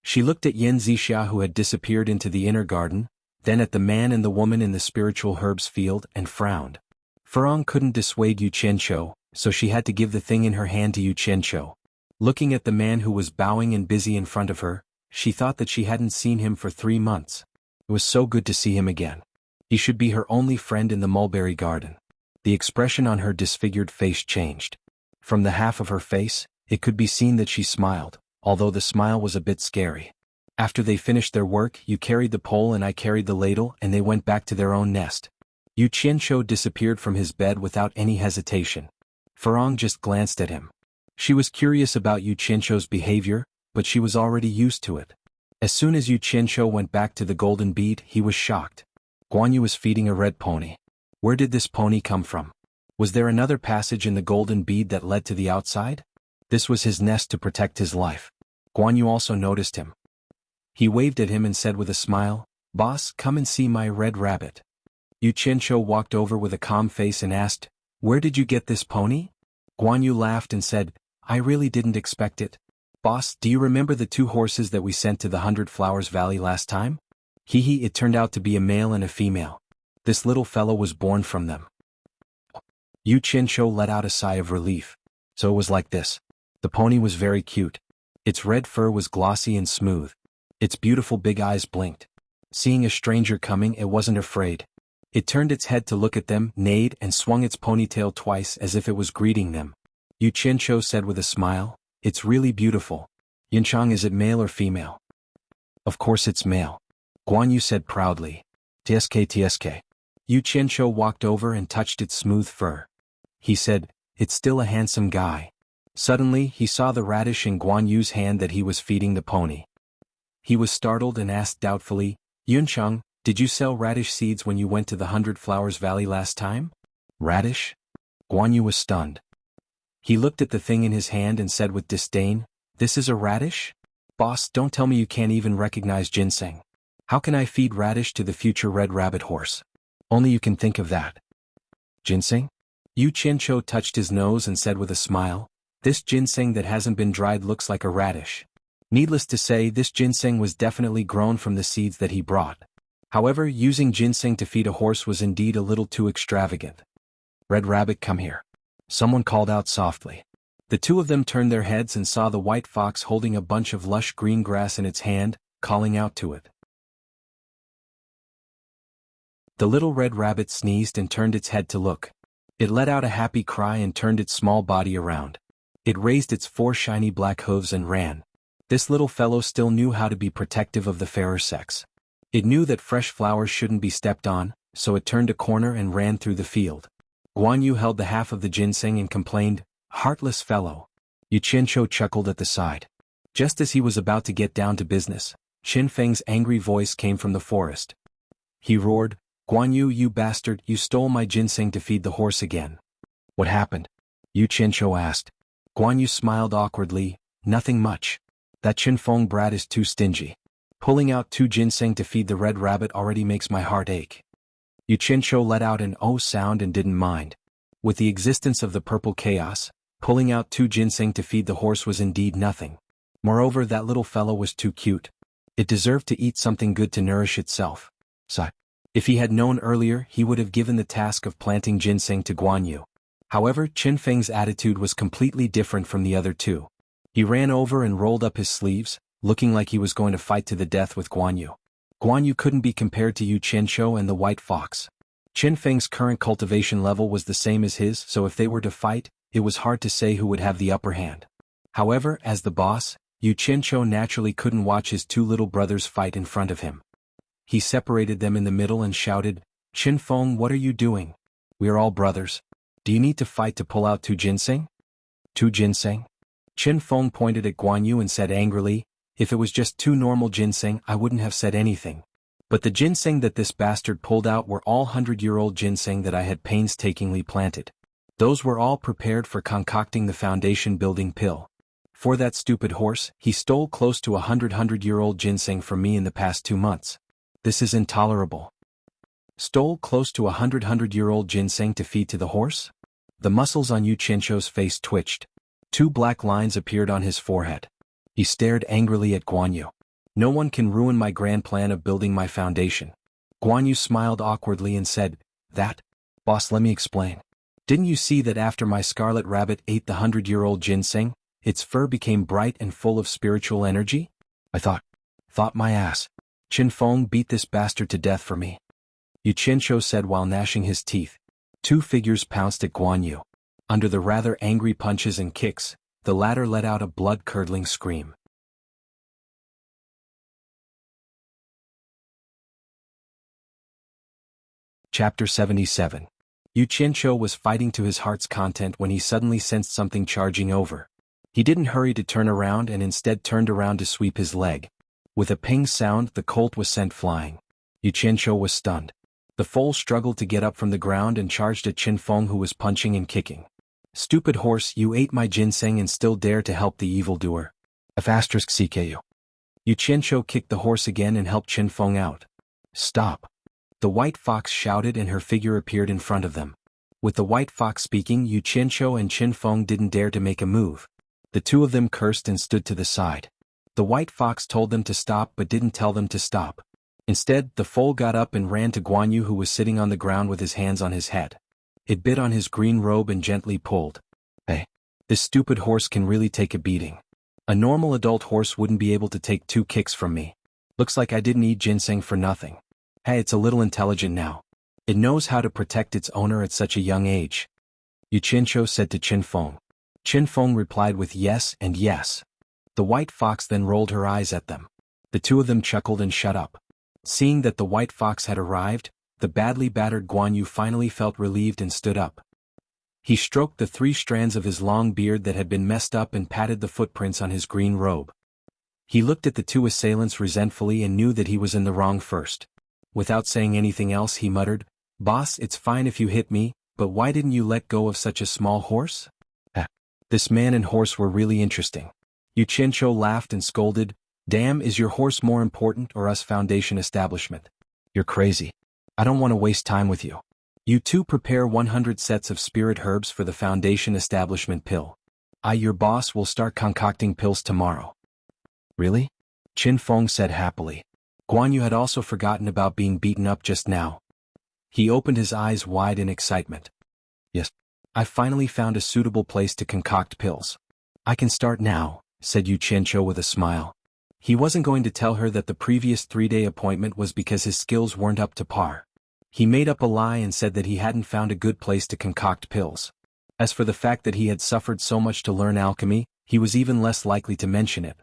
She looked at Yan Zixia, who had disappeared into the inner garden, then at the man and the woman in the spiritual herbs field, and frowned. Furong couldn't dissuade Yu Qianqiu, so she had to give the thing in her hand to Yu Qianqiu. Looking at the man who was bowing and busy in front of her, she thought that she hadn't seen him for 3 months. It was so good to see him again. He should be her only friend in the mulberry garden. The expression on her disfigured face changed. From the half of her face, it could be seen that she smiled, although the smile was a bit scary. After they finished their work, you carried the pole and I carried the ladle, and they went back to their own nest. Yu Qianqiu disappeared from his bed without any hesitation. Furong just glanced at him. She was curious about Yu Qianqiu's behavior, but she was already used to it. As soon as Yu Qianqiu went back to the golden bead, he was shocked. Guan Yu was feeding a red pony. Where did this pony come from? Was there another passage in the golden bead that led to the outside? This was his nest to protect his life. Guan Yu also noticed him. He waved at him and said with a smile, Boss, come and see my red rabbit. Yu Qianqiu walked over with a calm face and asked, Where did you get this pony? Guan Yu laughed and said, I really didn't expect it. Boss, do you remember the 2 horses that we sent to the 100 Flowers Valley last time? Hee, it turned out to be a male and a female. This little fellow was born from them. Yu Qianqiu let out a sigh of relief. So it was like this. The pony was very cute. Its red fur was glossy and smooth. Its beautiful big eyes blinked. Seeing a stranger coming, it wasn't afraid. It turned its head to look at them, neighed, and swung its ponytail twice as if it was greeting them. Yu Qianqiu said with a smile, It's really beautiful. Yinchang, is it male or female? Of course it's male. Guan Yu said proudly. TSK. Yu Qianqiu walked over and touched its smooth fur. He said, It's still a handsome guy. Suddenly, he saw the radish in Guan Yu's hand that he was feeding the pony. He was startled and asked doubtfully, Yunchang, did you sell radish seeds when you went to the 100 Flowers Valley last time? Radish? Guan Yu was stunned. He looked at the thing in his hand and said with disdain, This is a radish? Boss, don't tell me you can't even recognize ginseng. How can I feed radish to the future red rabbit horse? Only you can think of that. Ginseng? Yu Qianqiu touched his nose and said with a smile, This ginseng that hasn't been dried looks like a radish. Needless to say, this ginseng was definitely grown from the seeds that he brought. However, using ginseng to feed a horse was indeed a little too extravagant. Red Rabbit, come here. Someone called out softly. The 2 of them turned their heads and saw the white fox holding a bunch of lush green grass in its hand, calling out to it. The little red rabbit sneezed and turned its head to look. It let out a happy cry and turned its small body around. It raised its 4 shiny black hooves and ran. This little fellow still knew how to be protective of the fairer sex. It knew that fresh flowers shouldn't be stepped on, so it turned a corner and ran through the field. Guan Yu held the half of the ginseng and complained, Heartless fellow. Yu Qianqiu chuckled at the side. Just as he was about to get down to business, Qin Feng's angry voice came from the forest. He roared, Guan Yu, you bastard, you stole my ginseng to feed the horse again. What happened? Yu Qianqiu asked. Guan Yu smiled awkwardly. Nothing much. That Qinfeng brat is too stingy. Pulling out 2 ginseng to feed the red rabbit already makes my heart ache. Yu Qianqiu let out an oh sound and didn't mind. With the existence of the purple chaos, pulling out 2 ginseng to feed the horse was indeed nothing. Moreover, that little fellow was too cute. It deserved to eat something good to nourish itself. So, if he had known earlier, he would have given the task of planting ginseng to Guan Yu. However, Qinfeng's attitude was completely different from the other two. He ran over and rolled up his sleeves, looking like he was going to fight to the death with Guan Yu. Guan Yu couldn't be compared to Yu Qianqiu and the white fox. Qinfeng's current cultivation level was the same as his, so if they were to fight, it was hard to say who would have the upper hand. However, as the boss, Yu Qianqiu naturally couldn't watch his 2 little brothers fight in front of him. He separated them in the middle and shouted, "Qinfeng, what are you doing? We are all brothers. Do you need to fight to pull out 2 ginseng? 2 ginseng?" Qinfeng pointed at Guan Yu and said angrily, "If it was just 2 normal ginseng, I wouldn't have said anything. But the ginseng that this bastard pulled out were all 100-year-old ginseng that I had painstakingly planted. Those were all prepared for concocting the foundation-building pill. For that stupid horse, he stole close to 100-year-old ginseng from me in the past 2 months. This is intolerable." Stole close to 100-year-old ginseng to feed to the horse? The muscles on Yu Qianqiu's face twitched. 2 black lines appeared on his forehead. He stared angrily at Guan Yu. "No one can ruin my grand plan of building my foundation." Guan Yu smiled awkwardly and said, "That? Boss, let me explain. Didn't you see that after my scarlet rabbit ate the 100-year-old ginseng, its fur became bright and full of spiritual energy? I thought my ass. Qinfeng beat this bastard to death for me." Yu Qianqiu said while gnashing his teeth. 2 figures pounced at Guan Yu. Under the rather angry punches and kicks, the latter let out a blood-curdling scream. Chapter 77. Yu Qianqiu was fighting to his heart's content when he suddenly sensed something charging over. He didn't hurry to turn around and instead turned around to sweep his leg. With a ping sound, the colt was sent flying. Yu Qianqiu was stunned. The foal struggled to get up from the ground and charged at Qinfeng, who was punching and kicking. "Stupid horse, you ate my ginseng and still dare to help the evildoer. *CKU. Yu Qianqiu kicked the horse again and helped Qinfeng out. "Stop!" The white fox shouted and her figure appeared in front of them. With the white fox speaking, Yu Qianqiu and Qinfeng didn't dare to make a move. The 2 of them cursed and stood to the side. The white fox told them to stop but didn't tell them to stop. Instead, the foal got up and ran to Guan Yu, who was sitting on the ground with his hands on his head. It bit on his green robe and gently pulled. "Hey, this stupid horse can really take a beating. A normal adult horse wouldn't be able to take 2 kicks from me. Looks like I didn't eat ginseng for nothing. Hey, it's a little intelligent now. It knows how to protect its owner at such a young age." Yu Qianqiu said to Qinfeng. Qinfeng replied with yes and yes. The white fox then rolled her eyes at them. The 2 of them chuckled and shut up. Seeing that the white fox had arrived, the badly battered Guan Yu finally felt relieved and stood up. He stroked the 3 strands of his long beard that had been messed up and patted the footprints on his green robe. He looked at the 2 assailants resentfully and knew that he was in the wrong first. Without saying anything else, he muttered, "Boss, it's fine if you hit me, but why didn't you let go of such a small horse?" This man and horse were really interesting. Yu Qianqiu laughed and scolded, "Damn, is your horse more important or us foundation establishment? You're crazy. I don't want to waste time with you. You 2 prepare 100 sets of spirit herbs for the foundation establishment pill. I, your boss, will start concocting pills tomorrow." "Really?" Qinfeng said happily. Guan Yu had also forgotten about being beaten up just now. He opened his eyes wide in excitement. "Yes. I finally found a suitable place to concoct pills. I can start now," said Yu Qianqiu with a smile. He wasn't going to tell her that the previous 3-day appointment was because his skills weren't up to par. He made up a lie and said that he hadn't found a good place to concoct pills. As for the fact that he had suffered so much to learn alchemy, he was even less likely to mention it.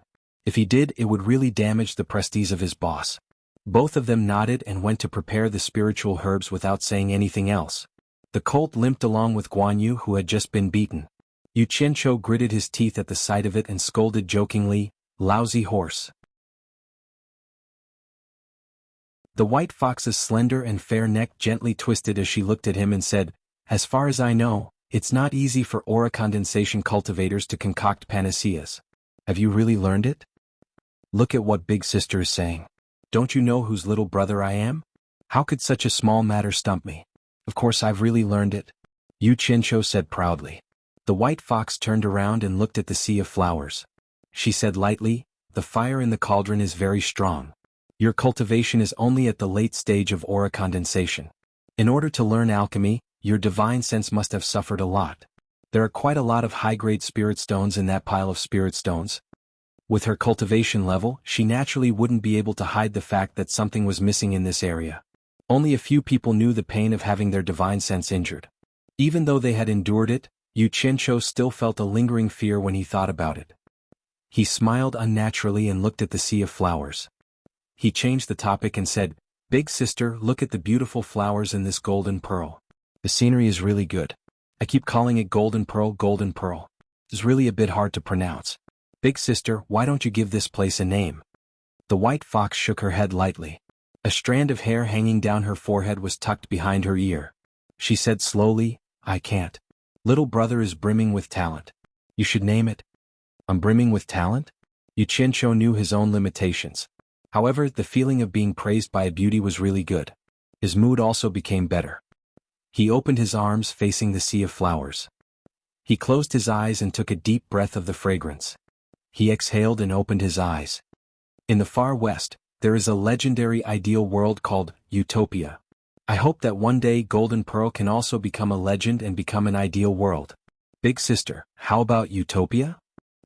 If he did, it would really damage the prestige of his boss. Both of them nodded and went to prepare the spiritual herbs without saying anything else. The colt limped along with Guan Yu, who had just been beaten. Yu Qianqiu gritted his teeth at the sight of it and scolded jokingly, "Lousy horse." The white fox's slender and fair neck gently twisted as she looked at him and said, "As far as I know, It's not easy for aura condensation cultivators to concoct panaceas. Have you really learned it? Look at what Big Sister is saying. Don't you know whose little brother I am? How could such a small matter stump me? Of course I've really learned it, Yu Qianqiu said proudly. The white fox turned around and looked at the sea of flowers. She said lightly, the fire in the cauldron is very strong. Your cultivation is only at the late stage of aura condensation. In order to learn alchemy, your divine sense must have suffered a lot. There are quite a lot of high-grade spirit stones in that pile of spirit stones. With her cultivation level, she naturally wouldn't be able to hide the fact that something was missing in this area. Only a few people knew the pain of having their divine sense injured. Even though they had endured it, Yu Qianqiu still felt a lingering fear when he thought about it. He smiled unnaturally and looked at the sea of flowers. He changed the topic and said, Big Sister, look at the beautiful flowers in this golden pearl. The scenery is really good. I keep calling it golden pearl, golden pearl. It's really a bit hard to pronounce. Big Sister, why don't you give this place a name? The white fox shook her head lightly. A strand of hair hanging down her forehead was tucked behind her ear. She said slowly, I can't. Little brother is brimming with talent. You should name it. I'm brimming with talent? Yu Qianqiu knew his own limitations. However, the feeling of being praised by a beauty was really good. His mood also became better. He opened his arms facing the sea of flowers. He closed his eyes and took a deep breath of the fragrance. He exhaled and opened his eyes. In the far west, there is a legendary ideal world called Utopia. I hope that one day Golden Pearl can also become a legend and become an ideal world. Big Sister, how about Utopia?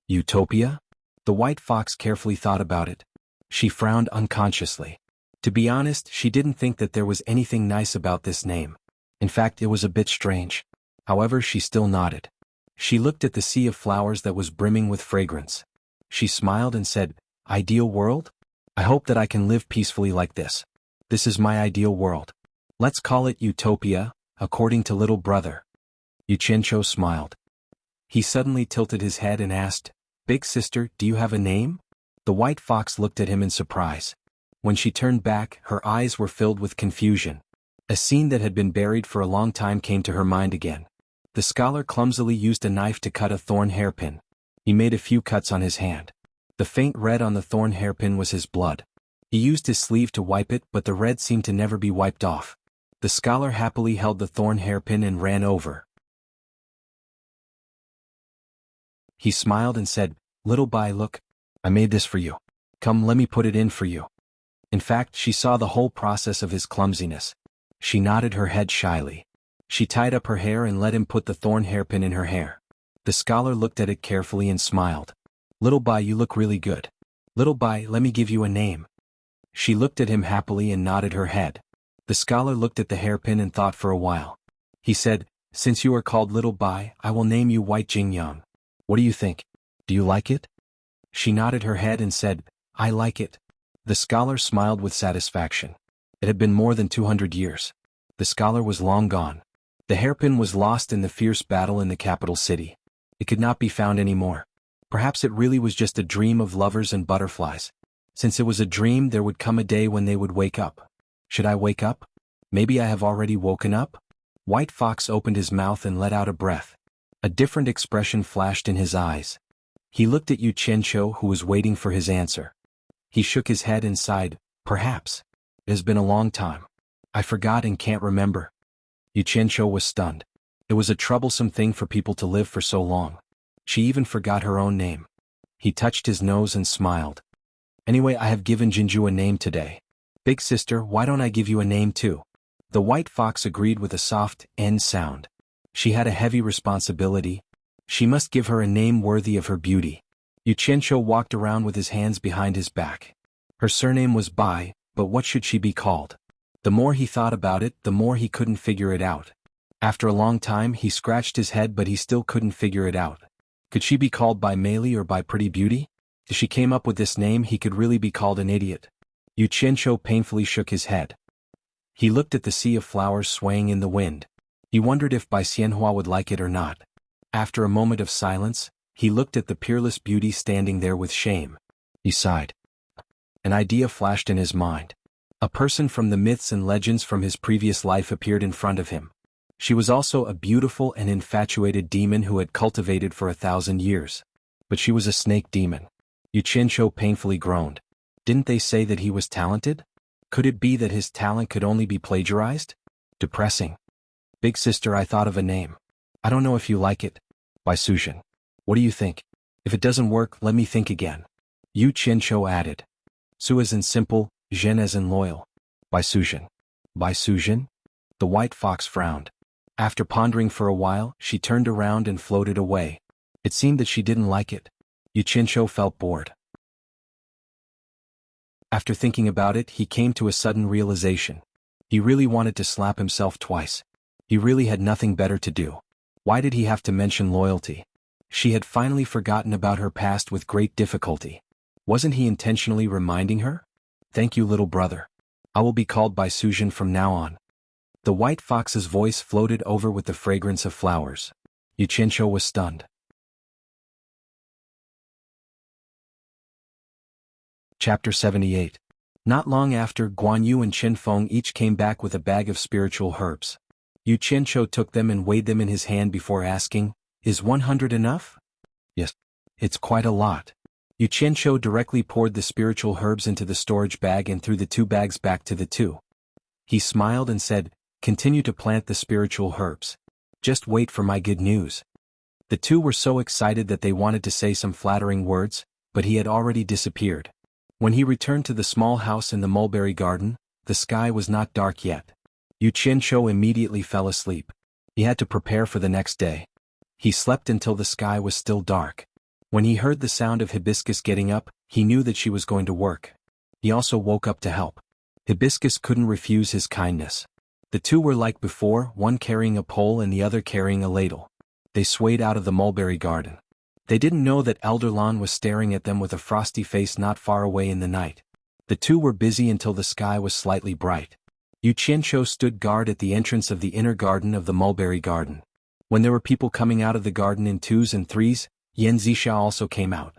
Utopia? The white fox carefully thought about it. She frowned unconsciously. To be honest, she didn't think that there was anything nice about this name. In fact, it was a bit strange. However, she still nodded. She looked at the sea of flowers that was brimming with fragrance. She smiled and said, Ideal world? I hope that I can live peacefully like this. This is my ideal world. Let's call it Utopia, according to little brother. Yu Qianqiu smiled. He suddenly tilted his head and asked, Big Sister, do you have a name? The white fox looked at him in surprise. When she turned back, her eyes were filled with confusion. A scene that had been buried for a long time came to her mind again. The scholar clumsily used a knife to cut a thorn hairpin. He made a few cuts on his hand. The faint red on the thorn hairpin was his blood. He used his sleeve to wipe it, but the red seemed to never be wiped off. The scholar happily held the thorn hairpin and ran over. He smiled and said, Little Bai, look. I made this for you. Come, let me put it in for you. In fact, she saw the whole process of his clumsiness. She nodded her head shyly. She tied up her hair and let him put the thorn hairpin in her hair. The scholar looked at it carefully and smiled. Little Bai, you look really good. Little Bai, let me give you a name. She looked at him happily and nodded her head. The scholar looked at the hairpin and thought for a while. He said, Since you are called Little Bai, I will name you White Jingyang. What do you think? Do you like it? She nodded her head and said, I like it. The scholar smiled with satisfaction. It had been more than 200 years. The scholar was long gone. The hairpin was lost in the fierce battle in the capital city. It could not be found anymore. Perhaps it really was just a dream of lovers and butterflies. Since it was a dream, there would come a day when they would wake up. Should I wake up? Maybe I have already woken up? White Fox opened his mouth and let out a breath. A different expression flashed in his eyes. He looked at Yu Qianqiu, who was waiting for his answer. He shook his head and sighed, Perhaps. It has been a long time. I forgot and can't remember. Yu Qianqiu was stunned. It was a troublesome thing for people to live for so long. She even forgot her own name. He touched his nose and smiled. Anyway, I have given Jinju a name today. Big Sister, why don't I give you a name too? The white fox agreed with a soft N sound. She had a heavy responsibility. She must give her a name worthy of her beauty. Yu Qianqiu walked around with his hands behind his back. Her surname was Bai, but what should she be called? The more he thought about it, the more he couldn't figure it out. After a long time, he scratched his head, but he still couldn't figure it out. Could she be called by Meili or by Pretty Beauty? If she came up with this name, he could really be called an idiot. Yu Qianqiu painfully shook his head. He looked at the sea of flowers swaying in the wind. He wondered if Bai Xianhua would like it or not. After a moment of silence, he looked at the peerless beauty standing there with shame. He sighed. An idea flashed in his mind. A person from the myths and legends from his previous life appeared in front of him. She was also a beautiful and infatuated demon who had cultivated for 1,000 years. But she was a snake demon. Yu Qianqiu painfully groaned. Didn't they say that he was talented? Could it be that his talent could only be plagiarized? Depressing. Big sister, I thought of a name. I don't know if you like it. By Suzhen. What do you think? If it doesn't work, let me think again. Yu Qianqiu added. Su as in simple, Zhen as in loyal. By Suzhen. By Suzhen? The white fox frowned. After pondering for a while, she turned around and floated away. It seemed that she didn't like it. Yu Qianqiu felt bored. After thinking about it, he came to a sudden realization. He really wanted to slap himself twice. He really had nothing better to do. Why did he have to mention loyalty? She had finally forgotten about her past with great difficulty. Wasn't he intentionally reminding her? Thank you, little brother. I will be called by Suzhen from now on. The white fox's voice floated over with the fragrance of flowers. Yu Qianqiu was stunned. Chapter 78. Not long after, Guan Yu and Qin Feng each came back with a bag of spiritual herbs. Yu Qianqiu took them and weighed them in his hand before asking, Is 100 enough? Yes. It's quite a lot. Yu Qianqiu directly poured the spiritual herbs into the storage bag and threw the 2 bags back to the 2. He smiled and said, Continue to plant the spiritual herbs. Just wait for my good news. The 2 were so excited that they wanted to say some flattering words, but he had already disappeared. When he returned to the small house in the mulberry garden, the sky was not dark yet. Yu Qianqiu immediately fell asleep. He had to prepare for the next day. He slept until the sky was still dark. When he heard the sound of Hibiscus getting up, he knew that she was going to work. He also woke up to help. Hibiscus couldn't refuse his kindness. The 2 were like before, one carrying a pole and the other carrying a ladle. They swayed out of the mulberry garden. They didn't know that Elder Lan was staring at them with a frosty face not far away in the night. The 2 were busy until the sky was slightly bright. Yu Qianqiu stood guard at the entrance of the inner garden of the mulberry garden. When there were people coming out of the garden in 2s and 3s, Yan Zixia also came out.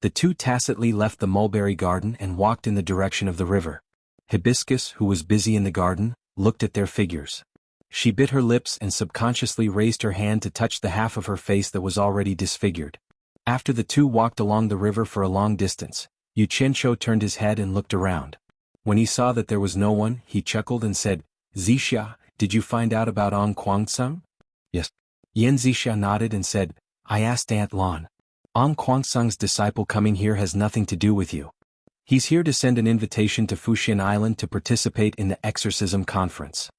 The 2 tacitly left the mulberry garden and walked in the direction of the river. Hibiscus, who was busy in the garden, looked at their figures. She bit her lips and subconsciously raised her hand to touch the half of her face that was already disfigured. After the 2 walked along the river for a long distance, Yu Qianqiu turned his head and looked around. When he saw that there was no one, he chuckled and said, Zixia, did you find out about Ong Kwangsung? Yes. Yan Zixia nodded and said, I asked Aunt Lan. Ong Kwangsung's disciple coming here has nothing to do with you. He's here to send an invitation to Fuxian Island to participate in the Exorcism Conference.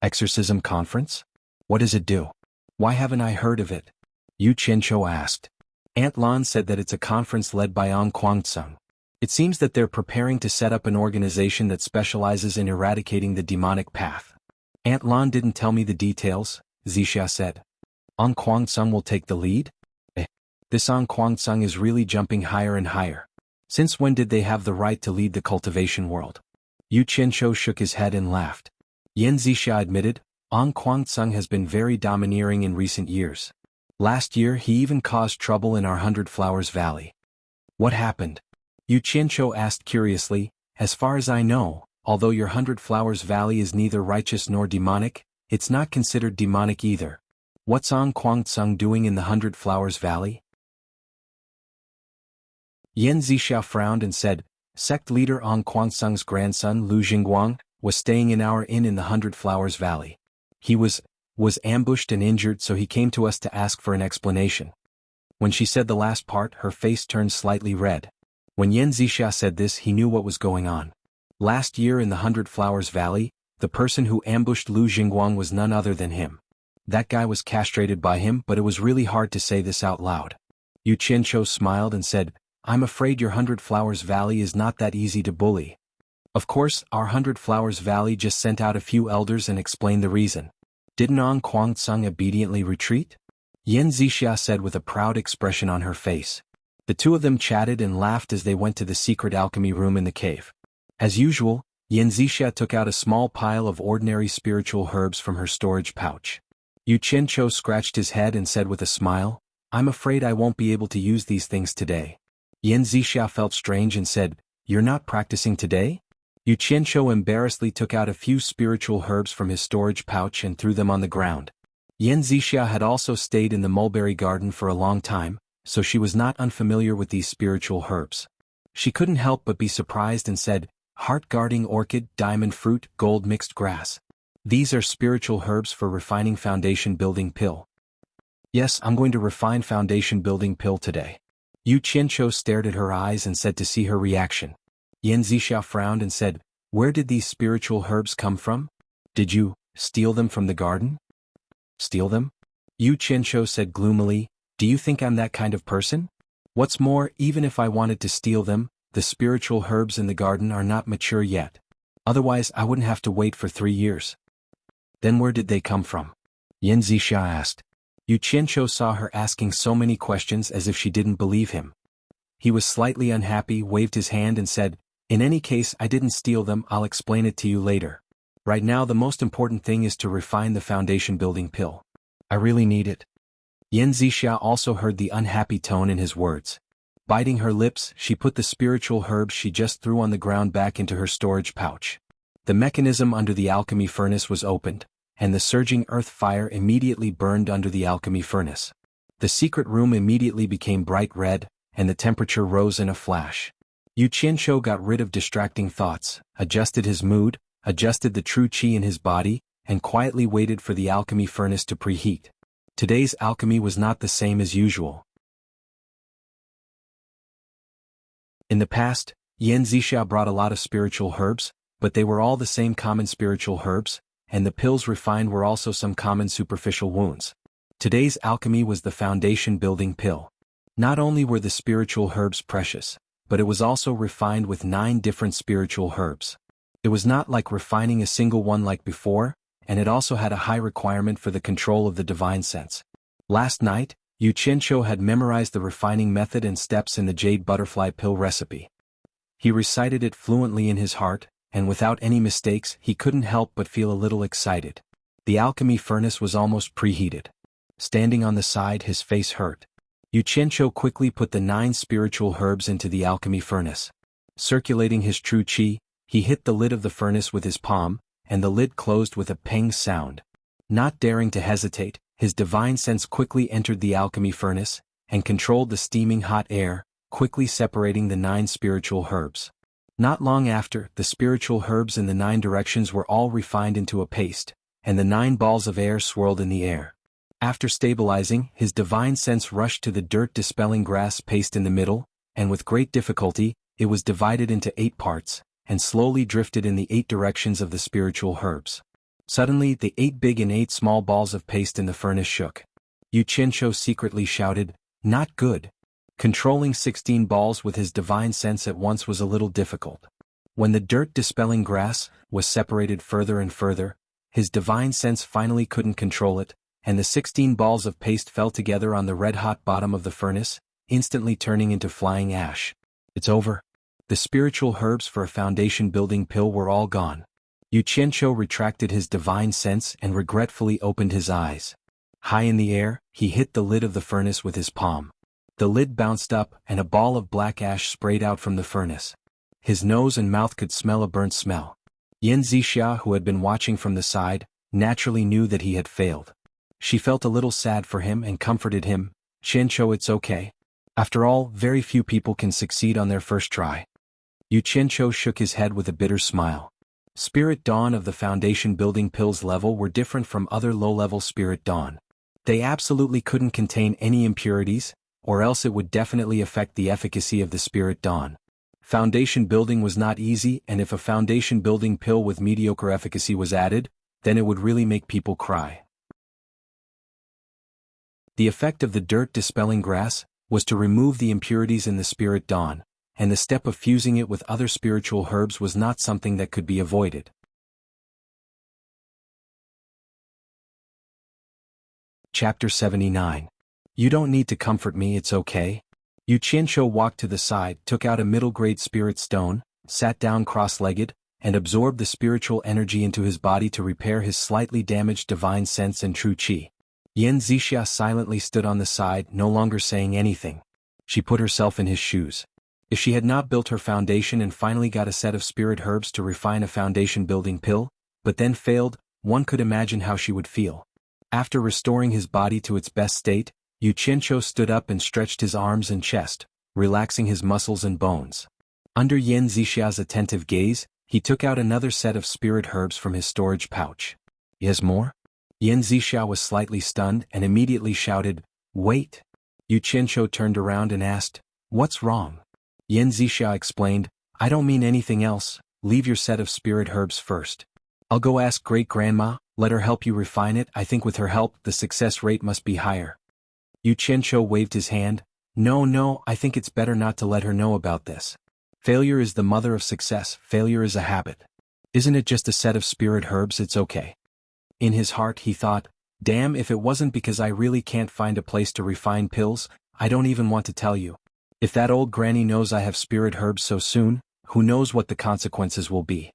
Exorcism Conference? What does it do? Why haven't I heard of it? Yu Qianqiu asked. Aunt Lan said that it's a conference led by Ong Kwangsung. It seems that they're preparing to set up an organization that specializes in eradicating the demonic path. Aunt Lan didn't tell me the details, Zixia said. Ong Kwangsung will take the lead? This Ong Kwangsung is really jumping higher and higher. Since when did they have the right to lead the cultivation world? Yu Qianqiu shook his head and laughed. Yan Zixia admitted, Ong Kwangsung has been very domineering in recent years. Last year he even caused trouble in our 100 Flowers Valley. What happened? Yu Qianqiu asked curiously. As far as I know, although your 100 Flowers Valley is neither righteous nor demonic, it's not considered demonic either. What's Ong Kwangsung doing in the 100 Flowers Valley? Yan Zixia frowned and said, Sect leader Ong Kwangsung's grandson Lu Jingguang was staying in our inn in the 100 Flowers Valley. He was ambushed and injured, so he came to us to ask for an explanation. When she said the last part, her face turned slightly red. When Yan Zixia said this, he knew what was going on. Last year in the 100 Flowers Valley, the person who ambushed Lu Jingguang was none other than him. That guy was castrated by him, but it was really hard to say this out loud. Yu Qianqiu smiled and said, I'm afraid your 100 Flowers Valley is not that easy to bully. Of course, our 100 Flowers Valley just sent out a few elders and explained the reason. Didn't Ong Kwangsung obediently retreat? Yan Zixia said with a proud expression on her face. The 2 of them chatted and laughed as they went to the secret alchemy room in the cave. As usual, Yan Zixia took out a small pile of ordinary spiritual herbs from her storage pouch. Yu Qianqiu scratched his head and said with a smile, I'm afraid I won't be able to use these things today. Yan Zixia felt strange and said, You're not practicing today? Yu Qianqiu embarrassedly took out a few spiritual herbs from his storage pouch and threw them on the ground. Yan Zixia had also stayed in the mulberry garden for a long time, so she was not unfamiliar with these spiritual herbs. She couldn't help but be surprised and said, "Heart-guarding orchid, diamond fruit, gold mixed grass. These are spiritual herbs for refining foundation-building pill." "Yes, I'm going to refine foundation-building pill today." Yu Qianqiu stared at her eyes and said to see her reaction. Yan Zixia frowned and said, "Where did these spiritual herbs come from? Did you steal them from the garden?" "Steal them?" Yu Qianqiu said gloomily, "Do you think I'm that kind of person? What's more, even if I wanted to steal them, the spiritual herbs in the garden are not mature yet. Otherwise I wouldn't have to wait for 3 years." "Then where did they come from?" Yan Zixia asked. Yu Qianqiu saw her asking so many questions as if she didn't believe him. He was slightly unhappy, waved his hand and said, "In any case, I didn't steal them, I'll explain it to you later. Right now the most important thing is to refine the foundation-building pill. I really need it." Yan Zixia also heard the unhappy tone in his words. Biting her lips, she put the spiritual herbs she just threw on the ground back into her storage pouch. The mechanism under the alchemy furnace was opened, and the surging earth fire immediately burned under the alchemy furnace. The secret room immediately became bright red, and the temperature rose in a flash. Yu Qianqiu got rid of distracting thoughts, adjusted his mood, adjusted the true qi in his body, and quietly waited for the alchemy furnace to preheat. Today's alchemy was not the same as usual. In the past, Yan Zixia brought a lot of spiritual herbs, but they were all the same common spiritual herbs, and the pills refined were also some common superficial wounds. Today's alchemy was the foundation-building pill. Not only were the spiritual herbs precious, but it was also refined with 9 different spiritual herbs. It was not like refining a single one like before, and it also had a high requirement for the control of the divine sense. Last night, Yu Qianqiu had memorized the refining method and steps in the jade butterfly pill recipe. He recited it fluently in his heart, and without any mistakes he couldn't help but feel a little excited. The alchemy furnace was almost preheated. Standing on the side, his face hurt. Yu Qianqiu quickly put the 9 spiritual herbs into the alchemy furnace. Circulating his true qi, he hit the lid of the furnace with his palm, and the lid closed with a ping sound. Not daring to hesitate, his divine sense quickly entered the alchemy furnace, and controlled the steaming hot air, quickly separating the 9 spiritual herbs. Not long after, the spiritual herbs in the 9 directions were all refined into a paste, and the 9 balls of air swirled in the air. After stabilizing, his divine sense rushed to the dirt-dispelling grass paste in the middle, and with great difficulty, it was divided into 8 parts, and slowly drifted in the 8 directions of the spiritual herbs. Suddenly, the 8 big and 8 small balls of paste in the furnace shook. Yu Qianqiu secretly shouted, "Not good." Controlling 16 balls with his divine sense at once was a little difficult. When the dirt-dispelling grass was separated further and further, his divine sense finally couldn't control it, and the 16 balls of paste fell together on the red-hot bottom of the furnace, instantly turning into flying ash. "It's over." The spiritual herbs for a foundation-building pill were all gone. Yu Qianqiu retracted his divine sense and regretfully opened his eyes. High in the air, he hit the lid of the furnace with his palm. The lid bounced up, and a ball of black ash sprayed out from the furnace. His nose and mouth could smell a burnt smell. Yan Zixia, who had been watching from the side, naturally knew that he had failed. She felt a little sad for him and comforted him. "Qianqiu, it's okay. After all, very few people can succeed on their first try." Yu Qianqiu shook his head with a bitter smile. Spirit Dawn of the foundation-building pills level were different from other low-level Spirit Dawn. They absolutely couldn't contain any impurities, or else it would definitely affect the efficacy of the Spirit Dawn. Foundation building was not easy, and if a foundation-building pill with mediocre efficacy was added, then it would really make people cry. The effect of the dirt-dispelling grass was to remove the impurities in the Spirit Dawn, and the step of fusing it with other spiritual herbs was not something that could be avoided. Chapter 79. You don't need to comfort me, it's okay. Yu Qianqiu walked to the side, took out a middle-grade spirit stone, sat down cross-legged, and absorbed the spiritual energy into his body to repair his slightly damaged divine sense and true qi. Yan Zixia silently stood on the side, no longer saying anything. She put herself in his shoes. If she had not built her foundation and finally got a set of spirit herbs to refine a foundation-building pill, but then failed, one could imagine how she would feel. After restoring his body to its best state, Yu Qianqiu stood up and stretched his arms and chest, relaxing his muscles and bones. Under Yan Zixia's attentive gaze, he took out another set of spirit herbs from his storage pouch. Yes, more? Yan Zixia was slightly stunned and immediately shouted, "Wait!" Yu Qianqiu turned around and asked, "What's wrong?" Yan Zixia explained, "I don't mean anything else, leave your set of spirit herbs first. I'll go ask great-grandma, let her help you refine it. I think with her help the success rate must be higher." Yu Qianqiu waved his hand, No, I think it's better not to let her know about this. Failure is the mother of success, failure is a habit. Isn't it just a set of spirit herbs, it's okay." In his heart he thought, "Damn, if it wasn't because I really can't find a place to refine pills, I don't even want to tell you. If that old granny knows I have spirit herbs so soon, who knows what the consequences will be."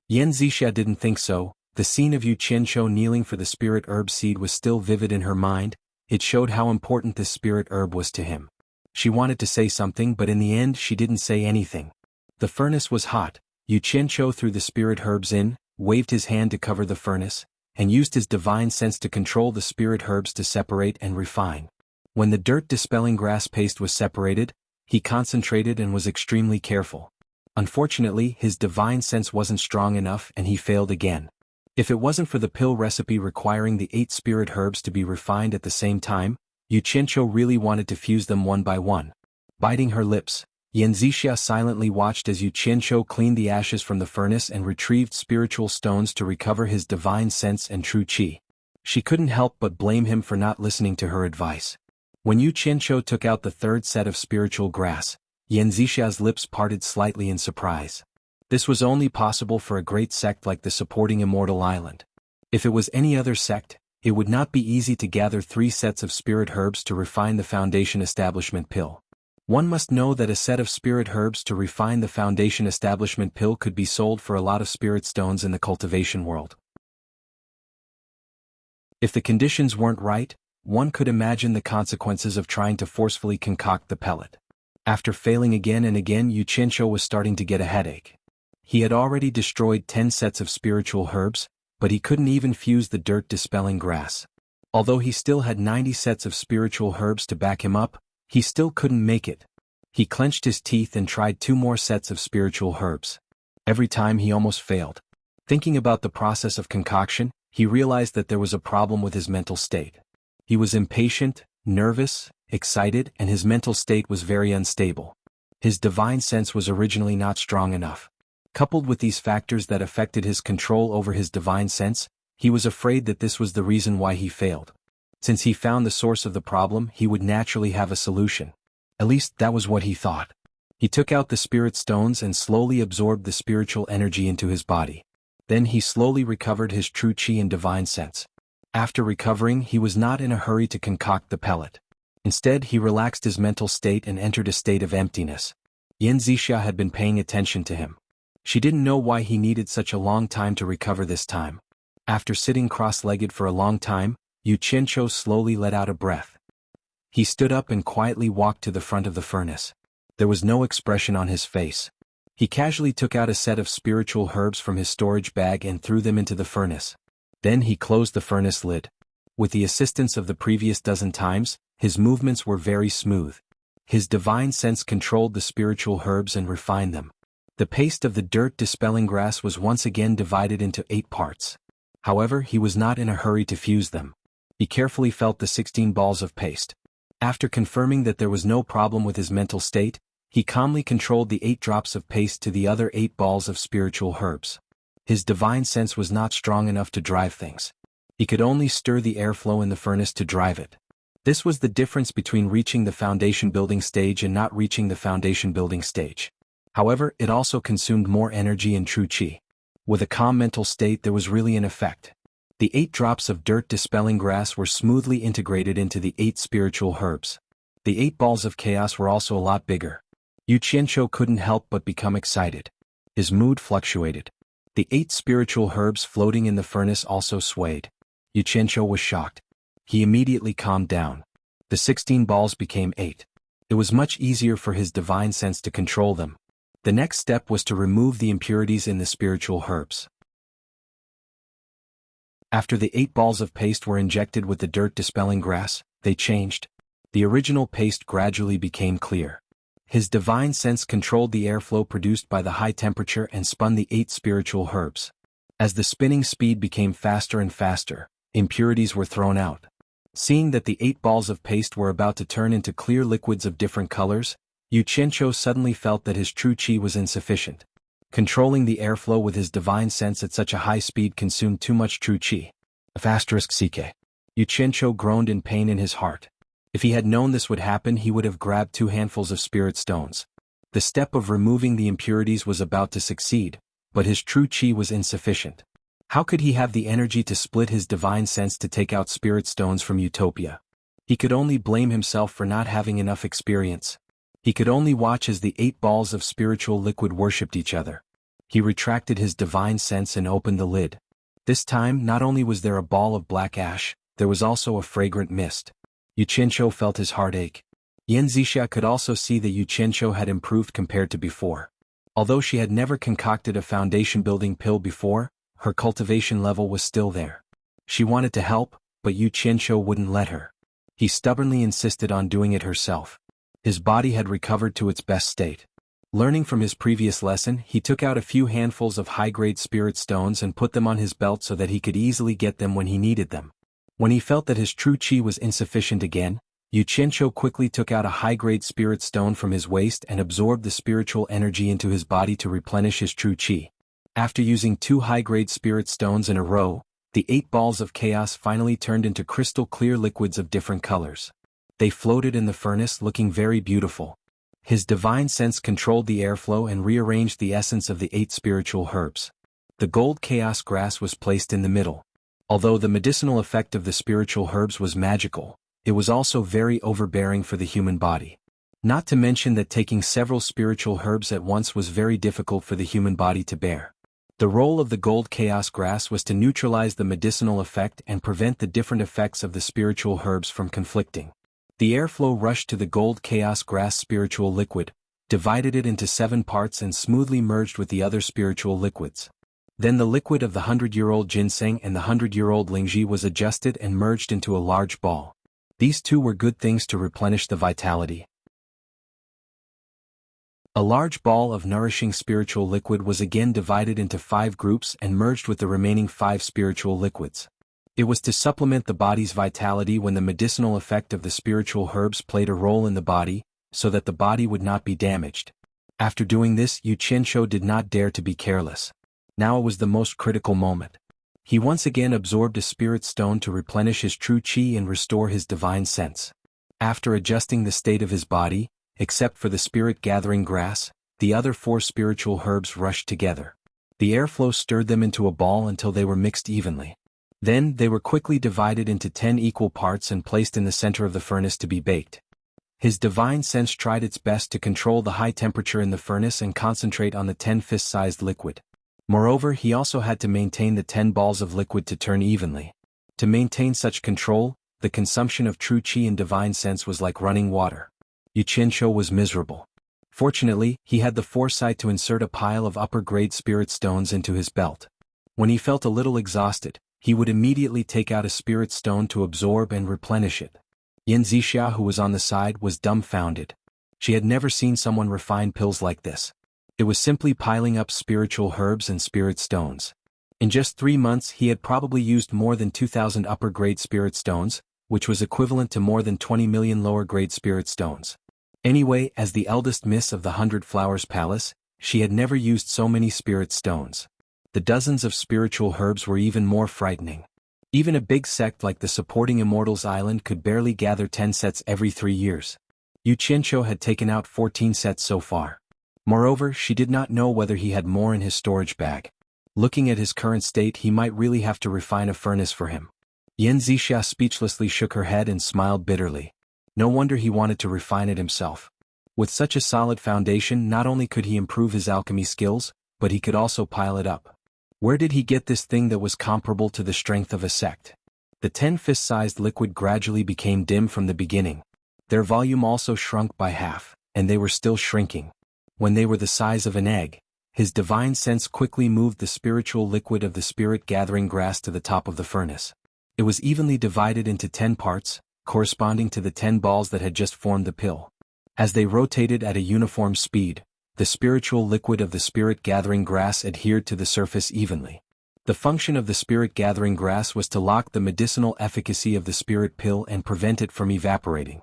Yan Zixia didn't think so. The scene of Yu Qianqiu kneeling for the spirit herb seed was still vivid in her mind. It showed how important this spirit herb was to him. She wanted to say something, but in the end she didn't say anything. The furnace was hot. Yu Qianqiu threw the spirit herbs in, waved his hand to cover the furnace, and used his divine sense to control the spirit herbs to separate and refine. When the dirt-dispelling grass paste was separated, he concentrated and was extremely careful. Unfortunately, his divine sense wasn't strong enough and he failed again. If it wasn't for the pill recipe requiring the 8 spirit herbs to be refined at the same time, Yu Qianqiu really wanted to fuse them one by one. Biting her lips, Yan Zixia silently watched as Yu Qianqiu cleaned the ashes from the furnace and retrieved spiritual stones to recover his divine sense and true qi. She couldn't help but blame him for not listening to her advice. When Yu Qianqiu took out the 3rd set of spiritual grass, Yan Zixia's lips parted slightly in surprise. This was only possible for a great sect like the supporting Immortal Island. If it was any other sect, it would not be easy to gather 3 sets of spirit herbs to refine the foundation establishment pill. One must know that a set of spirit herbs to refine the foundation establishment pill could be sold for a lot of spirit stones in the cultivation world. If the conditions weren't right, one could imagine the consequences of trying to forcefully concoct the pellet. After failing again and again, Yu Qianqiu was starting to get a headache. He had already destroyed 10 sets of spiritual herbs, but he couldn't even fuse the dirt-dispelling grass. Although he still had 90 sets of spiritual herbs to back him up, he still couldn't make it. He clenched his teeth and tried 2 more sets of spiritual herbs. Every time he almost failed. Thinking about the process of concoction, he realized that there was a problem with his mental state. He was impatient, nervous, excited, and his mental state was very unstable. His divine sense was originally not strong enough. Coupled with these factors that affected his control over his divine sense, he was afraid that this was the reason why he failed. Since he found the source of the problem, he would naturally have a solution. At least that was what he thought. He took out the spirit stones and slowly absorbed the spiritual energy into his body. Then he slowly recovered his true qi and divine sense. After recovering, he was not in a hurry to concoct the pellet. Instead, he relaxed his mental state and entered a state of emptiness. Yan Zixia had been paying attention to him. She didn't know why he needed such a long time to recover this time. After sitting cross-legged for a long time, Yu Qianqiu slowly let out a breath. He stood up and quietly walked to the front of the furnace. There was no expression on his face. He casually took out a set of spiritual herbs from his storage bag and threw them into the furnace. Then he closed the furnace lid. With the assistance of the previous dozen times, his movements were very smooth. His divine sense controlled the spiritual herbs and refined them. The paste of the dirt-dispelling grass was once again divided into 8 parts. However, he was not in a hurry to fuse them. He carefully felt the 16 balls of paste. After confirming that there was no problem with his mental state, he calmly controlled the 8 drops of paste to the other 8 balls of spiritual herbs. His divine sense was not strong enough to drive things. He could only stir the airflow in the furnace to drive it. This was the difference between reaching the foundation building stage and not reaching the foundation building stage. However, it also consumed more energy and true qi. With a calm mental state, there was really an effect. The 8 drops of dirt-dispelling grass were smoothly integrated into the 8 spiritual herbs. The 8 balls of chaos were also a lot bigger. Yu Qianqiu couldn't help but become excited. His mood fluctuated. The 8 spiritual herbs floating in the furnace also swayed. Yu Qianqiu was shocked. He immediately calmed down. The 16 balls became 8. It was much easier for his divine sense to control them. The next step was to remove the impurities in the spiritual herbs. After the 8 balls of paste were injected with the dirt-dispelling grass, they changed. The original paste gradually became clear. His divine sense controlled the airflow produced by the high temperature and spun the 8 spiritual herbs. As the spinning speed became faster and faster, impurities were thrown out. Seeing that the 8 balls of paste were about to turn into clear liquids of different colors, Yu Qianqiu suddenly felt that his true qi was insufficient. Controlling the airflow with his divine sense at such a high speed consumed too much true qi. *CK. Yu Qianqiu groaned in pain in his heart. If he had known this would happen, he would have grabbed 2 handfuls of spirit stones. The step of removing the impurities was about to succeed, but his true qi was insufficient. How could he have the energy to split his divine sense to take out spirit stones from Utopia? He could only blame himself for not having enough experience. He could only watch as the 8 balls of spiritual liquid worshipped each other. He retracted his divine sense and opened the lid. This time, not only was there a ball of black ash, there was also a fragrant mist. Yu Qianqiu felt his heart ache. Yan Zixia could also see that Yu Qianqiu had improved compared to before. Although she had never concocted a foundation-building pill before, her cultivation level was still there. She wanted to help, but Yu Qianqiu wouldn't let her. He stubbornly insisted on doing it herself. His body had recovered to its best state. Learning from his previous lesson, he took out a few handfuls of high-grade spirit stones and put them on his belt so that he could easily get them when he needed them. When he felt that his true qi was insufficient again, Yu Qianqiu quickly took out a high-grade spirit stone from his waist and absorbed the spiritual energy into his body to replenish his true qi. After using 2 high-grade spirit stones in a row, the 8 balls of chaos finally turned into crystal-clear liquids of different colors. They floated in the furnace looking very beautiful. His divine sense controlled the airflow and rearranged the essence of the 8 spiritual herbs. The gold chaos grass was placed in the middle. Although the medicinal effect of the spiritual herbs was magical, it was also very overbearing for the human body. Not to mention that taking several spiritual herbs at once was very difficult for the human body to bear. The role of the gold chaos grass was to neutralize the medicinal effect and prevent the different effects of the spiritual herbs from conflicting. The airflow rushed to the gold chaos grass spiritual liquid, divided it into 7 parts and smoothly merged with the other spiritual liquids. Then the liquid of the 100-year-old ginseng and the 100-year-old lingzhi was adjusted and merged into a large ball. These 2 were good things to replenish the vitality. A large ball of nourishing spiritual liquid was again divided into 5 groups and merged with the remaining 5 spiritual liquids. It was to supplement the body's vitality when the medicinal effect of the spiritual herbs played a role in the body, so that the body would not be damaged. After doing this, Yu Qianqiu did not dare to be careless. Now it was the most critical moment. He once again absorbed a spirit stone to replenish his true qi and restore his divine sense. After adjusting the state of his body, except for the spirit-gathering grass, the other 4 spiritual herbs rushed together. The airflow stirred them into a ball until they were mixed evenly. Then, they were quickly divided into 10 equal parts and placed in the center of the furnace to be baked. His divine sense tried its best to control the high temperature in the furnace and concentrate on the 10 fist-sized liquid. Moreover, he also had to maintain the 10 balls of liquid to turn evenly. To maintain such control, the consumption of true qi and divine sense was like running water. Yu Qianqiu was miserable. Fortunately, he had the foresight to insert a pile of upper-grade spirit stones into his belt. When he felt a little exhausted, he would immediately take out a spirit stone to absorb and replenish it. Yan Zixia, who was on the side, was dumbfounded. She had never seen someone refine pills like this. It was simply piling up spiritual herbs and spirit stones. In just 3 months he had probably used more than 2,000 upper-grade spirit stones, which was equivalent to more than 20 million lower-grade spirit stones. Anyway, as the eldest miss of the 100 Flowers Palace, she had never used so many spirit stones. The dozens of spiritual herbs were even more frightening. Even a big sect like the Supporting Immortals Island could barely gather 10 sets every 3 years. Yu Qianqiu had taken out 14 sets so far. Moreover, she did not know whether he had more in his storage bag. Looking at his current state, he might really have to refine a furnace for him. Yan Zixia speechlessly shook her head and smiled bitterly. No wonder he wanted to refine it himself. With such a solid foundation, not only could he improve his alchemy skills, but he could also pile it up. Where did he get this thing that was comparable to the strength of a sect? The 10 fist-sized liquid gradually became dim from the beginning. Their volume also shrunk by half, and they were still shrinking. When they were the size of an egg, his divine sense quickly moved the spiritual liquid of the spirit-gathering grass to the top of the furnace. It was evenly divided into 10 parts, corresponding to the 10 balls that had just formed the pill. As they rotated at a uniform speed, the spiritual liquid of the spirit-gathering grass adhered to the surface evenly. The function of the spirit-gathering grass was to lock the medicinal efficacy of the spirit pill and prevent it from evaporating.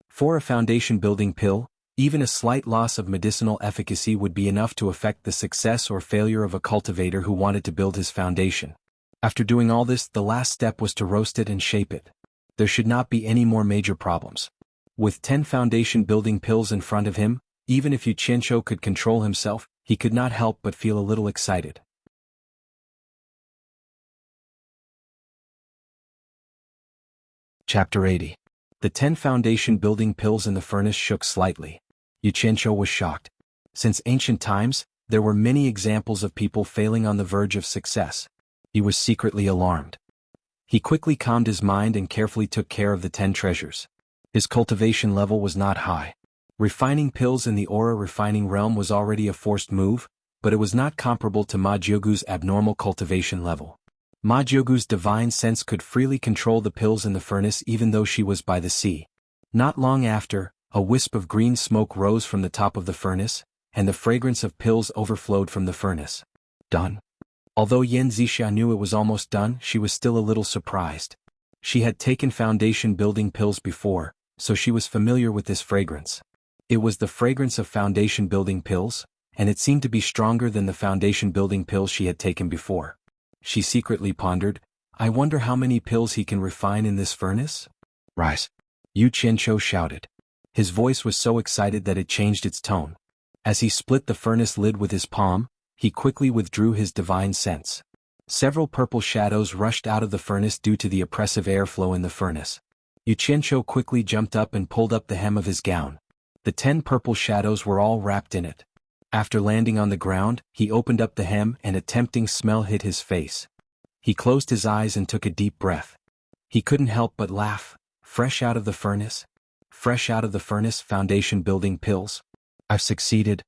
For a foundation-building pill, even a slight loss of medicinal efficacy would be enough to affect the success or failure of a cultivator who wanted to build his foundation. After doing all this, the last step was to roast it and shape it. There should not be any more major problems. With 10 foundation-building pills in front of him, even if Yu Qianqiu could control himself, he could not help but feel a little excited. Chapter 80. The 10 foundation-building pills in the furnace shook slightly. Yu Qianqiu was shocked. Since ancient times, there were many examples of people failing on the verge of success. He was secretly alarmed. He quickly calmed his mind and carefully took care of the 10 treasures. His cultivation level was not high. Refining pills in the aura refining realm was already a forced move, but it was not comparable to Ma Jiugu's abnormal cultivation level. Ma Jiugu's divine sense could freely control the pills in the furnace even though she was by the sea. Not long after, a wisp of green smoke rose from the top of the furnace, and the fragrance of pills overflowed from the furnace. Done. Although Yan Zixia knew it was almost done, she was still a little surprised. She had taken foundation-building pills before, so she was familiar with this fragrance. It was the fragrance of foundation-building pills, and it seemed to be stronger than the foundation-building pills she had taken before. She secretly pondered, I wonder how many pills he can refine in this furnace? Rise! Yu Qianqiu shouted. His voice was so excited that it changed its tone. As he split the furnace lid with his palm, he quickly withdrew his divine sense. Several purple shadows rushed out of the furnace due to the oppressive airflow in the furnace. Yu Qianqiu quickly jumped up and pulled up the hem of his gown. The 10 purple shadows were all wrapped in it. After landing on the ground, he opened up the hem and a tempting smell hit his face. He closed his eyes and took a deep breath. He couldn't help but laugh. Fresh out of the furnace? Fresh out of the furnace, foundation-building pills? I've succeeded.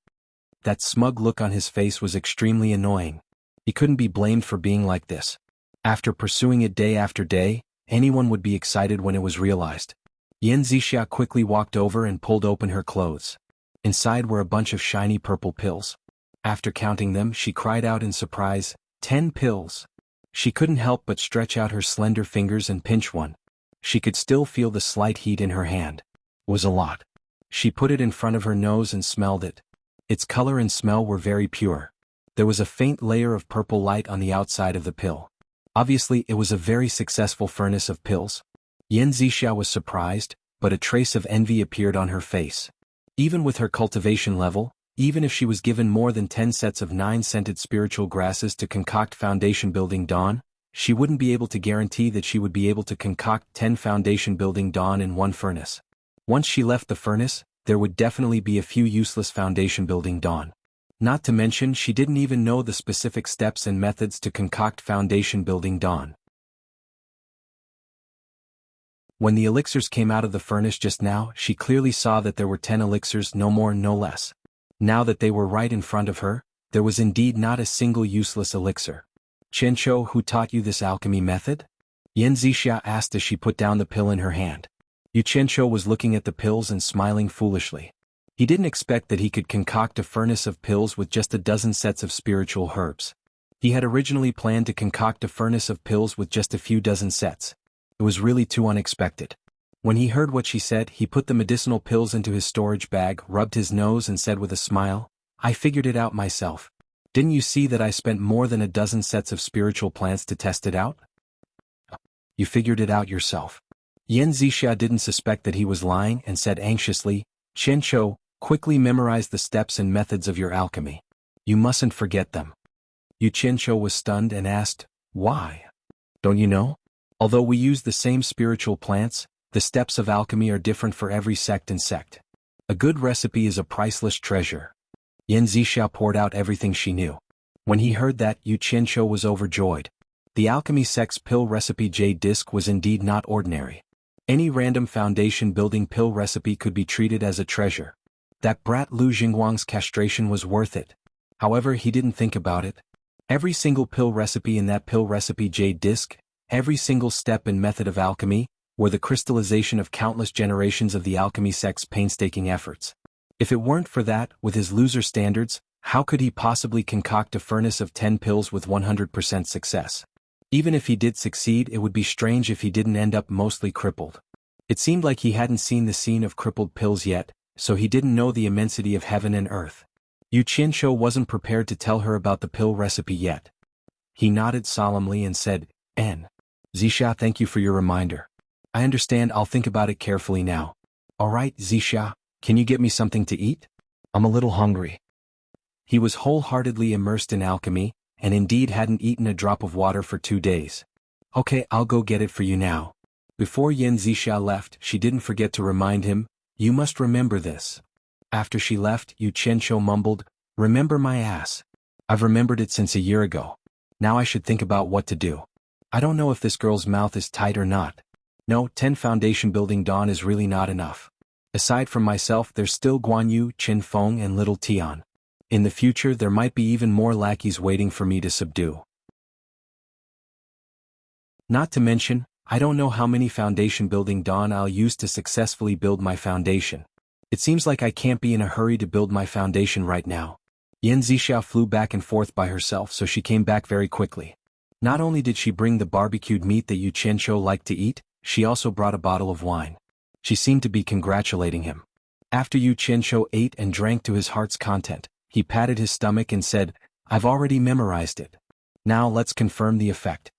That smug look on his face was extremely annoying. He couldn't be blamed for being like this. After pursuing it day after day, anyone would be excited when it was realized. Yan Zixia quickly walked over and pulled open her clothes. Inside were a bunch of shiny purple pills. After counting them, she cried out in surprise, 10 pills. She couldn't help but stretch out her slender fingers and pinch one. She could still feel the slight heat in her hand. It was a lot. She put it in front of her nose and smelled it. Its color and smell were very pure. There was a faint layer of purple light on the outside of the pill. Obviously, it was a very successful furnace of pills. Yan Zixia was surprised, but a trace of envy appeared on her face. Even with her cultivation level, even if she was given more than 10 sets of 9-scented spiritual grasses to concoct foundation-building dawn, she wouldn't be able to guarantee that she would be able to concoct 10 foundation-building dawn in one furnace. Once she left the furnace, there would definitely be a few useless foundation-building dawn. Not to mention she didn't even know the specific steps and methods to concoct foundation-building dawn. When the elixirs came out of the furnace just now, she clearly saw that there were 10 elixirs, no more no less. Now that they were right in front of her, there was indeed not a single useless elixir. Qianqiu, who taught you this alchemy method? Yan Zixia asked as she put down the pill in her hand. Yu Qianqiu was looking at the pills and smiling foolishly. He didn't expect that he could concoct a furnace of pills with just a dozen sets of spiritual herbs. He had originally planned to concoct a furnace of pills with just a few dozen sets. It was really too unexpected. When he heard what she said, he put the medicinal pills into his storage bag, rubbed his nose and said with a smile, I figured it out myself. Didn't you see that I spent more than a dozen sets of spiritual plants to test it out? You figured it out yourself. Yan Zixia didn't suspect that he was lying and said anxiously, Qianqiu, quickly memorize the steps and methods of your alchemy. You mustn't forget them. Yu Qianqiu was stunned and asked, why? Don't you know? Although we use the same spiritual plants, the steps of alchemy are different for every sect and sect. A good recipe is a priceless treasure. Yan Zixia poured out everything she knew. When he heard that, Yu Qianqiu was overjoyed. The alchemy sect's pill recipe jade disc was indeed not ordinary. Any random foundation-building pill recipe could be treated as a treasure. That brat Lu Jingguang's castration was worth it. However, he didn't think about it. Every single pill recipe in that pill recipe jade disc, every single step and method of alchemy, were the crystallization of countless generations of the alchemy sect's painstaking efforts. If it weren't for that, with his loser standards, how could he possibly concoct a furnace of 10 pills with 100% success? Even if he did succeed, it would be strange if he didn't end up mostly crippled. It seemed like he hadn't seen the scene of crippled pills yet, so he didn't know the immensity of heaven and earth. Yu Qianqiu wasn't prepared to tell her about the pill recipe yet. He nodded solemnly and said, Zixia, thank you for your reminder. I understand, I'll think about it carefully now. Alright, Zixia, can you get me something to eat? I'm a little hungry. He was wholeheartedly immersed in alchemy, and indeed hadn't eaten a drop of water for 2 days. Okay, I'll go get it for you now. Before Yen Zixia left, she didn't forget to remind him, you must remember this. After she left, Yu Qianqiu mumbled, remember my ass. I've remembered it since a year ago. Now I should think about what to do. I don't know if this girl's mouth is tight or not. No, 10 foundation building dawn is really not enough. Aside from myself, there's still Guan Yu, Qin Feng and Little Tian. In the future there might be even more lackeys waiting for me to subdue. Not to mention, I don't know how many foundation building dawn I'll use to successfully build my foundation. It seems like I can't be in a hurry to build my foundation right now. Yen Zixia flew back and forth by herself, so she came back very quickly. Not only did she bring the barbecued meat that Yu Qianqiu liked to eat, she also brought a bottle of wine. She seemed to be congratulating him. After Yu Qianqiu ate and drank to his heart's content, he patted his stomach and said, I've already memorized it. Now let's confirm the effect.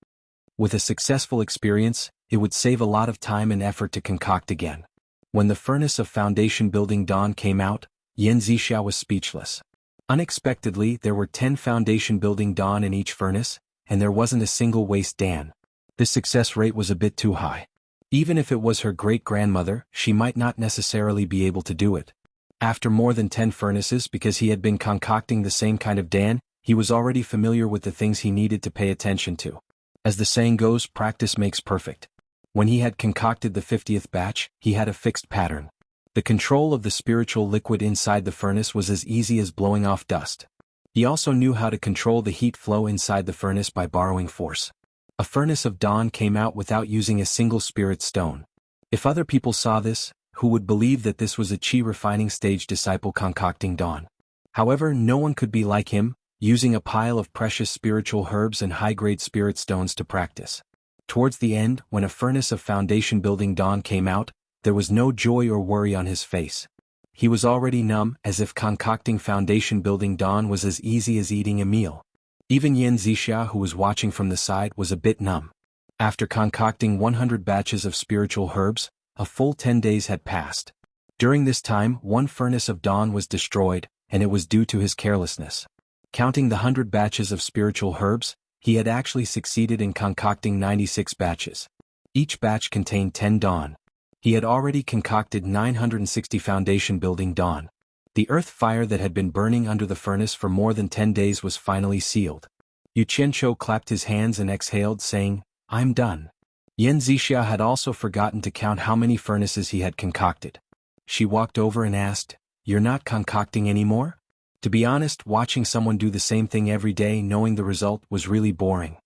With a successful experience, it would save a lot of time and effort to concoct again. When the furnace of foundation building dawn came out, Yen Zixia was speechless. Unexpectedly, there were 10 foundation building dawn in each furnace, and there wasn't a single waste dan. This success rate was a bit too high. Even if it was her great-grandmother, she might not necessarily be able to do it. After more than 10 furnaces, because he had been concocting the same kind of dan, he was already familiar with the things he needed to pay attention to. As the saying goes, practice makes perfect. When he had concocted the 50th batch, he had a fixed pattern. The control of the spiritual liquid inside the furnace was as easy as blowing off dust. He also knew how to control the heat flow inside the furnace by borrowing force. A furnace of dawn came out without using a single spirit stone. If other people saw this, who would believe that this was a chi refining stage disciple concocting dawn? However, no one could be like him, using a pile of precious spiritual herbs and high-grade spirit stones to practice. Towards the end, when a furnace of foundation building dawn came out, there was no joy or worry on his face. He was already numb, as if concocting foundation building dawn was as easy as eating a meal. Even Yen Zixia, who was watching from the side, was a bit numb. After concocting 100 batches of spiritual herbs, a full 10 days had passed. During this time, one furnace of dawn was destroyed, and it was due to his carelessness. Counting the 100 batches of spiritual herbs, he had actually succeeded in concocting 96 batches. Each batch contained 10 dawn. He had already concocted 960 foundation building dawn. The earth fire that had been burning under the furnace for more than 10 days was finally sealed. Yu Qianqiu clapped his hands and exhaled, saying, I'm done. Yen Zixia had also forgotten to count how many furnaces he had concocted. She walked over and asked, You're not concocting anymore? To be honest, watching someone do the same thing every day knowing the result was really boring.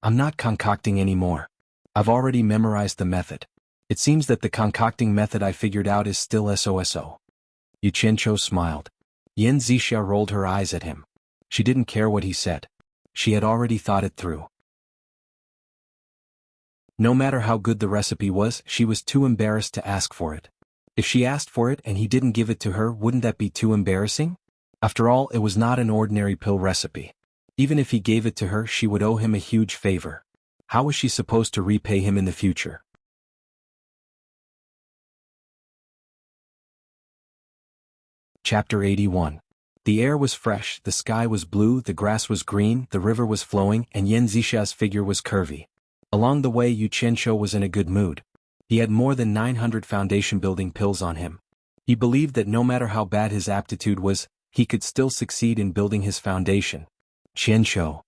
I'm not concocting anymore. I've already memorized the method. It seems that the concocting method I figured out is still SOSO. Yu Qianqiu smiled. Yen Zixia rolled her eyes at him. She didn't care what he said. She had already thought it through. No matter how good the recipe was, she was too embarrassed to ask for it. If she asked for it and he didn't give it to her, wouldn't that be too embarrassing? After all, it was not an ordinary pill recipe. Even if he gave it to her, she would owe him a huge favor. How was she supposed to repay him in the future? Chapter 81. The air was fresh, the sky was blue, the grass was green, the river was flowing, and Yen Zixia's figure was curvy. Along the way, Yu Qianqiu was in a good mood. He had more than 900 foundation-building pills on him. He believed that no matter how bad his aptitude was, he could still succeed in building his foundation. Qianqiu.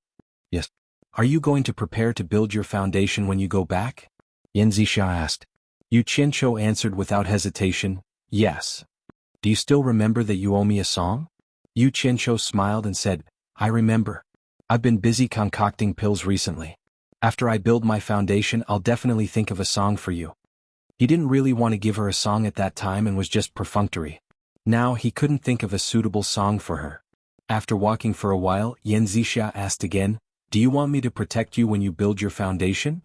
Yes. Are you going to prepare to build your foundation when you go back? Yen Zixia asked. Yu Qianqiu answered without hesitation, yes. Do you still remember that you owe me a song? Yu Qianqiu smiled and said, I remember. I've been busy concocting pills recently. After I build my foundation, I'll definitely think of a song for you. He didn't really want to give her a song at that time and was just perfunctory. Now he couldn't think of a suitable song for her. After walking for a while, Yan Zixia asked again, do you want me to protect you when you build your foundation?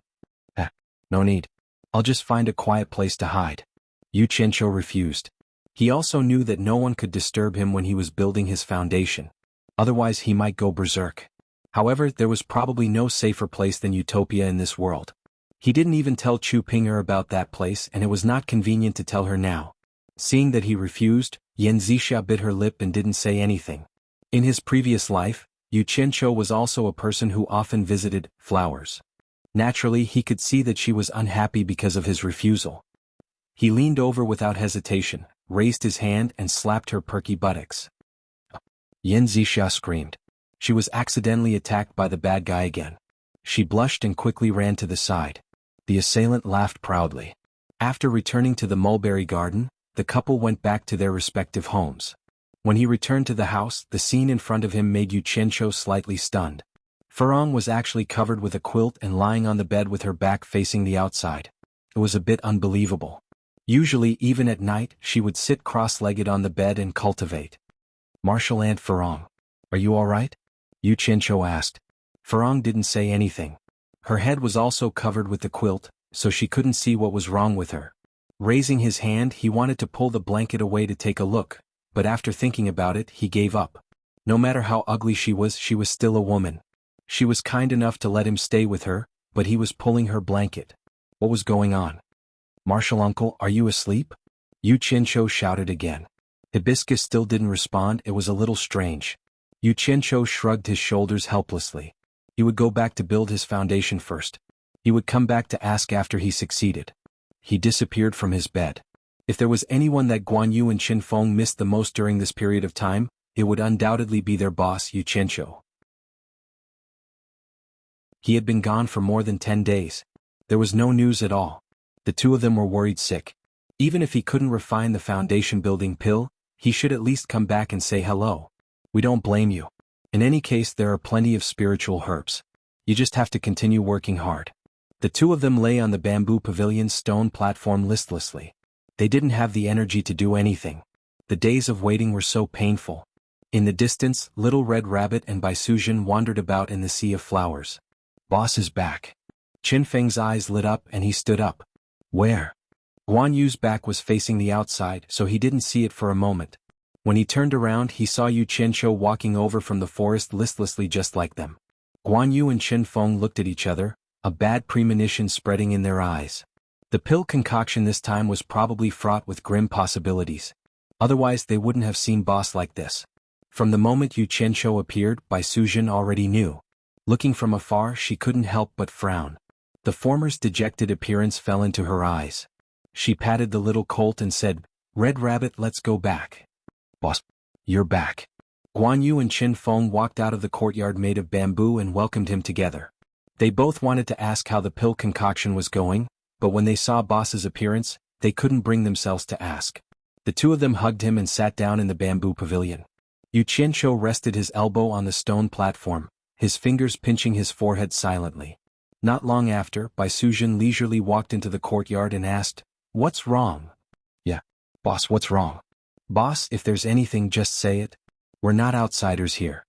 No need. I'll just find a quiet place to hide. Yu Qianqiu refused. He also knew that no one could disturb him when he was building his foundation. Otherwise he might go berserk. However, there was probably no safer place than Utopia in this world. He didn't even tell Chu Pinger about that place, and it was not convenient to tell her now. Seeing that he refused, Yan Zixia bit her lip and didn't say anything. In his previous life, Yu Qianqiu was also a person who often visited flowers. Naturally, he could see that she was unhappy because of his refusal. He leaned over without hesitation, raised his hand and slapped her perky buttocks. Yan Zixia screamed. She was accidentally attacked by the bad guy again. She blushed and quickly ran to the side. The assailant laughed proudly. After returning to the mulberry garden, the couple went back to their respective homes. When he returned to the house, the scene in front of him made Yu Qianqiu slightly stunned. Furong was actually covered with a quilt and lying on the bed with her back facing the outside. It was a bit unbelievable. Usually, even at night, she would sit cross-legged on the bed and cultivate. Martial Aunt Furong, are you all right? Yu Qianqiu asked. Furong didn't say anything. Her head was also covered with the quilt, so she couldn't see what was wrong with her. Raising his hand, he wanted to pull the blanket away to take a look, but after thinking about it, he gave up. No matter how ugly she was still a woman. She was kind enough to let him stay with her, but he was pulling her blanket. What was going on? Martial uncle, are you asleep? Yu Qianqiu shouted again. Hibiscus still didn't respond. It was a little strange. Yu Qianqiu shrugged his shoulders helplessly. He would go back to build his foundation first. He would come back to ask after he succeeded. He disappeared from his bed. If there was anyone that Guan Yu and Qin Feng missed the most during this period of time, it would undoubtedly be their boss, Yu Qianqiu. He had been gone for more than 10 days. There was no news at all. The two of them were worried sick. Even if he couldn't refine the foundation-building pill, he should at least come back and say hello. We don't blame you. In any case, there are plenty of spiritual herbs. You just have to continue working hard. The two of them lay on the bamboo pavilion's stone platform listlessly. They didn't have the energy to do anything. The days of waiting were so painful. In the distance, Little Red Rabbit and Bai Sujin wandered about in the sea of flowers. Boss is back. Qin Feng's eyes lit up and he stood up. Where? Guan Yu's back was facing the outside, so he didn't see it for a moment. When he turned around, he saw Yu Qianqiu walking over from the forest listlessly just like them. Guan Yu and Qin Feng looked at each other, a bad premonition spreading in their eyes. The pill concoction this time was probably fraught with grim possibilities. Otherwise they wouldn't have seen boss like this. From the moment Yu Qianqiu appeared, Bai Sujin already knew. Looking from afar, she couldn't help but frown. The former's dejected appearance fell into her eyes. She patted the little colt and said, Red Rabbit, let's go back. Boss, you're back. Guan Yu and Qin Feng walked out of the courtyard made of bamboo and welcomed him together. They both wanted to ask how the pill concoction was going, but when they saw boss's appearance, they couldn't bring themselves to ask. The two of them hugged him and sat down in the bamboo pavilion. Yu Qianqiu rested his elbow on the stone platform, his fingers pinching his forehead silently. Not long after, Bai Sujin leisurely walked into the courtyard and asked, What's wrong? Yeah. Boss, what's wrong? Boss, if there's anything, just say it. We're not outsiders here.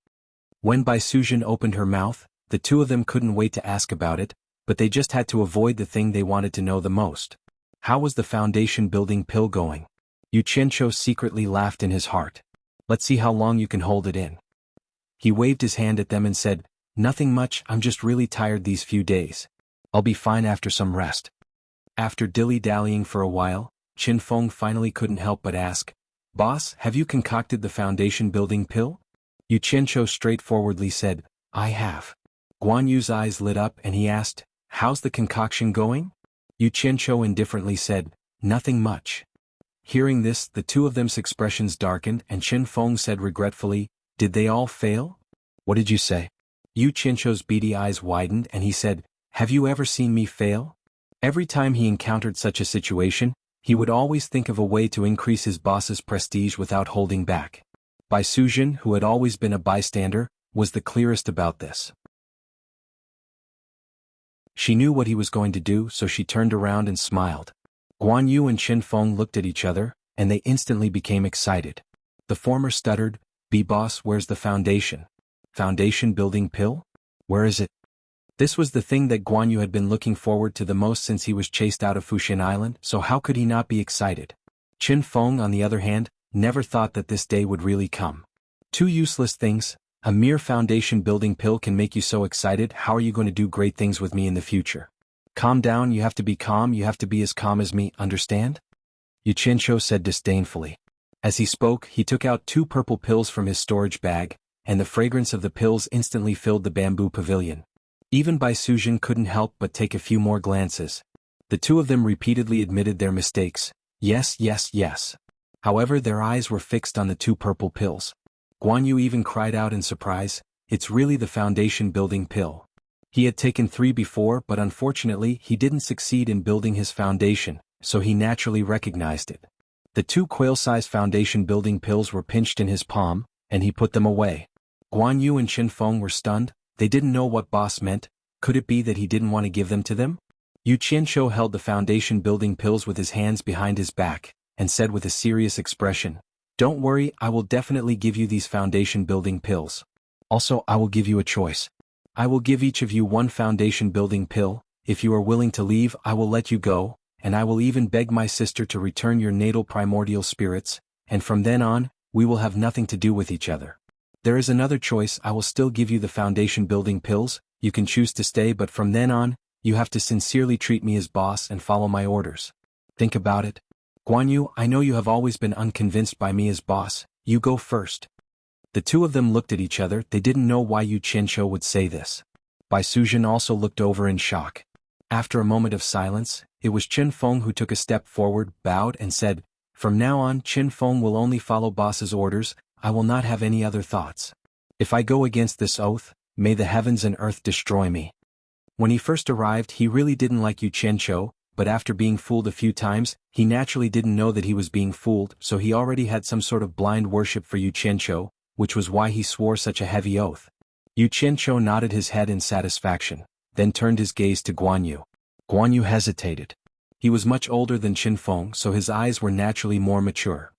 When Bai Sujin opened her mouth, the two of them couldn't wait to ask about it, but they just had to avoid the thing they wanted to know the most. How was the foundation building pill going? Yu Qianqiu secretly laughed in his heart. Let's see how long you can hold it in. He waved his hand at them and said, Nothing much, I'm just really tired these few days. I'll be fine after some rest. After dilly-dallying for a while, Qin Feng finally couldn't help but ask, Boss, have you concocted the foundation-building pill? Yu Qianqiu straightforwardly said, I have. Guan Yu's eyes lit up and he asked, How's the concoction going? Yu Qianqiu indifferently said, Nothing much. Hearing this, the two of them's expressions darkened and Qin Feng said regretfully, Did they all fail? What did you say? Yu Qianqiu's beady eyes widened and he said, Have you ever seen me fail? Every time he encountered such a situation, he would always think of a way to increase his boss's prestige without holding back. Bai Sujin, who had always been a bystander, was the clearest about this. She knew what he was going to do, so she turned around and smiled. Guan Yu and Qin Feng looked at each other, and they instantly became excited. The former stuttered, "B-boss, where's the foundation? Foundation building pill? Where is it?" This was the thing that Guan Yu had been looking forward to the most since he was chased out of Fuxin Island, so how could he not be excited? Qin Feng, on the other hand, never thought that this day would really come. Two useless things. A mere foundation building pill can make you so excited. How are you going to do great things with me in the future? Calm down, you have to be calm, you have to be as calm as me, understand? Yu Qianqiu said disdainfully. As he spoke, he took out 2 purple pills from his storage bag, and the fragrance of the pills instantly filled the bamboo pavilion. Even Bai Sujin couldn't help but take a few more glances. The two of them repeatedly admitted their mistakes. Yes, yes, yes. However, their eyes were fixed on the 2 purple pills. Guan Yu even cried out in surprise, "It's really the foundation building pill." He had taken 3 before, but unfortunately he didn't succeed in building his foundation, so he naturally recognized it. The 2 quail-sized foundation building pills were pinched in his palm, and he put them away. Guan Yu and Qin Feng were stunned. They didn't know what boss meant. Could it be that he didn't want to give them to them? Yu Qianqiu held the foundation building pills with his hands behind his back, and said with a serious expression, "Don't worry, I will definitely give you these foundation building pills. Also, I will give you a choice. I will give each of you 1 foundation building pill. If you are willing to leave, I will let you go, and I will even beg my sister to return your natal primordial spirits, and from then on, we will have nothing to do with each other. There is another choice. I will still give you the foundation building pills. You can choose to stay, but from then on, you have to sincerely treat me as boss and follow my orders. Think about it. Guan Yu, I know you have always been unconvinced by me as boss. You go first." The two of them looked at each other. They didn't know why Yu Qianqiu would say this. Bai Sujin also looked over in shock. After a moment of silence, it was Qin Feng who took a step forward, bowed, and said, "From now on, Qin Feng will only follow boss's orders. I will not have any other thoughts. If I go against this oath, may the heavens and earth destroy me." When he first arrived, he really didn't like Yu Qianqiu, but after being fooled a few times, he naturally didn't know that he was being fooled, so he already had some sort of blind worship for Yu Qianqiu, which was why he swore such a heavy oath. Yu Qianqiu nodded his head in satisfaction, then turned his gaze to Guan Yu. Guan Yu hesitated. He was much older than Qin Feng, so his eyes were naturally more mature.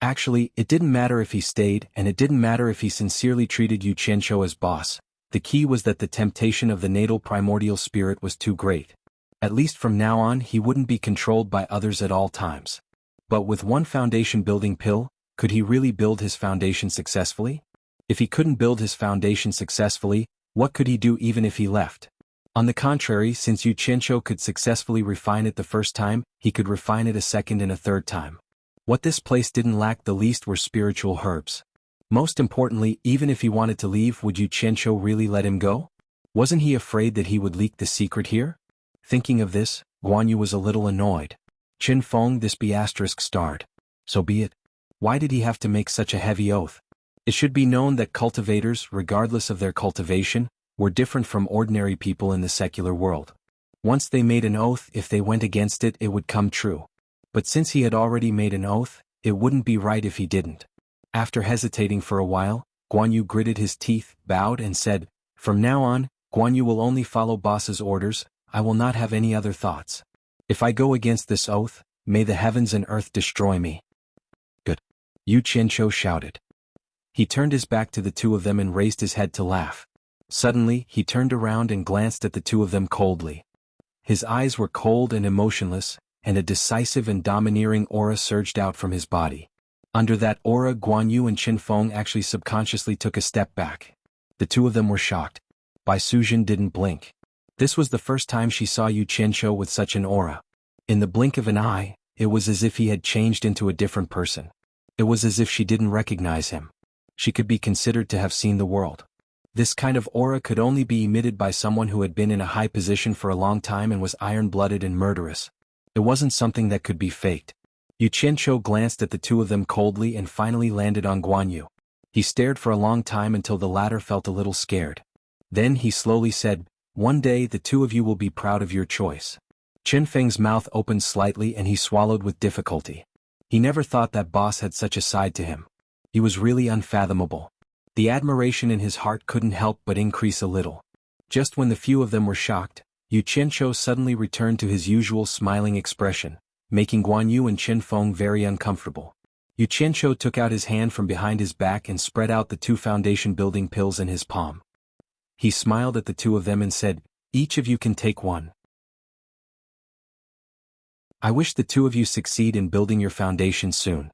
Actually, it didn't matter if he stayed, and it didn't matter if he sincerely treated Yu Qianqiu as boss. The key was that the temptation of the natal primordial spirit was too great. At least from now on he wouldn't be controlled by others at all times. But with 1 foundation building pill, could he really build his foundation successfully? If he couldn't build his foundation successfully, what could he do even if he left? On the contrary, since Yu Qianqiu could successfully refine it the first time, he could refine it a second and a third time. What this place didn't lack the least were spiritual herbs. Most importantly, even if he wanted to leave, would Yu Qianqiu really let him go? Wasn't he afraid that he would leak the secret here? Thinking of this, Guan Yu was a little annoyed. Qin Feng, this be asterisk starred. So be it. Why did he have to make such a heavy oath? It should be known that cultivators, regardless of their cultivation, were different from ordinary people in the secular world. Once they made an oath, if they went against it, it would come true. But since he had already made an oath, it wouldn't be right if he didn't. After hesitating for a while, Guan Yu gritted his teeth, bowed, and said, "From now on, Guan Yu will only follow boss's orders. I will not have any other thoughts. If I go against this oath, may the heavens and earth destroy me." "Good," Yu Qianqiu shouted. He turned his back to the two of them and raised his head to laugh. Suddenly, he turned around and glanced at the two of them coldly. His eyes were cold and emotionless, and a decisive and domineering aura surged out from his body. Under that aura, Guan Yu and Qin Feng actually subconsciously took a step back. The two of them were shocked. Bai Sujin didn't blink. This was the first time she saw Yu Qianqiu with such an aura. In the blink of an eye, it was as if he had changed into a different person. It was as if she didn't recognize him. She could be considered to have seen the world. This kind of aura could only be emitted by someone who had been in a high position for a long time and was iron-blooded and murderous. It wasn't something that could be faked. Yu Qianqiu glanced at the two of them coldly and finally landed on Guan Yu. He stared for a long time until the latter felt a little scared. Then he slowly said, One day the two of you will be proud of your choice. Qin Feng's mouth opened slightly and he swallowed with difficulty. He never thought that boss had such a side to him. He was really unfathomable. The admiration in his heart couldn't help but increase a little. Just when the few of them were shocked, Yu Qianqiu suddenly returned to his usual smiling expression, making Guan Yu and Qin Feng very uncomfortable. Yu Qianqiu took out his hand from behind his back and spread out the 2 foundation-building pills in his palm. He smiled at the 2 of them and said, "Each of you can take one. I wish the 2 of you succeed in building your foundation soon."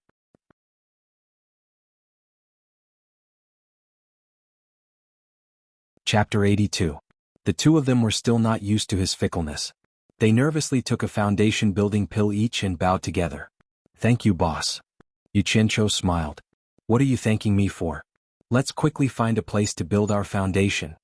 Chapter 82. The 2 of them were still not used to his fickleness. They nervously took a foundation-building pill each and bowed together. "Thank you, boss." Yu Qianqiu smiled. "What are you thanking me for? Let's quickly find a place to build our foundation."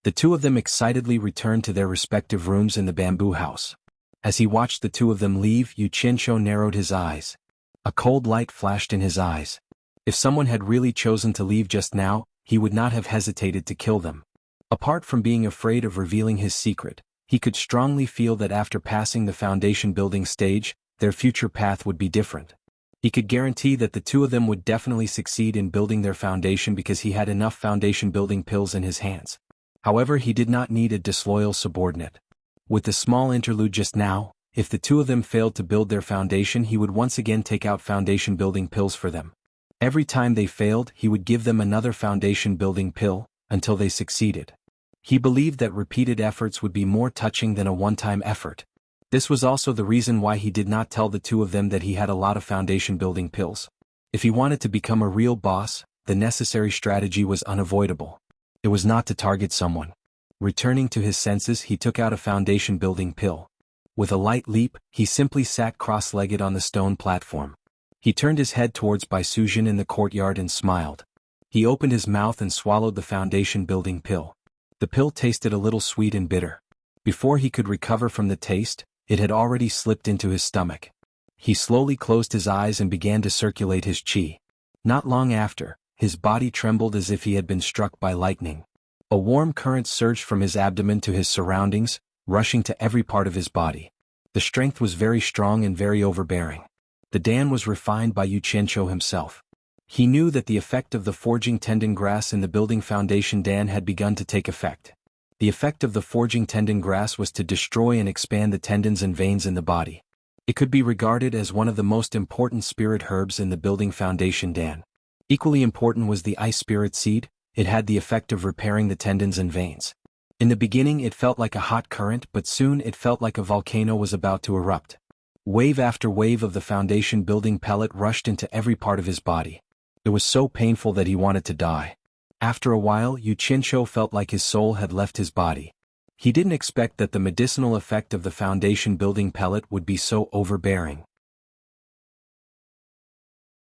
The 2 of them excitedly returned to their respective rooms in the bamboo house. As he watched the 2 of them leave, Yu Qianqiu narrowed his eyes. A cold light flashed in his eyes. If someone had really chosen to leave just now, he would not have hesitated to kill them. Apart from being afraid of revealing his secret, he could strongly feel that after passing the foundation-building stage, their future path would be different. He could guarantee that the 2 of them would definitely succeed in building their foundation because he had enough foundation-building pills in his hands. However, he did not need a disloyal subordinate. With the small interlude just now, if the 2 of them failed to build their foundation, he would once again take out foundation-building pills for them. Every time they failed, he would give them another foundation-building pill, until they succeeded. He believed that repeated efforts would be more touching than a one-time effort. This was also the reason why he did not tell the 2 of them that he had a lot of foundation-building pills. If he wanted to become a real boss, the necessary strategy was unavoidable. It was not to target someone. Returning to his senses, he took out a foundation-building pill. With a light leap, he simply sat cross-legged on the stone platform. He turned his head towards Bai Sujin in the courtyard and smiled. He opened his mouth and swallowed the foundation-building pill. The pill tasted a little sweet and bitter. Before he could recover from the taste, it had already slipped into his stomach. He slowly closed his eyes and began to circulate his qi. Not long after, his body trembled as if he had been struck by lightning. A warm current surged from his abdomen to his surroundings, rushing to every part of his body. The strength was very strong and very overbearing. The Dan was refined by Yu Qianqiu himself. He knew that the effect of the forging tendon grass in the building foundation Dan had begun to take effect. The effect of the forging tendon grass was to destroy and expand the tendons and veins in the body. It could be regarded as one of the most important spirit herbs in the building foundation Dan. Equally important was the ice spirit seed. It had the effect of repairing the tendons and veins. In the beginning it felt like a hot current, but soon it felt like a volcano was about to erupt. Wave after wave of the foundation building pellet rushed into every part of his body. It was so painful that he wanted to die. After a while, Yu Qianqiu felt like his soul had left his body. He didn't expect that the medicinal effect of the foundation building pellet would be so overbearing.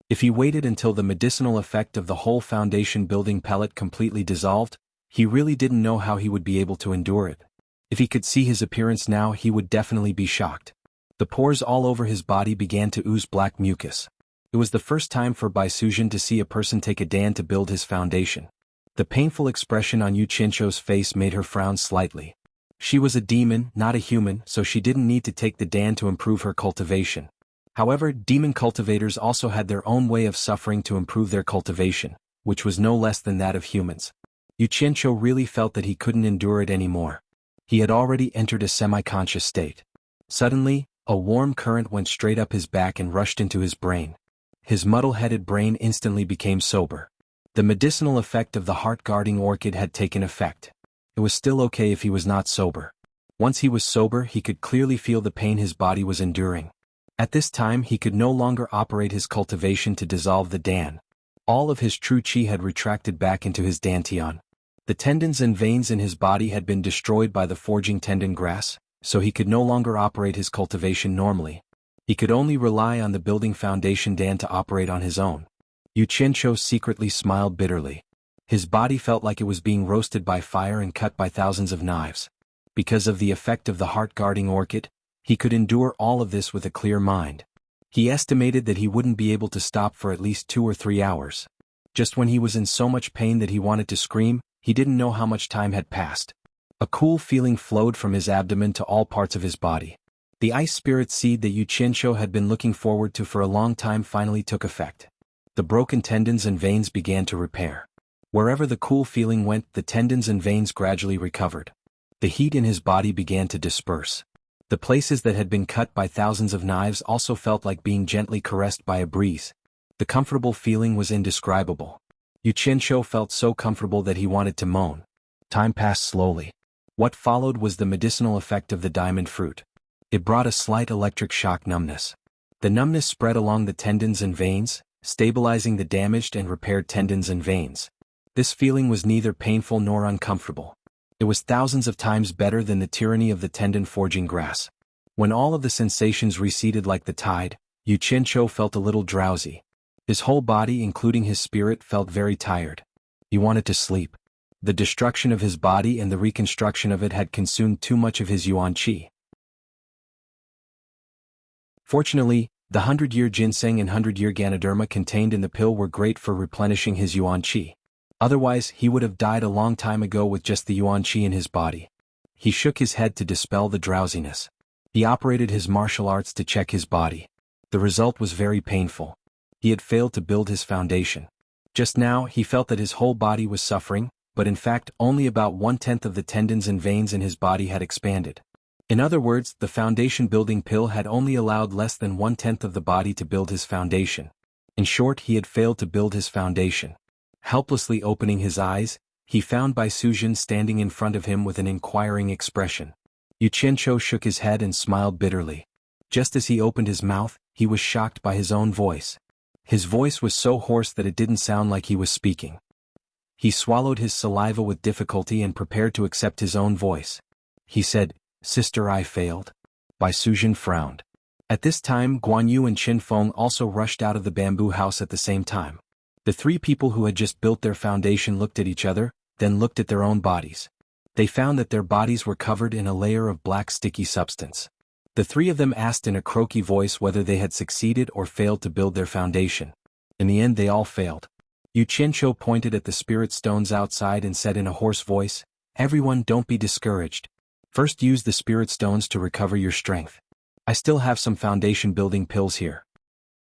If he waited until the medicinal effect of the whole foundation building pellet completely dissolved, he really didn't know how he would be able to endure it. If he could see his appearance now, he would definitely be shocked. The pores all over his body began to ooze black mucus. It was the first time for Bai Sujin to see a person take a Dan to build his foundation. The painful expression on Yu Qianqiu's face made her frown slightly. She was a demon, not a human, so she didn't need to take the Dan to improve her cultivation. However, demon cultivators also had their own way of suffering to improve their cultivation, which was no less than that of humans. Yu Qianqiu really felt that he couldn't endure it anymore. He had already entered a semi-conscious state. Suddenly, a warm current went straight up his back and rushed into his brain. His muddle-headed brain instantly became sober. The medicinal effect of the heart-guarding orchid had taken effect. It was still okay if he was not sober. Once he was sober, he could clearly feel the pain his body was enduring. At this time, he could no longer operate his cultivation to dissolve the Dan. All of his true qi had retracted back into his dantian. The tendons and veins in his body had been destroyed by the forging tendon grass, so he could no longer operate his cultivation normally. He could only rely on the building foundation Dan to operate on his own. Yu Qianqiu secretly smiled bitterly. His body felt like it was being roasted by fire and cut by thousands of knives. Because of the effect of the heart-guarding orchid, he could endure all of this with a clear mind. He estimated that he wouldn't be able to stop for at least 2 or 3 hours. Just when he was in so much pain that he wanted to scream, he didn't know how much time had passed. A cool feeling flowed from his abdomen to all parts of his body. The ice spirit seed that Yu Qianqiu had been looking forward to for a long time finally took effect. The broken tendons and veins began to repair. Wherever the cool feeling went, the tendons and veins gradually recovered. The heat in his body began to disperse. The places that had been cut by thousands of knives also felt like being gently caressed by a breeze. The comfortable feeling was indescribable. Yu Qianqiu felt so comfortable that he wanted to moan. Time passed slowly. What followed was the medicinal effect of the diamond fruit. It brought a slight electric shock numbness. The numbness spread along the tendons and veins, stabilizing the damaged and repaired tendons and veins. This feeling was neither painful nor uncomfortable. It was thousands of times better than the tyranny of the tendon-forging grass. When all of the sensations receded like the tide, Yu Qianqiu felt a little drowsy. His whole body, including his spirit, felt very tired. He wanted to sleep. The destruction of his body and the reconstruction of it had consumed too much of his yuan qi. Fortunately, the 100-year ginseng and 100-year ganoderma contained in the pill were great for replenishing his yuan qi. Otherwise, he would have died a long time ago with just the yuan qi in his body. He shook his head to dispel the drowsiness. He operated his martial arts to check his body. The result was very painful. He had failed to build his foundation. Just now, he felt that his whole body was suffering, but in fact, only about 1/10 of the tendons and veins in his body had expanded. In other words, the foundation-building pill had only allowed less than 1/10 of the body to build his foundation. In short, he had failed to build his foundation. Helplessly opening his eyes, he found Bai Suzhen standing in front of him with an inquiring expression. Yu Qianqiu shook his head and smiled bitterly. Just as he opened his mouth, he was shocked by his own voice. His voice was so hoarse that it didn't sound like he was speaking. He swallowed his saliva with difficulty and prepared to accept his own voice. He said, "Sister, I failed." Bai Suzhen frowned. At this time, Guan Yu and Qin Feng also rushed out of the bamboo house at the same time. The three people who had just built their foundation looked at each other, then looked at their own bodies. They found that their bodies were covered in a layer of black sticky substance. The three of them asked in a croaky voice whether they had succeeded or failed to build their foundation. In the end, they all failed. Yu Qianqiu pointed at the spirit stones outside and said in a hoarse voice, "Everyone, don't be discouraged. First, use the spirit stones to recover your strength. I still have some foundation-building pills here."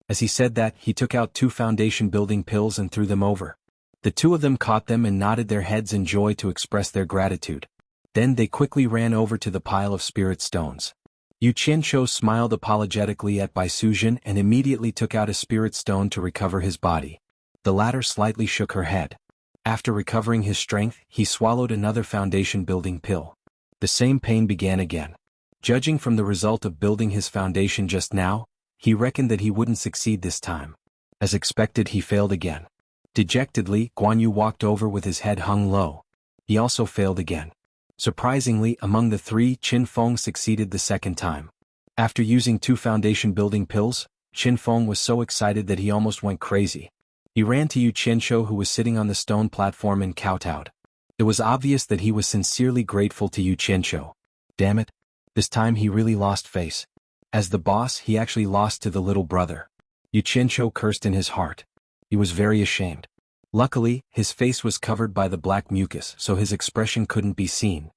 As he said that, he took out 2 foundation-building pills and threw them over. The 2 of them caught them and nodded their heads in joy to express their gratitude. Then they quickly ran over to the pile of spirit stones. Yu Qianqiu smiled apologetically at Bai Suzhen and immediately took out a spirit stone to recover his body. The latter slightly shook her head. After recovering his strength, he swallowed another foundation-building pill. The same pain began again. Judging from the result of building his foundation just now, he reckoned that he wouldn't succeed this time. As expected, he failed again. Dejectedly, Guan Yu walked over with his head hung low. He also failed again. Surprisingly, among the 3, Qin Feng succeeded the second time. After using 2 foundation-building pills, Qin Feng was so excited that he almost went crazy. He ran to Yu Qianqiu, who was sitting on the stone platform, and kowtowed. It was obvious that he was sincerely grateful to Yu Qianqiu. Damn it. This time he really lost face. As the boss, he actually lost to the little brother. Yu Qianqiu cursed in his heart. He was very ashamed. Luckily, his face was covered by the black mucus, so his expression couldn't be seen.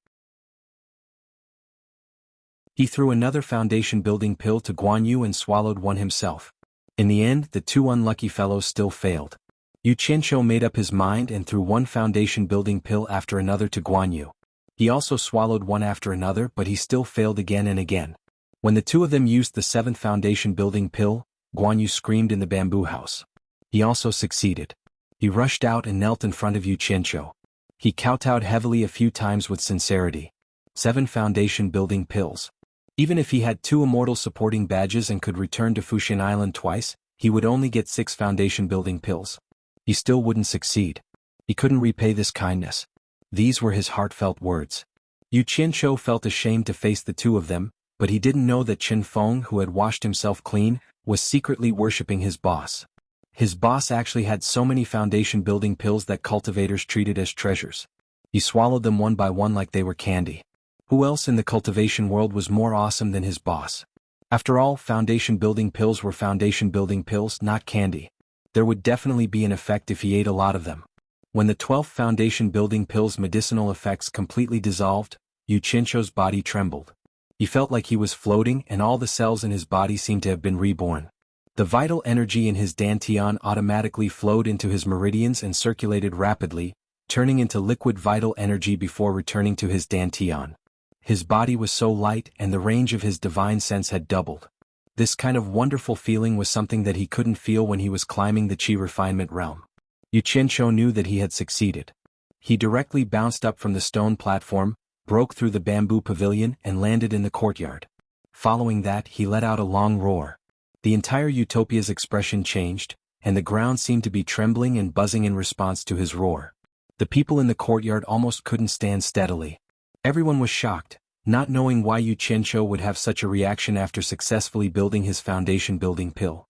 He threw another foundation-building pill to Guan Yu and swallowed one himself. In the end, the 2 unlucky fellows still failed. Yu Qianqiu made up his mind and threw 1 foundation-building pill after another to Guan Yu. He also swallowed one after another, but he still failed again and again. When the 2 of them used the 7th foundation-building pill, Guan Yu screamed in the bamboo house. He also succeeded. He rushed out and knelt in front of Yu Qianqiu. He kowtowed heavily a few times with sincerity. 7 foundation-building pills. Even if he had 2 immortal supporting badges and could return to Fuxian Island twice, he would only get 6 foundation-building pills. He still wouldn't succeed. He couldn't repay this kindness. These were his heartfelt words. Yu Qianqiu felt ashamed to face the 2 of them, but he didn't know that Qin Feng, who had washed himself clean, was secretly worshipping his boss. His boss actually had so many foundation-building pills that cultivators treated as treasures. He swallowed them one by one like they were candy. Who else in the cultivation world was more awesome than his boss? After all, foundation-building pills were foundation-building pills, not candy. There would definitely be an effect if he ate a lot of them. When the 12th foundation-building pill's medicinal effects completely dissolved, Yu Qianzhou's body trembled. He felt like he was floating and all the cells in his body seemed to have been reborn. The vital energy in his dantian automatically flowed into his meridians and circulated rapidly, turning into liquid vital energy before returning to his dantian. His body was so light and the range of his divine sense had doubled. This kind of wonderful feeling was something that he couldn't feel when he was climbing the Qi refinement realm. Yu Qianzhou knew that he had succeeded. He directly bounced up from the stone platform, broke through the bamboo pavilion and landed in the courtyard. Following that, he let out a long roar. The entire utopia's expression changed, and the ground seemed to be trembling and buzzing in response to his roar. The people in the courtyard almost couldn't stand steadily. Everyone was shocked, not knowing why Yu Qianzhou would have such a reaction after successfully building his foundation-building pill.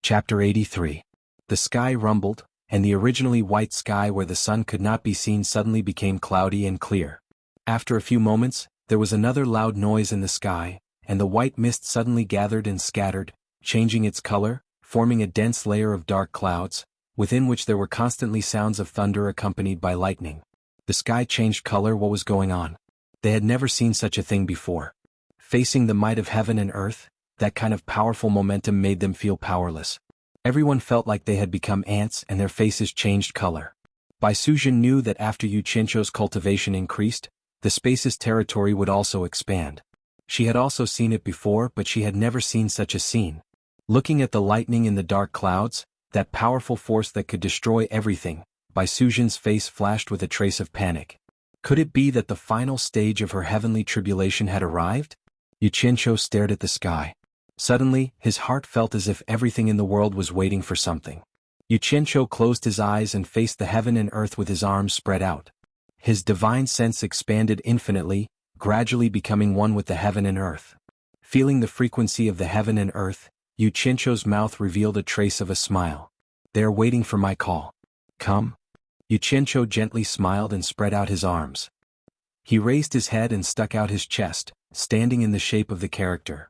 Chapter 83. The sky rumbled, and the originally white sky where the sun could not be seen suddenly became cloudy and clear. After a few moments, there was another loud noise in the sky, and the white mist suddenly gathered and scattered, changing its color, forming a dense layer of dark clouds, within which there were constantly sounds of thunder accompanied by lightning. The sky changed color. What was going on? They had never seen such a thing before. Facing the might of heaven and earth, that kind of powerful momentum made them feel powerless. Everyone felt like they had become ants and their faces changed color. Bai Suzhen knew that after Yu Qianzhou's cultivation increased, the space's territory would also expand. She had also seen it before, but she had never seen such a scene. Looking at the lightning in the dark clouds, that powerful force that could destroy everything, Bai Suzhen's face flashed with a trace of panic. Could it be that the final stage of her heavenly tribulation had arrived? Yu Qianzhou stared at the sky. Suddenly, his heart felt as if everything in the world was waiting for something. Yu Qianzhou closed his eyes and faced the heaven and earth with his arms spread out. His divine sense expanded infinitely, gradually becoming one with the heaven and earth. Feeling the frequency of the heaven and earth, Yu Qianzhou's mouth revealed a trace of a smile. "They are waiting for my call. Come." Yu Qianzhou gently smiled and spread out his arms. He raised his head and stuck out his chest, standing in the shape of the character.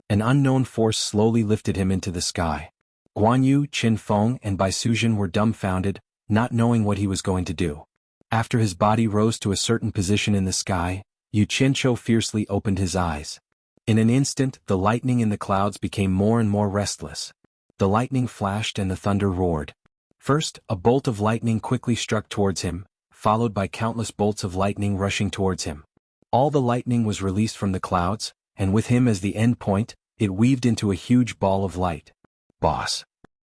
An unknown force slowly lifted him into the sky. Guan Yu, Qin Feng and Bai Suzhen were dumbfounded, not knowing what he was going to do. After his body rose to a certain position in the sky, Yu Qianzhou fiercely opened his eyes. In an instant, the lightning in the clouds became more and more restless. The lightning flashed and the thunder roared. First, a bolt of lightning quickly struck towards him, followed by countless bolts of lightning rushing towards him. All the lightning was released from the clouds, and with him as the end point, it weaved into a huge ball of light. "Boss!"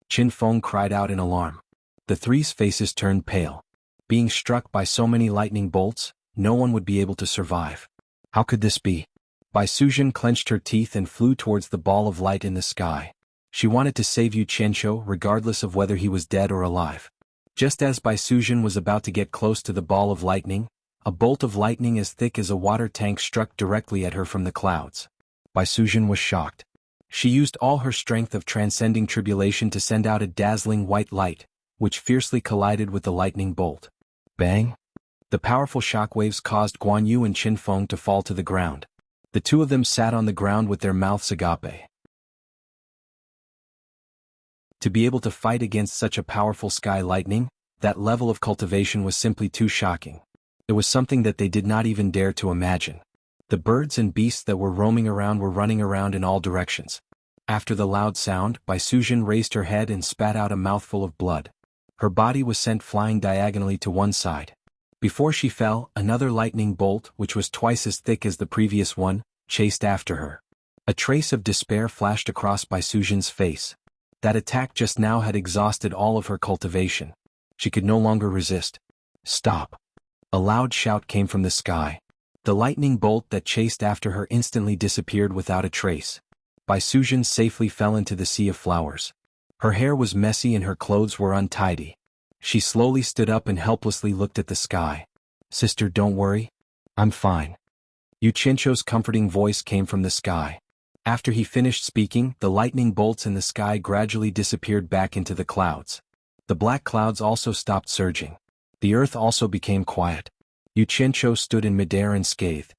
Qin Feng cried out in alarm. The three's faces turned pale. Being struck by so many lightning bolts, no one would be able to survive. How could this be? Bai Suzhen clenched her teeth and flew towards the ball of light in the sky. She wanted to save Yu Qianzhou regardless of whether he was dead or alive. Just as Bai Suzhen was about to get close to the ball of lightning, a bolt of lightning as thick as a water tank struck directly at her from the clouds. Bai Suzhen was shocked. She used all her strength of transcending tribulation to send out a dazzling white light, which fiercely collided with the lightning bolt. Bang! The powerful shockwaves caused Guan Yu and Qin Feng to fall to the ground. The two of them sat on the ground with their mouths agape. To be able to fight against such a powerful sky lightning, that level of cultivation was simply too shocking. It was something that they did not even dare to imagine. The birds and beasts that were roaming around were running around in all directions. After the loud sound, Bai Suzhen raised her head and spat out a mouthful of blood. Her body was sent flying diagonally to one side. Before she fell, another lightning bolt, which was twice as thick as the previous one, chased after her. A trace of despair flashed across Bai Suzhen's face. That attack just now had exhausted all of her cultivation. She could no longer resist. "Stop!" A loud shout came from the sky. The lightning bolt that chased after her instantly disappeared without a trace. Bai Suzhen safely fell into the sea of flowers. Her hair was messy and her clothes were untidy. She slowly stood up and helplessly looked at the sky. "Sister, don't worry. I'm fine." Yu Qianzhou's comforting voice came from the sky. After he finished speaking, the lightning bolts in the sky gradually disappeared back into the clouds. The black clouds also stopped surging. The earth also became quiet. Yu Qianzhou stood in midair and scathed.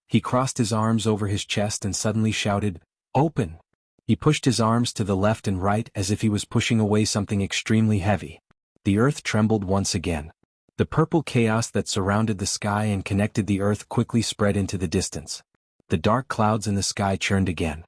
He crossed his arms over his chest and suddenly shouted, "Open!" He pushed his arms to the left and right as if he was pushing away something extremely heavy. The earth trembled once again. The purple chaos that surrounded the sky and connected the earth quickly spread into the distance. The dark clouds in the sky churned again.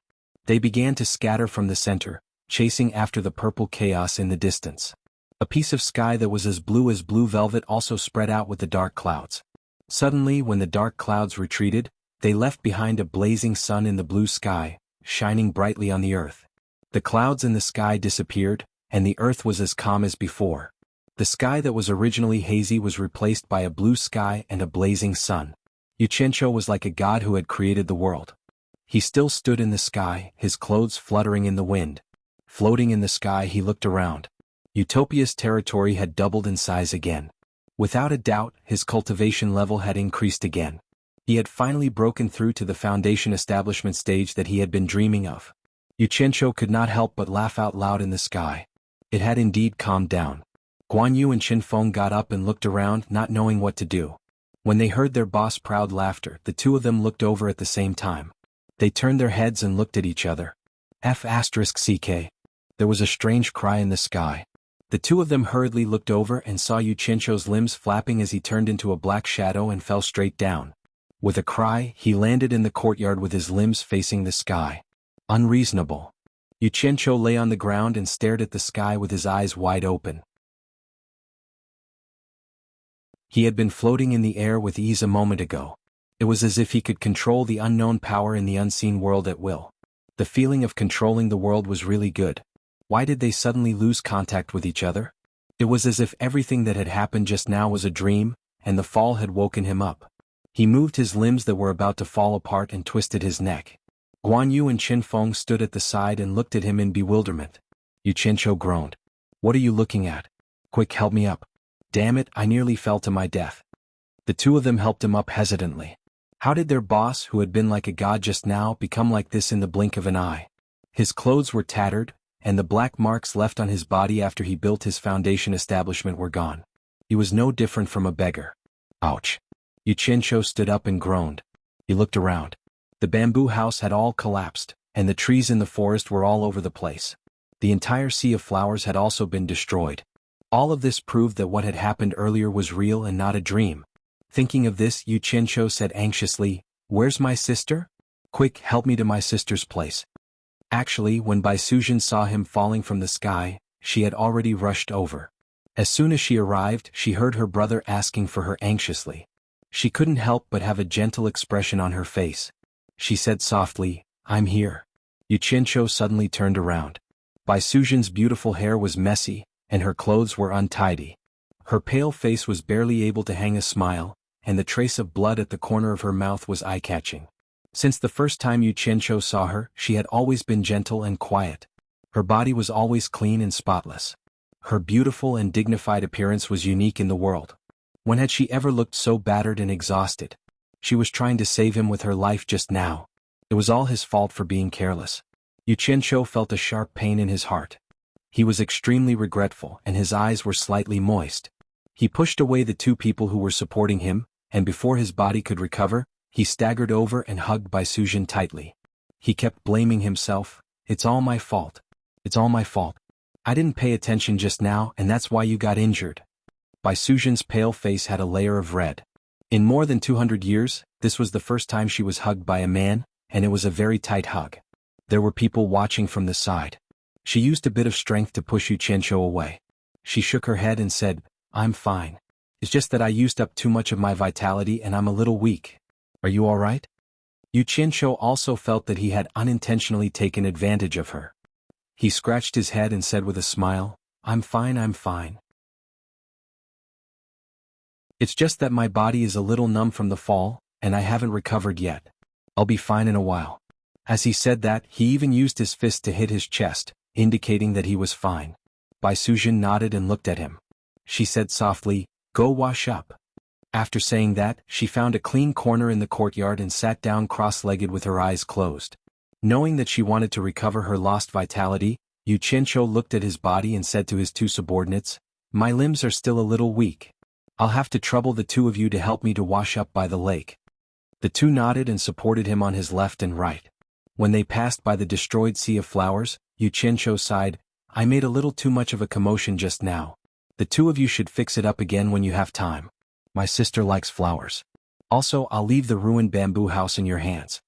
They began to scatter from the center, chasing after the purple chaos in the distance. A piece of sky that was as blue velvet also spread out with the dark clouds. Suddenly, when the dark clouds retreated, they left behind a blazing sun in the blue sky, shining brightly on the earth. The clouds in the sky disappeared, and the earth was as calm as before. The sky that was originally hazy was replaced by a blue sky and a blazing sun. Yuchencho was like a god who had created the world. He still stood in the sky, his clothes fluttering in the wind. Floating in the sky, he looked around. Utopia's territory had doubled in size again. Without a doubt, his cultivation level had increased again. He had finally broken through to the foundation establishment stage that he had been dreaming of. Yuchencho could not help but laugh out loud in the sky. It had indeed calmed down. Guan Yu and Qin Feng got up and looked around, not knowing what to do. When they heard their boss' proud laughter, the two of them looked over at the same time. They turned their heads and looked at each other. F***CK. There was a strange cry in the sky. The two of them hurriedly looked over and saw Yuchencho's limbs flapping as he turned into a black shadow and fell straight down. With a cry, he landed in the courtyard with his limbs facing the sky. Unreasonable. Yuchencho lay on the ground and stared at the sky with his eyes wide open. He had been floating in the air with ease a moment ago. It was as if he could control the unknown power in the unseen world at will. The feeling of controlling the world was really good. Why did they suddenly lose contact with each other? It was as if everything that had happened just now was a dream, and the fall had woken him up. He moved his limbs that were about to fall apart and twisted his neck. Guan Yu and Qin Feng stood at the side and looked at him in bewilderment. Yuchencho groaned. "What are you looking at? Quick, help me up. Damn it, I nearly fell to my death." The two of them helped him up hesitantly. How did their boss, who had been like a god just now, become like this in the blink of an eye? His clothes were tattered, and the black marks left on his body after he built his foundation establishment were gone. He was no different from a beggar. Ouch. Yuchencho stood up and groaned. He looked around. The bamboo house had all collapsed, and the trees in the forest were all over the place. The entire sea of flowers had also been destroyed. All of this proved that what had happened earlier was real and not a dream. Thinking of this, Yuchencho said anxiously, "Where's my sister? Quick, help me to my sister's place." Actually, when Bai Suzhen saw him falling from the sky, she had already rushed over. As soon as she arrived, she heard her brother asking for her anxiously. She couldn't help but have a gentle expression on her face. She said softly, "I'm here." Yuchencho suddenly turned around. Bai Suzhen's beautiful hair was messy, and her clothes were untidy. Her pale face was barely able to hang a smile, and the trace of blood at the corner of her mouth was eye-catching. Since the first time Yuchencho saw her, she had always been gentle and quiet. Her body was always clean and spotless. Her beautiful and dignified appearance was unique in the world. When had she ever looked so battered and exhausted? She was trying to save him with her life just now. It was all his fault for being careless. Yuchencho felt a sharp pain in his heart. He was extremely regretful, and his eyes were slightly moist. He pushed away the two people who were supporting him, and before his body could recover, he staggered over and hugged Bai Suzhen tightly. He kept blaming himself. "It's all my fault. It's all my fault. I didn't pay attention just now, and that's why you got injured." Bai Suzhen's pale face had a layer of red. In more than 200 years, this was the first time she was hugged by a man, and it was a very tight hug. There were people watching from the side. She used a bit of strength to push Yuchencho away. She shook her head and said, "I'm fine. It's just that I used up too much of my vitality and I'm a little weak. Are you all right?" Yuchencho also felt that he had unintentionally taken advantage of her. He scratched his head and said with a smile, I'm fine. It's just that my body is a little numb from the fall, and I haven't recovered yet. I'll be fine in a while." As he said that, he even used his fist to hit his chest, indicating that he was fine. Bai Suzhen nodded and looked at him. She said softly, "Go wash up." After saying that, she found a clean corner in the courtyard and sat down cross-legged with her eyes closed. Knowing that she wanted to recover her lost vitality, Yuchencho looked at his body and said to his two subordinates, "My limbs are still a little weak. I'll have to trouble the two of you to help me to wash up by the lake." The two nodded and supported him on his left and right. When they passed by the destroyed sea of flowers, Yuchencho sighed, "I made a little too much of a commotion just now. The two of you should fix it up again when you have time. My sister likes flowers. Also, I'll leave the ruined bamboo house in your hands."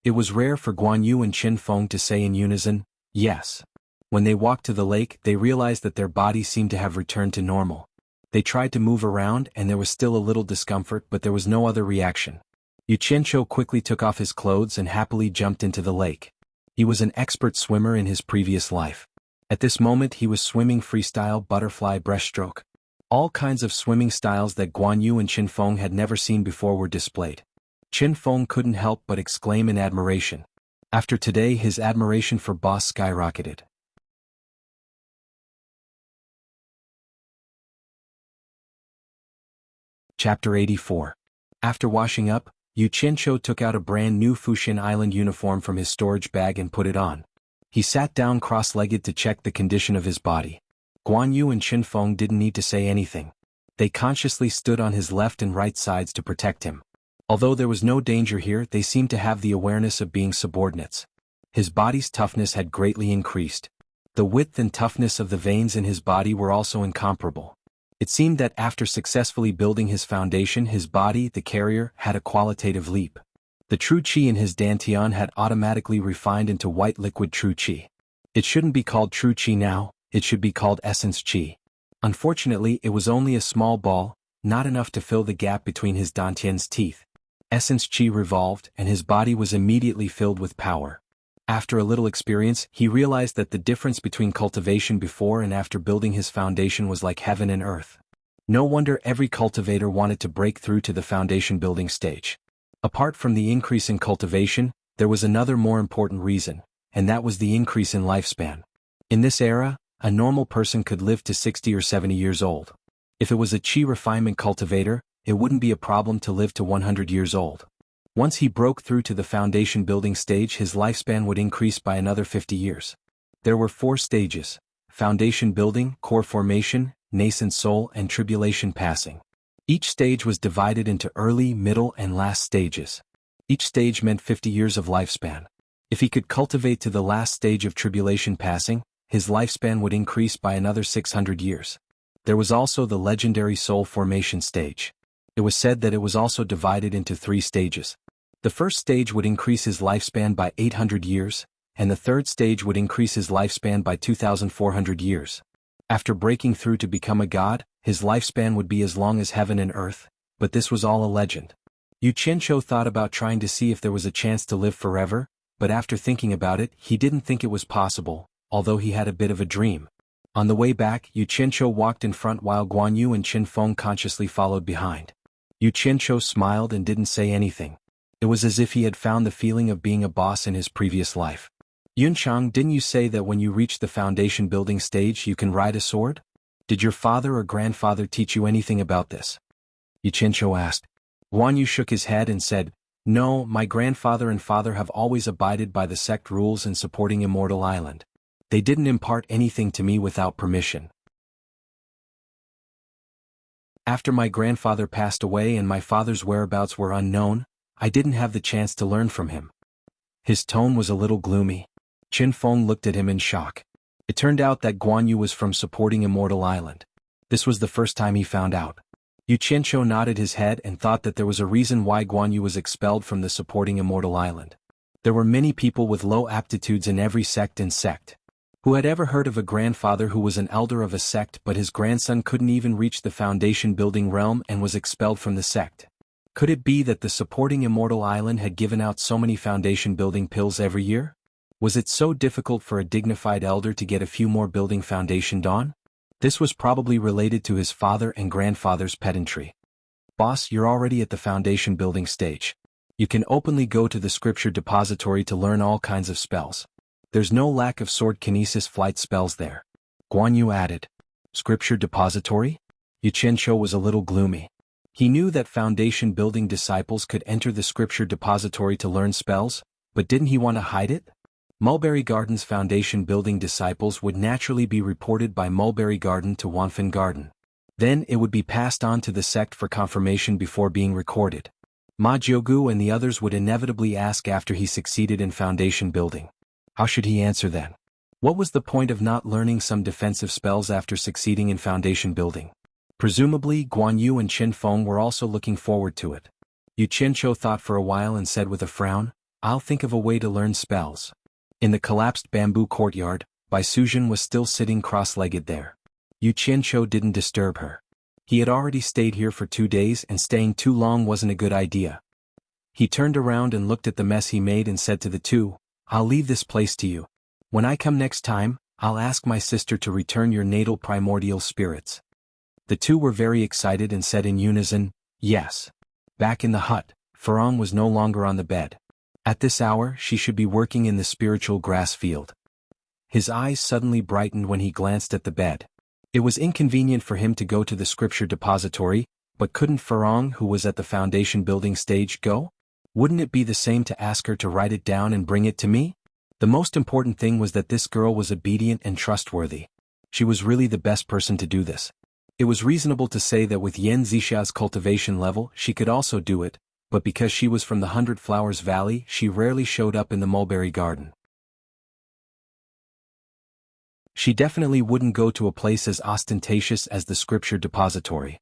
It was rare for Guan Yu and Qin Feng to say in unison, "Yes." When they walked to the lake, they realized that their bodies seemed to have returned to normal. They tried to move around and there was still a little discomfort, but there was no other reaction. Yu Qianqiu quickly took off his clothes and happily jumped into the lake. He was an expert swimmer in his previous life. At this moment he was swimming freestyle butterfly breaststroke. All kinds of swimming styles that Guan Yu and Qin Feng had never seen before were displayed. Qin Feng couldn't help but exclaim in admiration. After today, his admiration for Boss skyrocketed. Chapter 84. After washing up, Yu Qianqiu took out a brand new Fuxian Island uniform from his storage bag and put it on. He sat down cross-legged to check the condition of his body. Guan Yu and Qin Feng didn't need to say anything. They consciously stood on his left and right sides to protect him. Although there was no danger here, they seemed to have the awareness of being subordinates. His body's toughness had greatly increased. The width and toughness of the veins in his body were also incomparable. It seemed that after successfully building his foundation, his body, the carrier, had a qualitative leap. The true qi in his dantian had automatically refined into white liquid true qi. It shouldn't be called true qi now, it should be called essence qi. Unfortunately, it was only a small ball, not enough to fill the gap between his dantian's teeth. Essence qi revolved, and his body was immediately filled with power. After a little experience, he realized that the difference between cultivation before and after building his foundation was like heaven and earth. No wonder every cultivator wanted to break through to the foundation building stage. Apart from the increase in cultivation, there was another more important reason, and that was the increase in lifespan. In this era, a normal person could live to 60 or 70 years old. If it was a qi refinement cultivator, it wouldn't be a problem to live to 100 years old. Once he broke through to the foundation building stage, his lifespan would increase by another 50 years. There were 4 stages: foundation building, core formation, nascent soul, and tribulation passing. Each stage was divided into early, middle, and last stages. Each stage meant 50 years of lifespan. If he could cultivate to the last stage of tribulation passing, his lifespan would increase by another 600 years. There was also the legendary soul formation stage. It was said that it was also divided into 3 stages. The first stage would increase his lifespan by 800 years, and the third stage would increase his lifespan by 2,400 years. After breaking through to become a god, his lifespan would be as long as heaven and earth, but this was all a legend. Yu Qianqiu thought about trying to see if there was a chance to live forever, but after thinking about it, he didn't think it was possible, although he had a bit of a dream. On the way back, Yu Qianqiu walked in front while Guan Yu and Qin Feng consciously followed behind. Yu Qianqiu smiled and didn't say anything. It was as if he had found the feeling of being a boss in his previous life. "Yunchang, didn't you say that when you reach the foundation building stage you can ride a sword? Did your father or grandfather teach you anything about this?" Yu Qianqiu asked. Guan Yu shook his head and said, "No, my grandfather and father have always abided by the sect rules in supporting Immortal Island. They didn't impart anything to me without permission. After my grandfather passed away and my father's whereabouts were unknown, I didn't have the chance to learn from him." His tone was a little gloomy. Qin Feng looked at him in shock. It turned out that Guan Yu was from supporting Immortal Island. This was the first time he found out. Yu Qianqiu nodded his head and thought that there was a reason why Guan Yu was expelled from the supporting Immortal Island. There were many people with low aptitudes in every sect and sect. Who had ever heard of a grandfather who was an elder of a sect but his grandson couldn't even reach the foundation building realm and was expelled from the sect? Could it be that the supporting Immortal Island had given out so many foundation building pills every year? Was it so difficult for a dignified elder to get a few more building foundation done? This was probably related to his father and grandfather's pedantry. "Boss, you're already at the foundation building stage. You can openly go to the scripture depository to learn all kinds of spells. There's no lack of sword kinesis flight spells there." Guan Yu added. "Scripture depository?" Yu Qianqiu was a little gloomy. He knew that foundation building disciples could enter the scripture depository to learn spells, but didn't he want to hide it? Mulberry Garden's foundation building disciples would naturally be reported by Mulberry Garden to Wanfan Garden. Then it would be passed on to the sect for confirmation before being recorded. Ma Jiugu and the others would inevitably ask after he succeeded in foundation building. How should he answer then? What was the point of not learning some defensive spells after succeeding in foundation building? Presumably Guan Yu and Qin Feng were also looking forward to it. Yu Qianqiu thought for a while and said with a frown, "I'll think of a way to learn spells." In the collapsed bamboo courtyard, Bai Suzhen was still sitting cross-legged there. Yu Qianqiu didn't disturb her. He had already stayed here for 2 days and staying too long wasn't a good idea. He turned around and looked at the mess he made and said to the two, "I'll leave this place to you. When I come next time, I'll ask my sister to return your natal primordial spirits." The two were very excited and said in unison, "Yes." Back in the hut, Farong was no longer on the bed. At this hour she should be working in the spiritual grass field. His eyes suddenly brightened when he glanced at the bed. It was inconvenient for him to go to the scripture depository, but couldn't Farong, who was at the foundation building stage, go? Wouldn't it be the same to ask her to write it down and bring it to me? The most important thing was that this girl was obedient and trustworthy. She was really the best person to do this. It was reasonable to say that with Yan Zixia's cultivation level she could also do it, but because she was from the 100 Flowers Valley she rarely showed up in the mulberry garden. She definitely wouldn't go to a place as ostentatious as the scripture depository.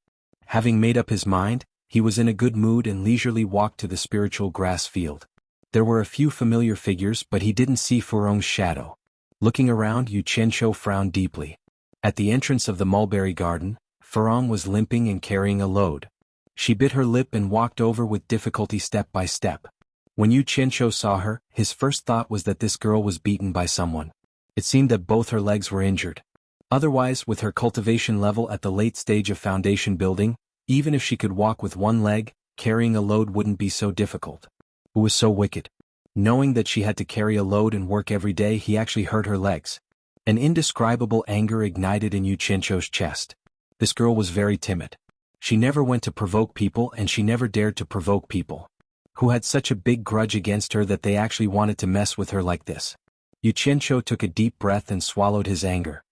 Having made up his mind, he was in a good mood and leisurely walked to the spiritual grass field. There were a few familiar figures but he didn't see Furong's shadow. Looking around, Yu Qianqiu frowned deeply. At the entrance of the mulberry garden, Furong was limping and carrying a load. She bit her lip and walked over with difficulty step by step. When Yu Qianqiu saw her, his first thought was that this girl was beaten by someone. It seemed that both her legs were injured. Otherwise, with her cultivation level at the late stage of foundation building, even if she could walk with one leg, carrying a load wouldn't be so difficult. Who was so wicked? Knowing that she had to carry a load and work every day, he actually hurt her legs. An indescribable anger ignited in Yu Qianqiu's chest. This girl was very timid. She never went to provoke people and she never dared to provoke people. Who had such a big grudge against her that they actually wanted to mess with her like this? Yu Qianqiu took a deep breath and swallowed his anger.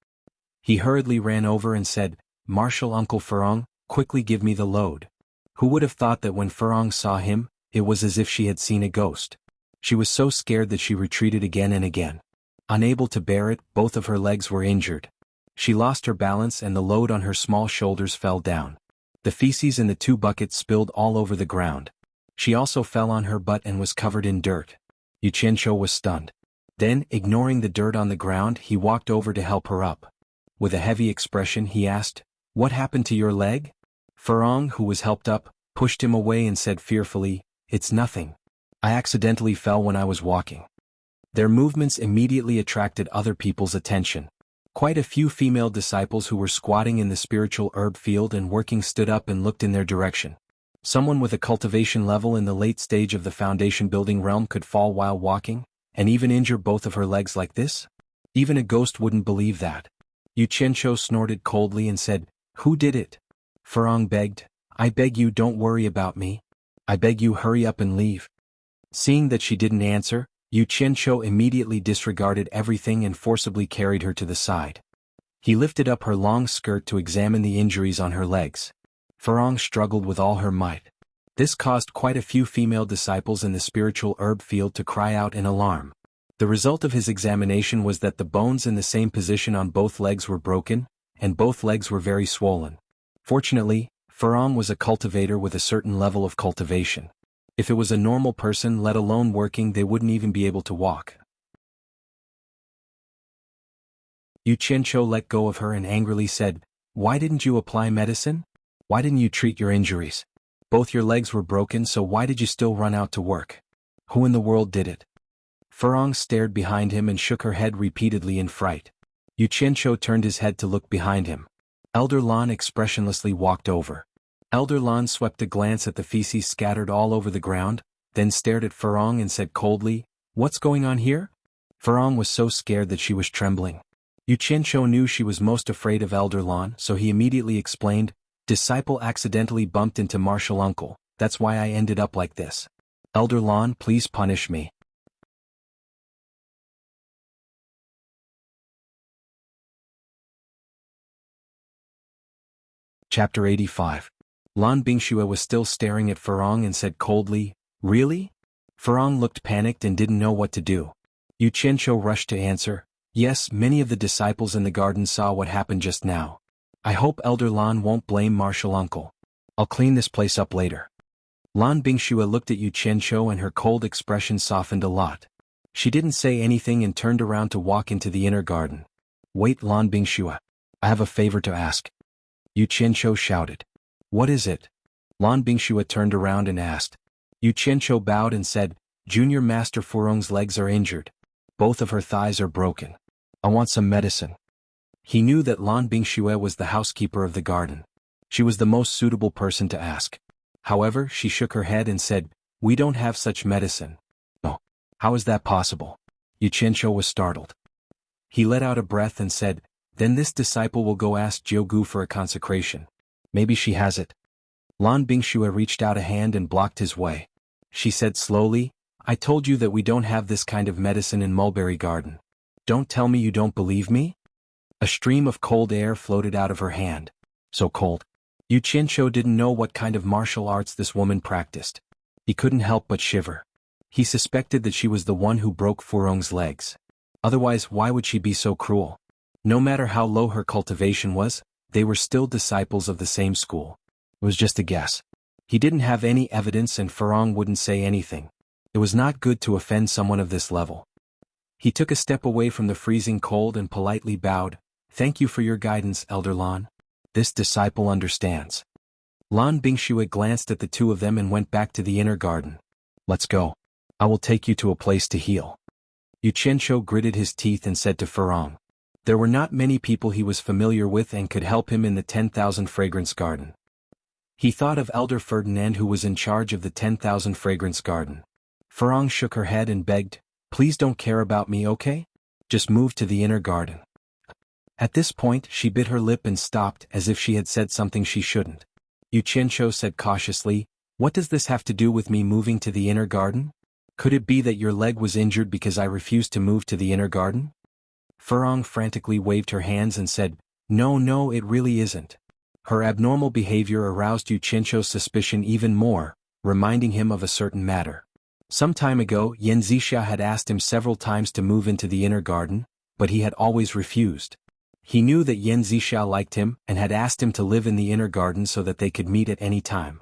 He hurriedly ran over and said, "Martial Uncle Furong, quickly give me the load." Who would have thought that when Furong saw him, it was as if she had seen a ghost. She was so scared that she retreated again and again. Unable to bear it, both of her legs were injured. She lost her balance and the load on her small shoulders fell down. The feces in the 2 buckets spilled all over the ground. She also fell on her butt and was covered in dirt. Yu Qianqiu was stunned. Then, ignoring the dirt on the ground, he walked over to help her up. With a heavy expression he asked, "What happened to your leg?" Furong, who was helped up, pushed him away and said fearfully, "It's nothing. I accidentally fell when I was walking." Their movements immediately attracted other people's attention. Quite a few female disciples who were squatting in the spiritual herb field and working stood up and looked in their direction. Someone with a cultivation level in the late stage of the foundation building realm could fall while walking, and even injure both of her legs like this? Even a ghost wouldn't believe that. Yu Qianqiu snorted coldly and said, "Who did it?" Furong begged, "I beg you don't worry about me. I beg you hurry up and leave." Seeing that she didn't answer, Yu Qianqiu immediately disregarded everything and forcibly carried her to the side. He lifted up her long skirt to examine the injuries on her legs. Furong struggled with all her might. This caused quite a few female disciples in the spiritual herb field to cry out in alarm. The result of his examination was that the bones in the same position on both legs were broken, and both legs were very swollen. Fortunately, Furong was a cultivator with a certain level of cultivation. If it was a normal person, let alone working, they wouldn't even be able to walk. Yu Qianqiu let go of her and angrily said, "Why didn't you apply medicine? Why didn't you treat your injuries? Both your legs were broken, so why did you still run out to work? Who in the world did it?" Furong stared behind him and shook her head repeatedly in fright. Yu Qianqiu turned his head to look behind him. Elder Lan expressionlessly walked over. Elder Lan swept a glance at the feces scattered all over the ground, then stared at Furong and said coldly, "What's going on here?" Furong was so scared that she was trembling. Yu Qianqiu knew she was most afraid of Elder Lan, so he immediately explained, "Disciple accidentally bumped into Martial Uncle, that's why I ended up like this. Elder Lan, please punish me." Chapter 85. Lan Bingxue was still staring at Furong and said coldly, "Really?" Furong looked panicked and didn't know what to do. Yu Qianqiu rushed to answer, Yes, many of the disciples in the garden saw what happened just now. I hope Elder Lan won't blame Martial Uncle. I'll clean this place up later. Lan Bingxue looked at Yu Qianzhou and her cold expression softened a lot. She didn't say anything and turned around to walk into the inner garden. Wait, Lan Bingxue. I have a favor to ask. Yu Qianzhou shouted. What is it? Lan Bingxue turned around and asked. Yu Qianzhou bowed and said, Junior Master Furong's legs are injured. Both of her thighs are broken. I want some medicine. He knew that Lan Bingxue was the housekeeper of the garden. She was the most suitable person to ask. However, she shook her head and said, We don't have such medicine. Oh, how is that possible? Yu Qianzhou was startled. He let out a breath and said, Then this disciple will go ask Jiugu for a consecration. Maybe she has it. Lan Bingxue reached out a hand and blocked his way. She said slowly, I told you that we don't have this kind of medicine in Mulberry Garden. Don't tell me you don't believe me? A stream of cold air floated out of her hand. So cold. Yu Qianzhou didn't know what kind of martial arts this woman practiced. He couldn't help but shiver. He suspected that she was the one who broke Furong's legs. Otherwise, why would she be so cruel? No matter how low her cultivation was, they were still disciples of the same school. It was just a guess. He didn't have any evidence and Furong wouldn't say anything. It was not good to offend someone of this level. He took a step away from the freezing cold and politely bowed. Thank you for your guidance, Elder Lan. This disciple understands. Lan Bingxue glanced at the two of them and went back to the inner garden. Let's go. I will take you to a place to heal. Yu Qianzhou gritted his teeth and said to Furong. There were not many people he was familiar with and could help him in the 10,000 Fragrance Garden. He thought of Elder Ferdinand who was in charge of the 10,000 Fragrance Garden. Furong shook her head and begged, Please don't care about me, okay? Just move to the inner garden. At this point, she bit her lip and stopped as if she had said something she shouldn't. Yu Qianzhou said cautiously, What does this have to do with me moving to the inner garden? Could it be that your leg was injured because I refused to move to the inner garden? Furong frantically waved her hands and said, No, it really isn't. Her abnormal behavior aroused Yu Qianzhou's suspicion even more, reminding him of a certain matter. Some time ago, Yan Zixia had asked him several times to move into the inner garden, but he had always refused. He knew that Yan Zixia liked him and had asked him to live in the inner garden so that they could meet at any time.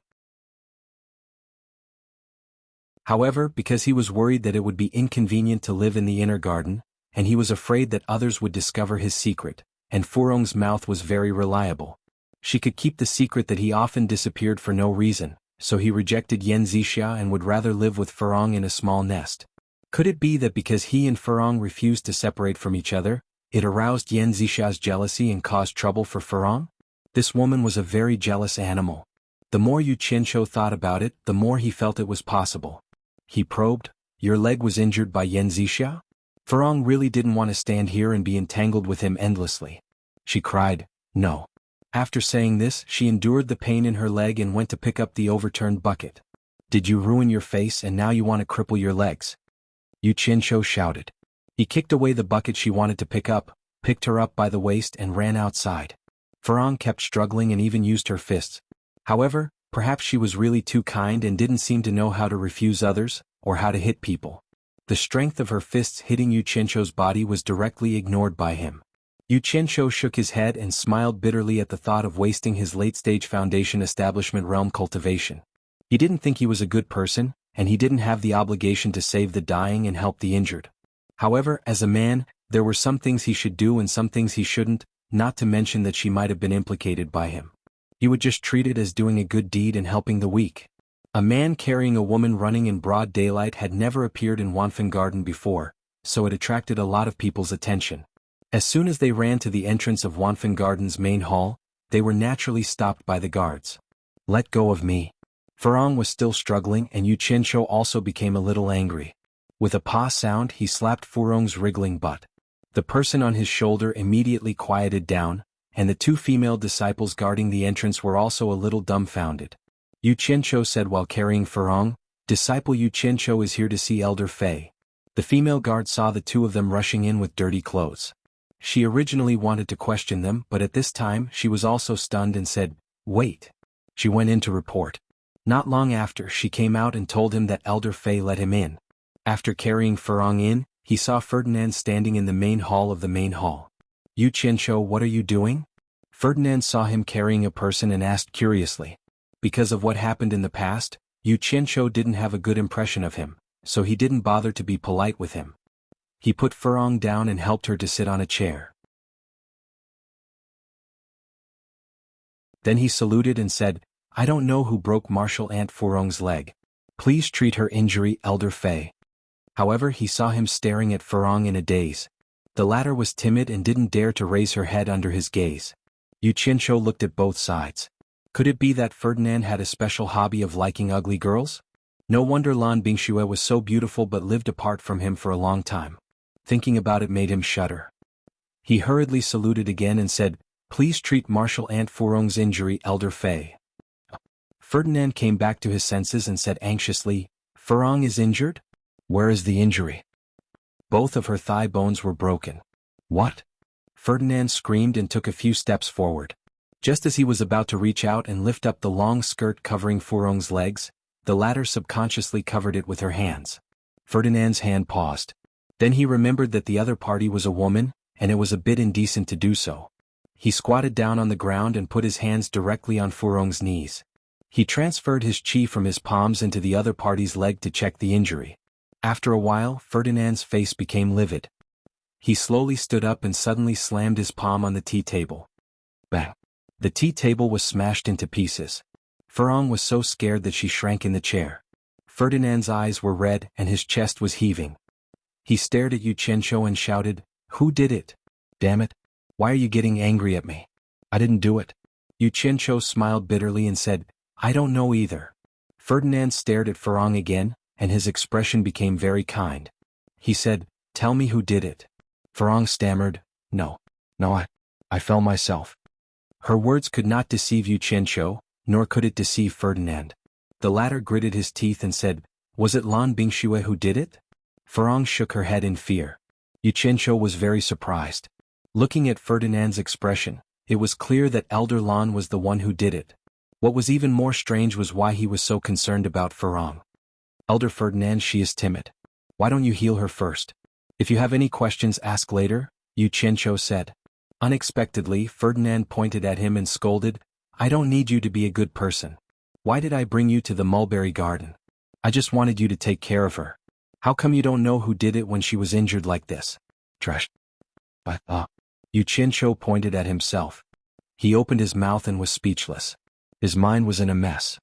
However, because he was worried that it would be inconvenient to live in the inner garden, and he was afraid that others would discover his secret, and Furong's mouth was very reliable. She could keep the secret that he often disappeared for no reason, so he rejected Yan Zixia and would rather live with Furong in a small nest. Could it be that because he and Furong refused to separate from each other, it aroused Yan Zixia's jealousy and caused trouble for Furong? This woman was a very jealous animal. The more Yu Qianzhou thought about it, the more he felt it was possible. He probed, Your leg was injured by Yan Zixia? Furong really didn't want to stand here and be entangled with him endlessly. She cried, No. After saying this, she endured the pain in her leg and went to pick up the overturned bucket. Did you ruin your face and now you want to cripple your legs? Yu Qianzhou shouted. He kicked away the bucket she wanted to pick up, picked her up by the waist and ran outside. Furong kept struggling and even used her fists. However, perhaps she was really too kind and didn't seem to know how to refuse others, or how to hit people. The strength of her fists hitting Yu Qianzhou's body was directly ignored by him. Yu Qianzhou shook his head and smiled bitterly at the thought of wasting his late-stage foundation establishment realm cultivation. He didn't think he was a good person, and he didn't have the obligation to save the dying and help the injured. However, as a man, there were some things he should do and some things he shouldn't, not to mention that she might have been implicated by him. He would just treat it as doing a good deed and helping the weak. A man carrying a woman running in broad daylight had never appeared in Wanfen Garden before, so it attracted a lot of people's attention. As soon as they ran to the entrance of Wanfen Garden's main hall, they were naturally stopped by the guards. Let go of me. Furong was still struggling and Yu Qianzhou also became a little angry. With a paw sound he slapped Furong's wriggling butt. The person on his shoulder immediately quieted down, and the two female disciples guarding the entrance were also a little dumbfounded. Yu Qianzhou said while carrying Furong, Disciple Yu Qianzhou is here to see Elder Fei. The female guard saw the two of them rushing in with dirty clothes. She originally wanted to question them, but at this time she was also stunned and said, Wait. She went in to report. Not long after, she came out and told him that Elder Fei let him in. After carrying Furong in, He saw Ferdinand standing in the main hall of the main hall. "Yu Qianqiu, what are you doing?" Ferdinand saw him carrying a person and asked curiously. Because of what happened in the past, Yu Qianqiu didn't have a good impression of him, so he didn't bother to be polite with him. He put Furong down and helped her to sit on a chair. Then he saluted and said, "I don't know who broke Martial Aunt Furong's leg. Please treat her injury, Elder Fei." However, he saw him staring at Furong in a daze. The latter was timid and didn't dare to raise her head under his gaze. Yu Qianqiu looked at both sides. Could it be that Ferdinand had a special hobby of liking ugly girls? No wonder Lan Bingxue was so beautiful but lived apart from him for a long time. Thinking about it made him shudder. He hurriedly saluted again and said, "Please treat Martial Aunt Furong's injury, Elder Fei." Ferdinand came back to his senses and said anxiously, "Furong is injured? Where is the injury?" Both of her thigh bones were broken. "What?" Ferdinand screamed and took a few steps forward. Just as he was about to reach out and lift up the long skirt covering Furong's legs, the latter subconsciously covered it with her hands. Ferdinand's hand paused. Then he remembered that the other party was a woman, and it was a bit indecent to do so. He squatted down on the ground and put his hands directly on Furong's knees. He transferred his qi from his palms into the other party's leg to check the injury. After a while, Ferdinand's face became livid. He slowly stood up and suddenly slammed his palm on the tea table. Bang! The tea table was smashed into pieces. Furong was so scared that she shrank in the chair. Ferdinand's eyes were red and his chest was heaving. He stared at Yu Qianqiu and shouted, "Who did it? Damn it! Why are you getting angry at me? I didn't do it." Yu Qianqiu smiled bitterly and said, "I don't know either." Ferdinand stared at Furong again, and his expression became very kind. He said, "Tell me who did it." Furong stammered, No, I fell myself." Her words could not deceive Yu Qianqiu, nor could it deceive Ferdinand. The latter gritted his teeth and said, "Was it Lan Bingxue who did it?" Furong shook her head in fear. Yu Qianqiu was very surprised. Looking at Ferdinand's expression, it was clear that Elder Lan was the one who did it. What was even more strange was why he was so concerned about Furong. "Elder Ferdinand, she is timid. Why don't you heal her first? If you have any questions, ask later," Yu Qianqiu said. Unexpectedly, Ferdinand pointed at him and scolded, "I don't need you to be a good person. Why did I bring you to the mulberry garden? I just wanted you to take care of her. How come you don't know who did it when she was injured like this?" Trash. Yu Qianqiu pointed at himself. He opened his mouth and was speechless. His mind was in a mess.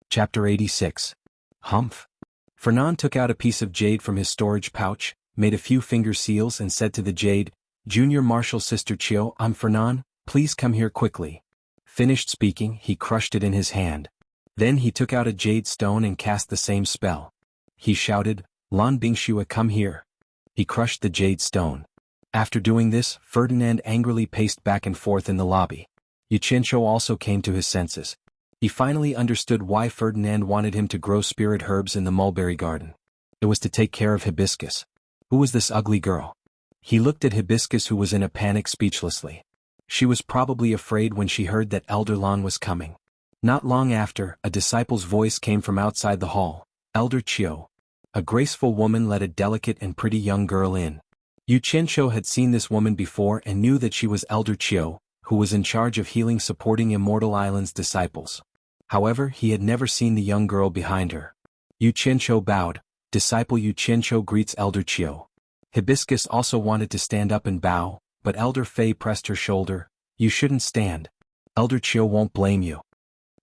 Chapter 86. Humph. Fernand took out a piece of jade from his storage pouch, made a few finger seals and said to the jade, "Junior Martial Sister Qiu, I'm Fernand, please come here quickly." Finished speaking, he crushed it in his hand. Then he took out a jade stone and cast the same spell. He shouted, "Lan Bingxue, come here." He crushed the jade stone. After doing this, Ferdinand angrily paced back and forth in the lobby. Yu Qianqiu also came to his senses. He finally understood why Ferdinand wanted him to grow spirit herbs in the mulberry garden. It was to take care of Hibiscus. Who was this ugly girl? He looked at Hibiscus, who was in a panic speechlessly. She was probably afraid when she heard that Elder Lan was coming. Not long after, a disciple's voice came from outside the hall. "Elder Qiu." A graceful woman led a delicate and pretty young girl in. Yu Qianqiu had seen this woman before and knew that she was Elder Qiu, who was in charge of healing supporting Immortal Island's disciples. However, he had never seen the young girl behind her. Yu Qianqiu bowed. Disciple Yu Qianqiu greets Elder Qiu. Hibiscus also wanted to stand up and bow, but Elder Fei pressed her shoulder. "You shouldn't stand. Elder Qiu won't blame you."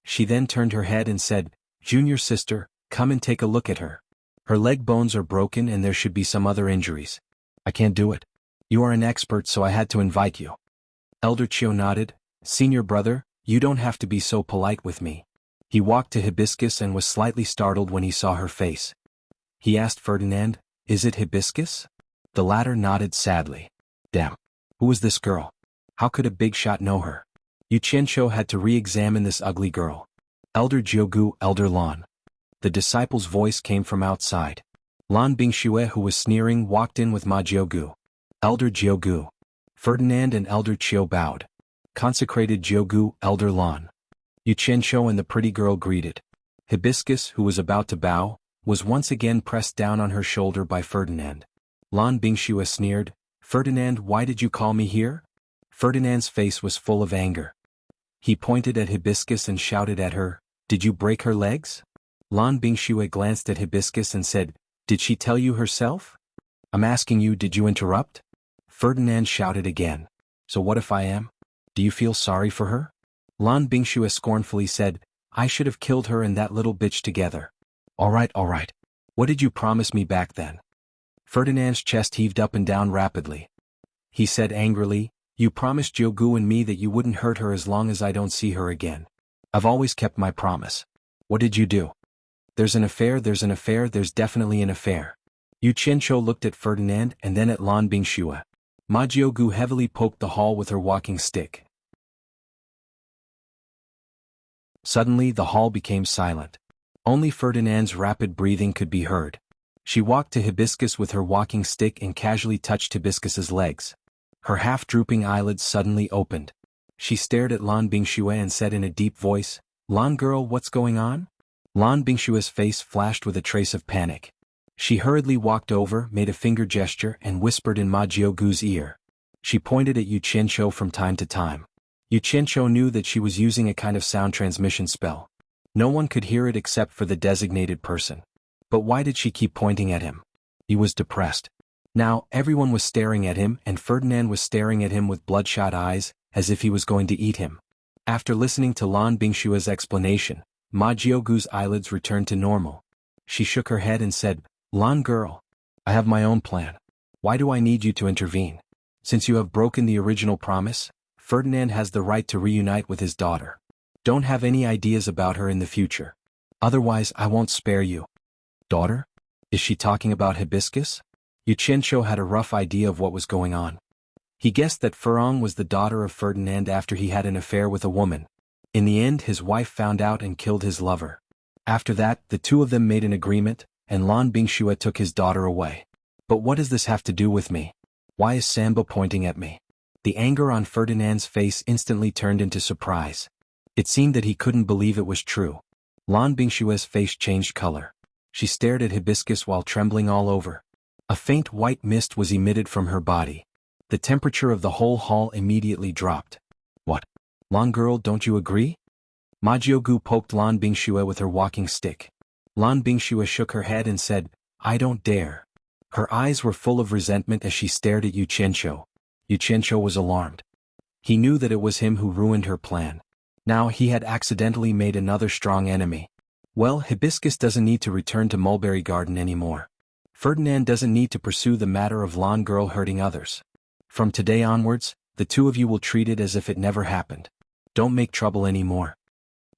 She then turned her head and said, "Junior sister, come and take a look at her. Her leg bones are broken and there should be some other injuries." "I can't do it. You are an expert, so I had to invite you." Elder Qiu nodded. "Senior brother, you don't have to be so polite with me." He walked to Hibiscus and was slightly startled when he saw her face. He asked Ferdinand, "Is it Hibiscus?" The latter nodded sadly. Damn. Who was this girl? How could a big shot know her? Yu Qianqiu had to re-examine this ugly girl. "Elder Jiogu, Elder Lan." The disciple's voice came from outside. Lan Bingxue, who was sneering, walked in with Ma Jiogu. "Elder Jiogu." Ferdinand and Elder Qiu bowed. "Consecrated Jiogu, Elder Lan." Yu Qianqiu and the pretty girl greeted. Hibiscus, who was about to bow, was once again pressed down on her shoulder by Ferdinand. Lan Bingxue sneered, "Ferdinand, why did you call me here?" Ferdinand's face was full of anger. He pointed at Hibiscus and shouted at her, "Did you break her legs?" Lan Bingxue glanced at Hibiscus and said, "Did she tell you herself?" "I'm asking you, did you interrupt?" Ferdinand shouted again. "So what if I am? Do you feel sorry for her?" Lan Bingxue scornfully said, "I should have killed her and that little bitch together." All right. What did you promise me back then?" Ferdinand's chest heaved up and down rapidly. He said angrily, "You promised Jiogu and me that you wouldn't hurt her as long as I don't see her again. I've always kept my promise. What did you do?" There's an affair, there's definitely an affair." Yu Qianqiu looked at Ferdinand and then at Lan Bingxue. Ma Jiogu heavily poked the hall with her walking stick. Suddenly the hall became silent. Only Ferdinand's rapid breathing could be heard. She walked to Hibiscus with her walking stick and casually touched Hibiscus's legs. Her half-drooping eyelids suddenly opened. She stared at Lan Bingxue and said in a deep voice, "Lan girl, what's going on?" Lan Bingxue's face flashed with a trace of panic. She hurriedly walked over, made a finger gesture and whispered in Ma Jiogu's ear. She pointed at Yu Qianqiu from time to time. Yu Qianqiu knew that she was using a kind of sound transmission spell. No one could hear it except for the designated person. But why did she keep pointing at him? He was depressed. Now, everyone was staring at him and Ferdinand was staring at him with bloodshot eyes, as if he was going to eat him. After listening to Lan Bingxue's explanation, Ma Jiogu's eyelids returned to normal. She shook her head and said, "Lan girl, I have my own plan. Why do I need you to intervene? Since you have broken the original promise, Ferdinand has the right to reunite with his daughter. Don't have any ideas about her in the future. Otherwise I won't spare you." Daughter? Is she talking about Hibiscus? Yu Qianqiu had a rough idea of what was going on. He guessed that Furong was the daughter of Ferdinand after he had an affair with a woman. In the end his wife found out and killed his lover. After that, the two of them made an agreement, and Lan Bingxue took his daughter away. But what does this have to do with me? Why is Samba pointing at me? The anger on Ferdinand's face instantly turned into surprise. It seemed that he couldn't believe it was true. Lan Bingxue's face changed color. She stared at Hibiscus while trembling all over. A faint white mist was emitted from her body. The temperature of the whole hall immediately dropped. "What? Lan girl, don't you agree?" Ma Jiogu poked Lan Bingxue with her walking stick. Lan Bingxue shook her head and said, "I don't dare." Her eyes were full of resentment as she stared at Yu Qianqiu. Yu Qianqiu was alarmed. He knew that it was him who ruined her plan. Now he had accidentally made another strong enemy. Well, Hibiscus doesn't need to return to Mulberry Garden anymore. Ferdinand doesn't need to pursue the matter of Lan girl hurting others. From today onwards, the two of you will treat it as if it never happened. Don't make trouble anymore.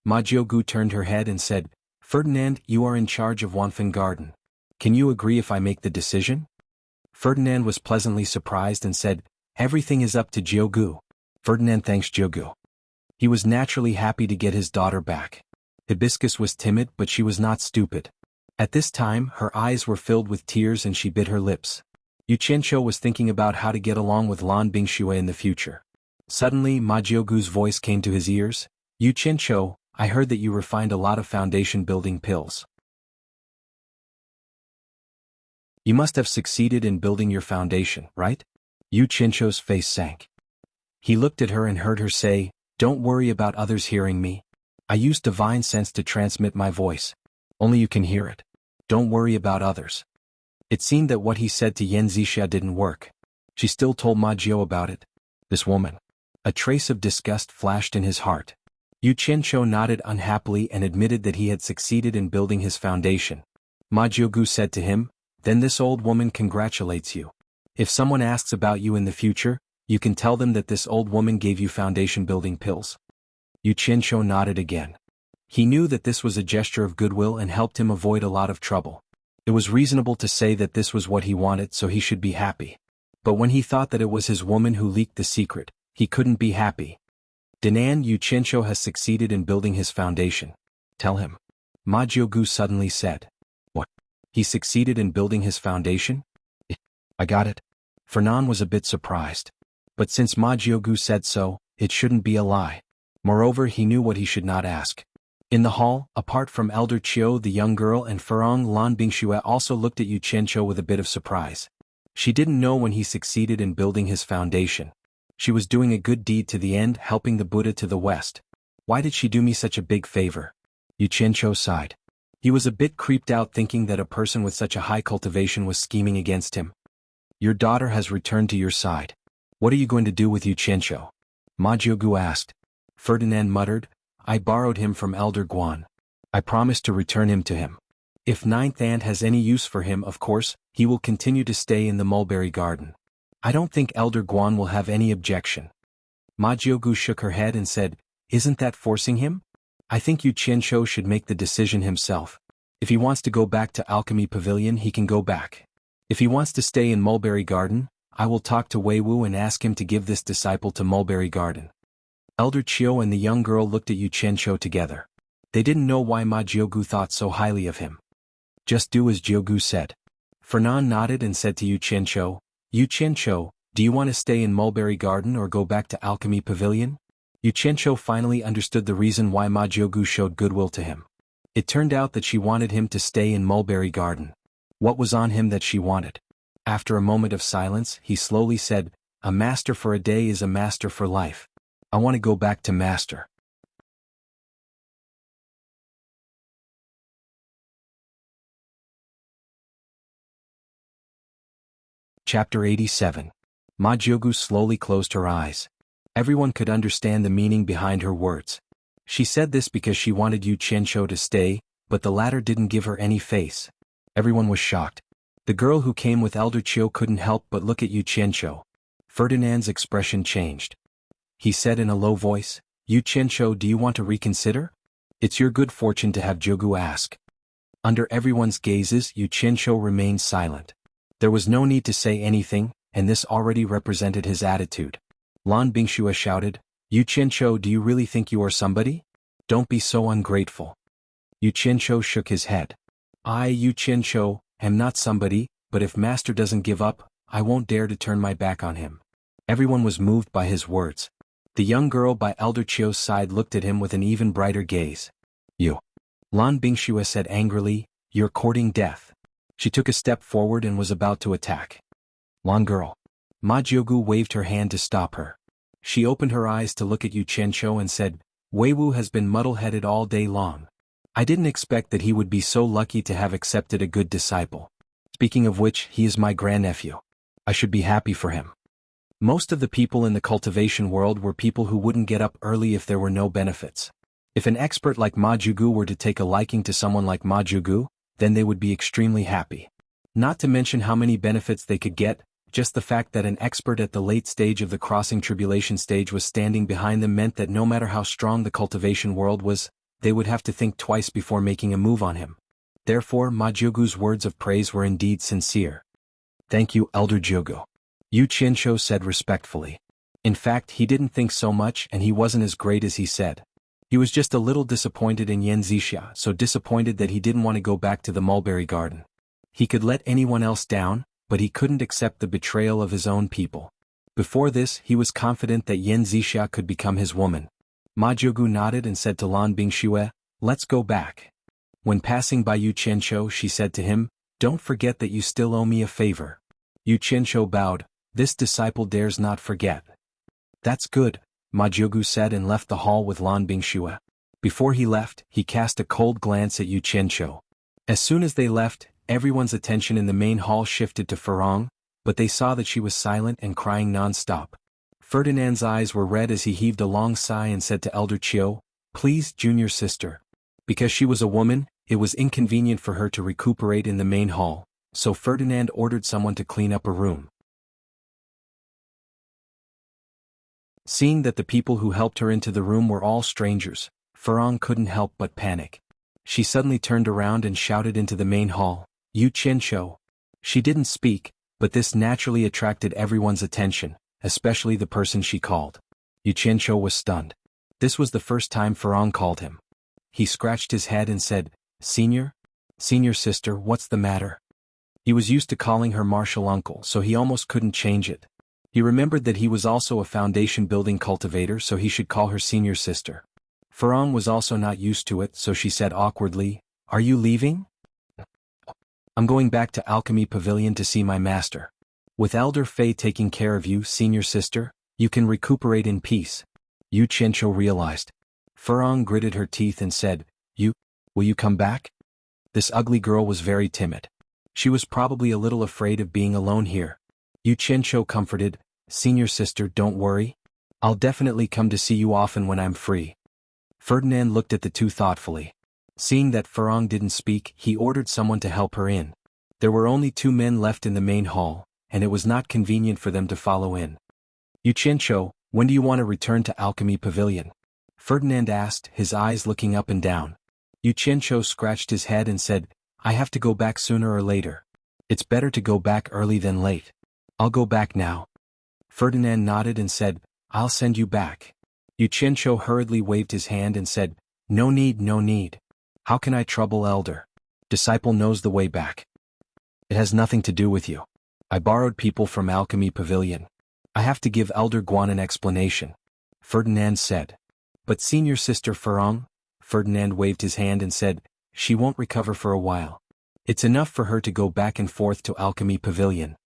Ma Jiogu turned her head and said, "Ferdinand, you are in charge of Wanfen Garden. Can you agree if I make the decision?" Ferdinand was pleasantly surprised and said, "Everything is up to Jiogu." Ferdinand thanks Jiogu. He was naturally happy to get his daughter back. Hibiscus was timid, but she was not stupid. At this time, her eyes were filled with tears and she bit her lips. Yu Qianqiu was thinking about how to get along with Lan Bingxue in the future. Suddenly, Ma Jiogu's voice came to his ears. "Yu Qianqiu, I heard that you refined a lot of foundation building pills. You must have succeeded in building your foundation, right?" Yu Qianqiu's face sank. He looked at her and heard her say, "Don't worry about others hearing me. I use divine sense to transmit my voice. Only you can hear it. Don't worry about others." It seemed that what he said to Yan Zixia didn't work. She still told Ma Jiao about it. This woman. A trace of disgust flashed in his heart. Yu Qianqiu nodded unhappily and admitted that he had succeeded in building his foundation. Ma Jiogu said to him, "Then this old woman congratulates you. If someone asks about you in the future, you can tell them that this old woman gave you foundation building pills." Yu Qianqiu nodded again. He knew that this was a gesture of goodwill and helped him avoid a lot of trouble. It was reasonable to say that this was what he wanted, so he should be happy. But when he thought that it was his woman who leaked the secret, he couldn't be happy. "Dinan, Yu Qianqiu has succeeded in building his foundation. Tell him." Ma Jiogu suddenly said. "What? He succeeded in building his foundation?" "I got it." Fernan was a bit surprised. But since Ma Jiogu said so, it shouldn't be a lie. Moreover, he knew what he should not ask. In the hall, apart from Elder Chiu, the young girl, and Furong, Lan Bingxue also looked at Yu Qianqiu with a bit of surprise. She didn't know when he succeeded in building his foundation. She was doing a good deed to the end, helping the Buddha to the west. Why did she do me such a big favor? Yu Qianqiu sighed. He was a bit creeped out thinking that a person with such a high cultivation was scheming against him. Your daughter has returned to your side. What are you going to do with Yu Qianqiu? Ma Jiugu asked. Ferdinand muttered, I borrowed him from Elder Guan. I promised to return him to him. If Ninth Aunt has any use for him, of course, he will continue to stay in the mulberry garden. I don't think Elder Guan will have any objection. Ma Jiugu shook her head and said, Isn't that forcing him? I think Yu Qianqiu should make the decision himself. If he wants to go back to Alchemy Pavilion, he can go back. If he wants to stay in Mulberry Garden, I will talk to Wei Wu and ask him to give this disciple to Mulberry Garden. Elder Chiu and the young girl looked at Yu Qianqiu together. They didn't know why Ma Jiugu thought so highly of him. Just do as Jiugu said. Fernand nodded and said to Yu Qianqiu, Yu Qianqiu, do you want to stay in Mulberry Garden or go back to Alchemy Pavilion? Yu Qianqiu finally understood the reason why Ma Jiugu showed goodwill to him. It turned out that she wanted him to stay in Mulberry Garden. What was on him that she wanted? After a moment of silence, he slowly said, A master for a day is a master for life. I want to go back to master. Chapter 87. Ma Jiugu slowly closed her eyes. Everyone could understand the meaning behind her words. She said this because she wanted Yu Qianqiu to stay, but the latter didn't give her any face. Everyone was shocked. The girl who came with Elder Chiu couldn't help but look at Yu Qianqiu. Ferdinand's expression changed. He said in a low voice, Yu Qianqiu, do you want to reconsider? It's your good fortune to have Jiugu ask. Under everyone's gazes, Yu Qianqiu remained silent. There was no need to say anything, and this already represented his attitude. Lan Bingxue shouted, Yu Qianqiu, do you really think you are somebody? Don't be so ungrateful. Yu Qianqiu shook his head. I, Yu Qianqiu, am not somebody, but if master doesn't give up, I won't dare to turn my back on him. Everyone was moved by his words. The young girl by Elder Chiu's side looked at him with an even brighter gaze. You. Lan Bingxue said angrily, You're courting death. She took a step forward and was about to attack. Lan girl. Ma Jiugu waved her hand to stop her. She opened her eyes to look at Yu Qianqiu and said, Wei Wu has been muddle-headed all day long. I didn't expect that he would be so lucky to have accepted a good disciple. Speaking of which, he is my grandnephew. I should be happy for him. Most of the people in the cultivation world were people who wouldn't get up early if there were no benefits. If an expert like Ma Jiugu were to take a liking to someone like Ma Jiugu, then they would be extremely happy. Not to mention how many benefits they could get, just the fact that an expert at the late stage of the crossing tribulation stage was standing behind them meant that no matter how strong the cultivation world was, they would have to think twice before making a move on him. Therefore, Ma Jiugu's words of praise were indeed sincere. Thank you, Elder Jiugu. Yu Qianqiu said respectfully. In fact, he didn't think so much and he wasn't as great as he said. He was just a little disappointed in Yan Zixia, so disappointed that he didn't want to go back to the Mulberry Garden. He could let anyone else down, but he couldn't accept the betrayal of his own people. Before this, he was confident that Yan Zixia could become his woman. Ma Jiugu nodded and said to Lan Bingxue, Let's go back. When passing by Yu Qianqiu, she said to him, Don't forget that you still owe me a favor. Yu Qianqiu bowed. This disciple dares not forget. That's good, Ma Jiugu said and left the hall with Lan Bingxue. Before he left, he cast a cold glance at Yu Qianqiu. As soon as they left, everyone's attention in the main hall shifted to Furong, but they saw that she was silent and crying non-stop. Ferdinand's eyes were red as he heaved a long sigh and said to Elder Chiu, Please, junior sister. Because she was a woman, it was inconvenient for her to recuperate in the main hall, so Ferdinand ordered someone to clean up a room. Seeing that the people who helped her into the room were all strangers, Furong couldn't help but panic. She suddenly turned around and shouted into the main hall, Yu Qianqiu. She didn't speak, but this naturally attracted everyone's attention, especially the person she called. Yu Qianqiu was stunned. This was the first time Furong called him. He scratched his head and said, Senior? Senior sister, what's the matter? He was used to calling her martial uncle, so he almost couldn't change it. He remembered that he was also a foundation-building cultivator, so he should call her senior sister. Furong was also not used to it, so she said awkwardly, "Are you leaving?" "I'm going back to Alchemy Pavilion to see my master. With Elder Fei taking care of you, senior sister, you can recuperate in peace." Yu Qianqiu realized. Furong gritted her teeth and said, Will you come back?" This ugly girl was very timid. She was probably a little afraid of being alone here. Yu Qianqiu comforted, "Senior sister, don't worry. I'll definitely come to see you often when I'm free." Ferdinand looked at the two thoughtfully. Seeing that Furong didn't speak, he ordered someone to help her in. There were only 2 men left in the main hall, and it was not convenient for them to follow in. "Yu Qianqiu, when do you want to return to Alchemy Pavilion?" Ferdinand asked, his eyes looking up and down. Yu Qianqiu scratched his head and said, "I have to go back sooner or later. It's better to go back early than late. I'll go back now." Ferdinand nodded and said, "I'll send you back." Yu Qianqiu hurriedly waved his hand and said, "No need, no need. How can I trouble Elder? Disciple knows the way back. It has nothing to do with you. I borrowed people from Alchemy Pavilion. I have to give Elder Guan an explanation," Ferdinand said. "But senior sister Furong?" Ferdinand waved his hand and said, "She won't recover for a while. It's enough for her to go back and forth to Alchemy Pavilion."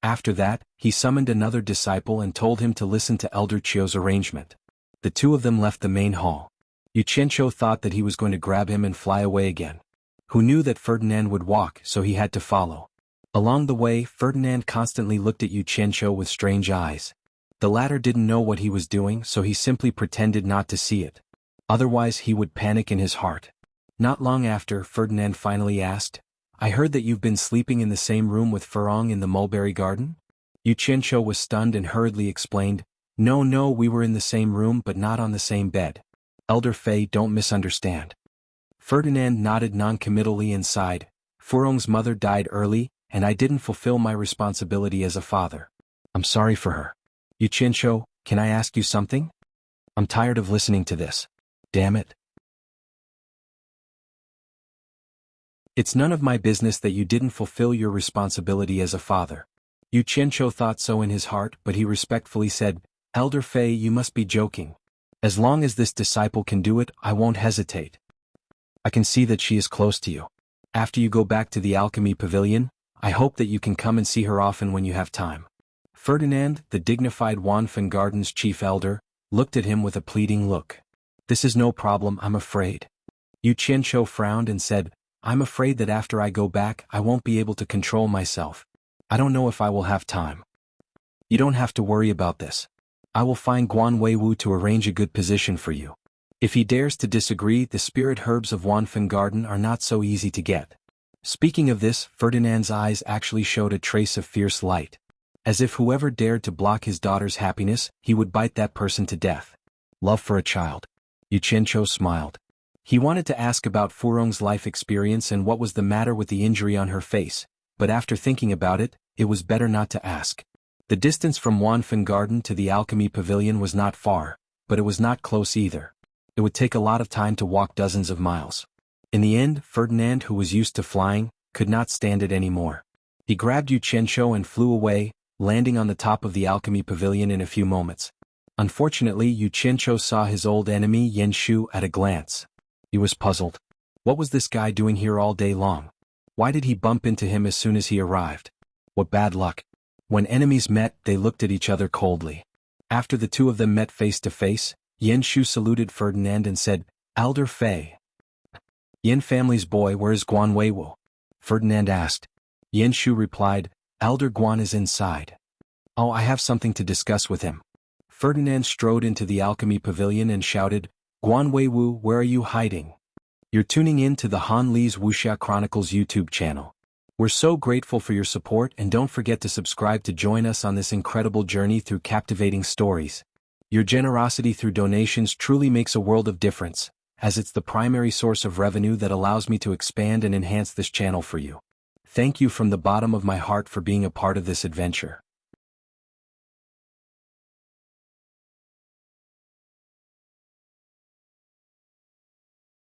After that, he summoned another disciple and told him to listen to Elder Qiu's arrangement. The 2 of them left the main hall. Yu Qianqiu thought that he was going to grab him and fly away again. Who knew that Ferdinand would walk, so he had to follow. Along the way, Ferdinand constantly looked at Yu Qianqiu with strange eyes. The latter didn't know what he was doing, so he simply pretended not to see it. Otherwise he would panic in his heart. Not long after, Ferdinand finally asked, "I heard that you've been sleeping in the same room with Furong in the mulberry garden?" Yu Qianqiu was stunned and hurriedly explained, No, we were in the same room but not on the same bed. Elder Fei, don't misunderstand." Ferdinand nodded noncommittally and sighed, "Furong's mother died early, and I didn't fulfill my responsibility as a father. I'm sorry for her." "Yu Qianqiu, can I ask you something? I'm tired of listening to this. Damn it. It's none of my business that you didn't fulfill your responsibility as a father." Yu Qianqiu thought so in his heart, but he respectfully said, "Elder Fei, you must be joking. As long as this disciple can do it, I won't hesitate. I can see that she is close to you. After you go back to the Alchemy Pavilion, I hope that you can come and see her often when you have time." Ferdinand, the dignified Wanfen Garden's chief elder, looked at him with a pleading look. "This is no problem, I'm afraid." Yu Qianqiu frowned and said, "I'm afraid that after I go back I won't be able to control myself. I don't know if I will have time." "You don't have to worry about this. I will find Guan Weiwu to arrange a good position for you. If he dares to disagree, the spirit herbs of Wanfen Garden are not so easy to get." Speaking of this, Ferdinand's eyes actually showed a trace of fierce light. As if whoever dared to block his daughter's happiness, he would bite that person to death. Love for a child. Yu Qianqiu smiled. He wanted to ask about Furong's life experience and what was the matter with the injury on her face, but after thinking about it, it was better not to ask. The distance from Wanfen Garden to the Alchemy Pavilion was not far, but it was not close either. It would take a lot of time to walk dozens of miles. In the end, Ferdinand, who was used to flying, could not stand it anymore. He grabbed Yu Qianqiu and flew away, landing on the top of the Alchemy Pavilion in a few moments. Unfortunately, Yu Qianqiu saw his old enemy Yan Shu at a glance. He was puzzled. What was this guy doing here all day long? Why did he bump into him as soon as he arrived? What bad luck. When enemies met, they looked at each other coldly. After the 2 of them met face to face, Yan Shu saluted Ferdinand and said, "Elder Fei." "Yan family's boy, where is Guan Weiwu?" Ferdinand asked. Yan Shu replied, "Elder Guan is inside. Oh, I have something to discuss with him." Ferdinand strode into the Alchemy Pavilion and shouted, "Guan Weiwu, where are you hiding?" You're tuning in to the Han Li's Wuxia Chronicles YouTube channel. We're so grateful for your support, and don't forget to subscribe to join us on this incredible journey through captivating stories. Your generosity through donations truly makes a world of difference, as it's the primary source of revenue that allows me to expand and enhance this channel for you. Thank you from the bottom of my heart for being a part of this adventure.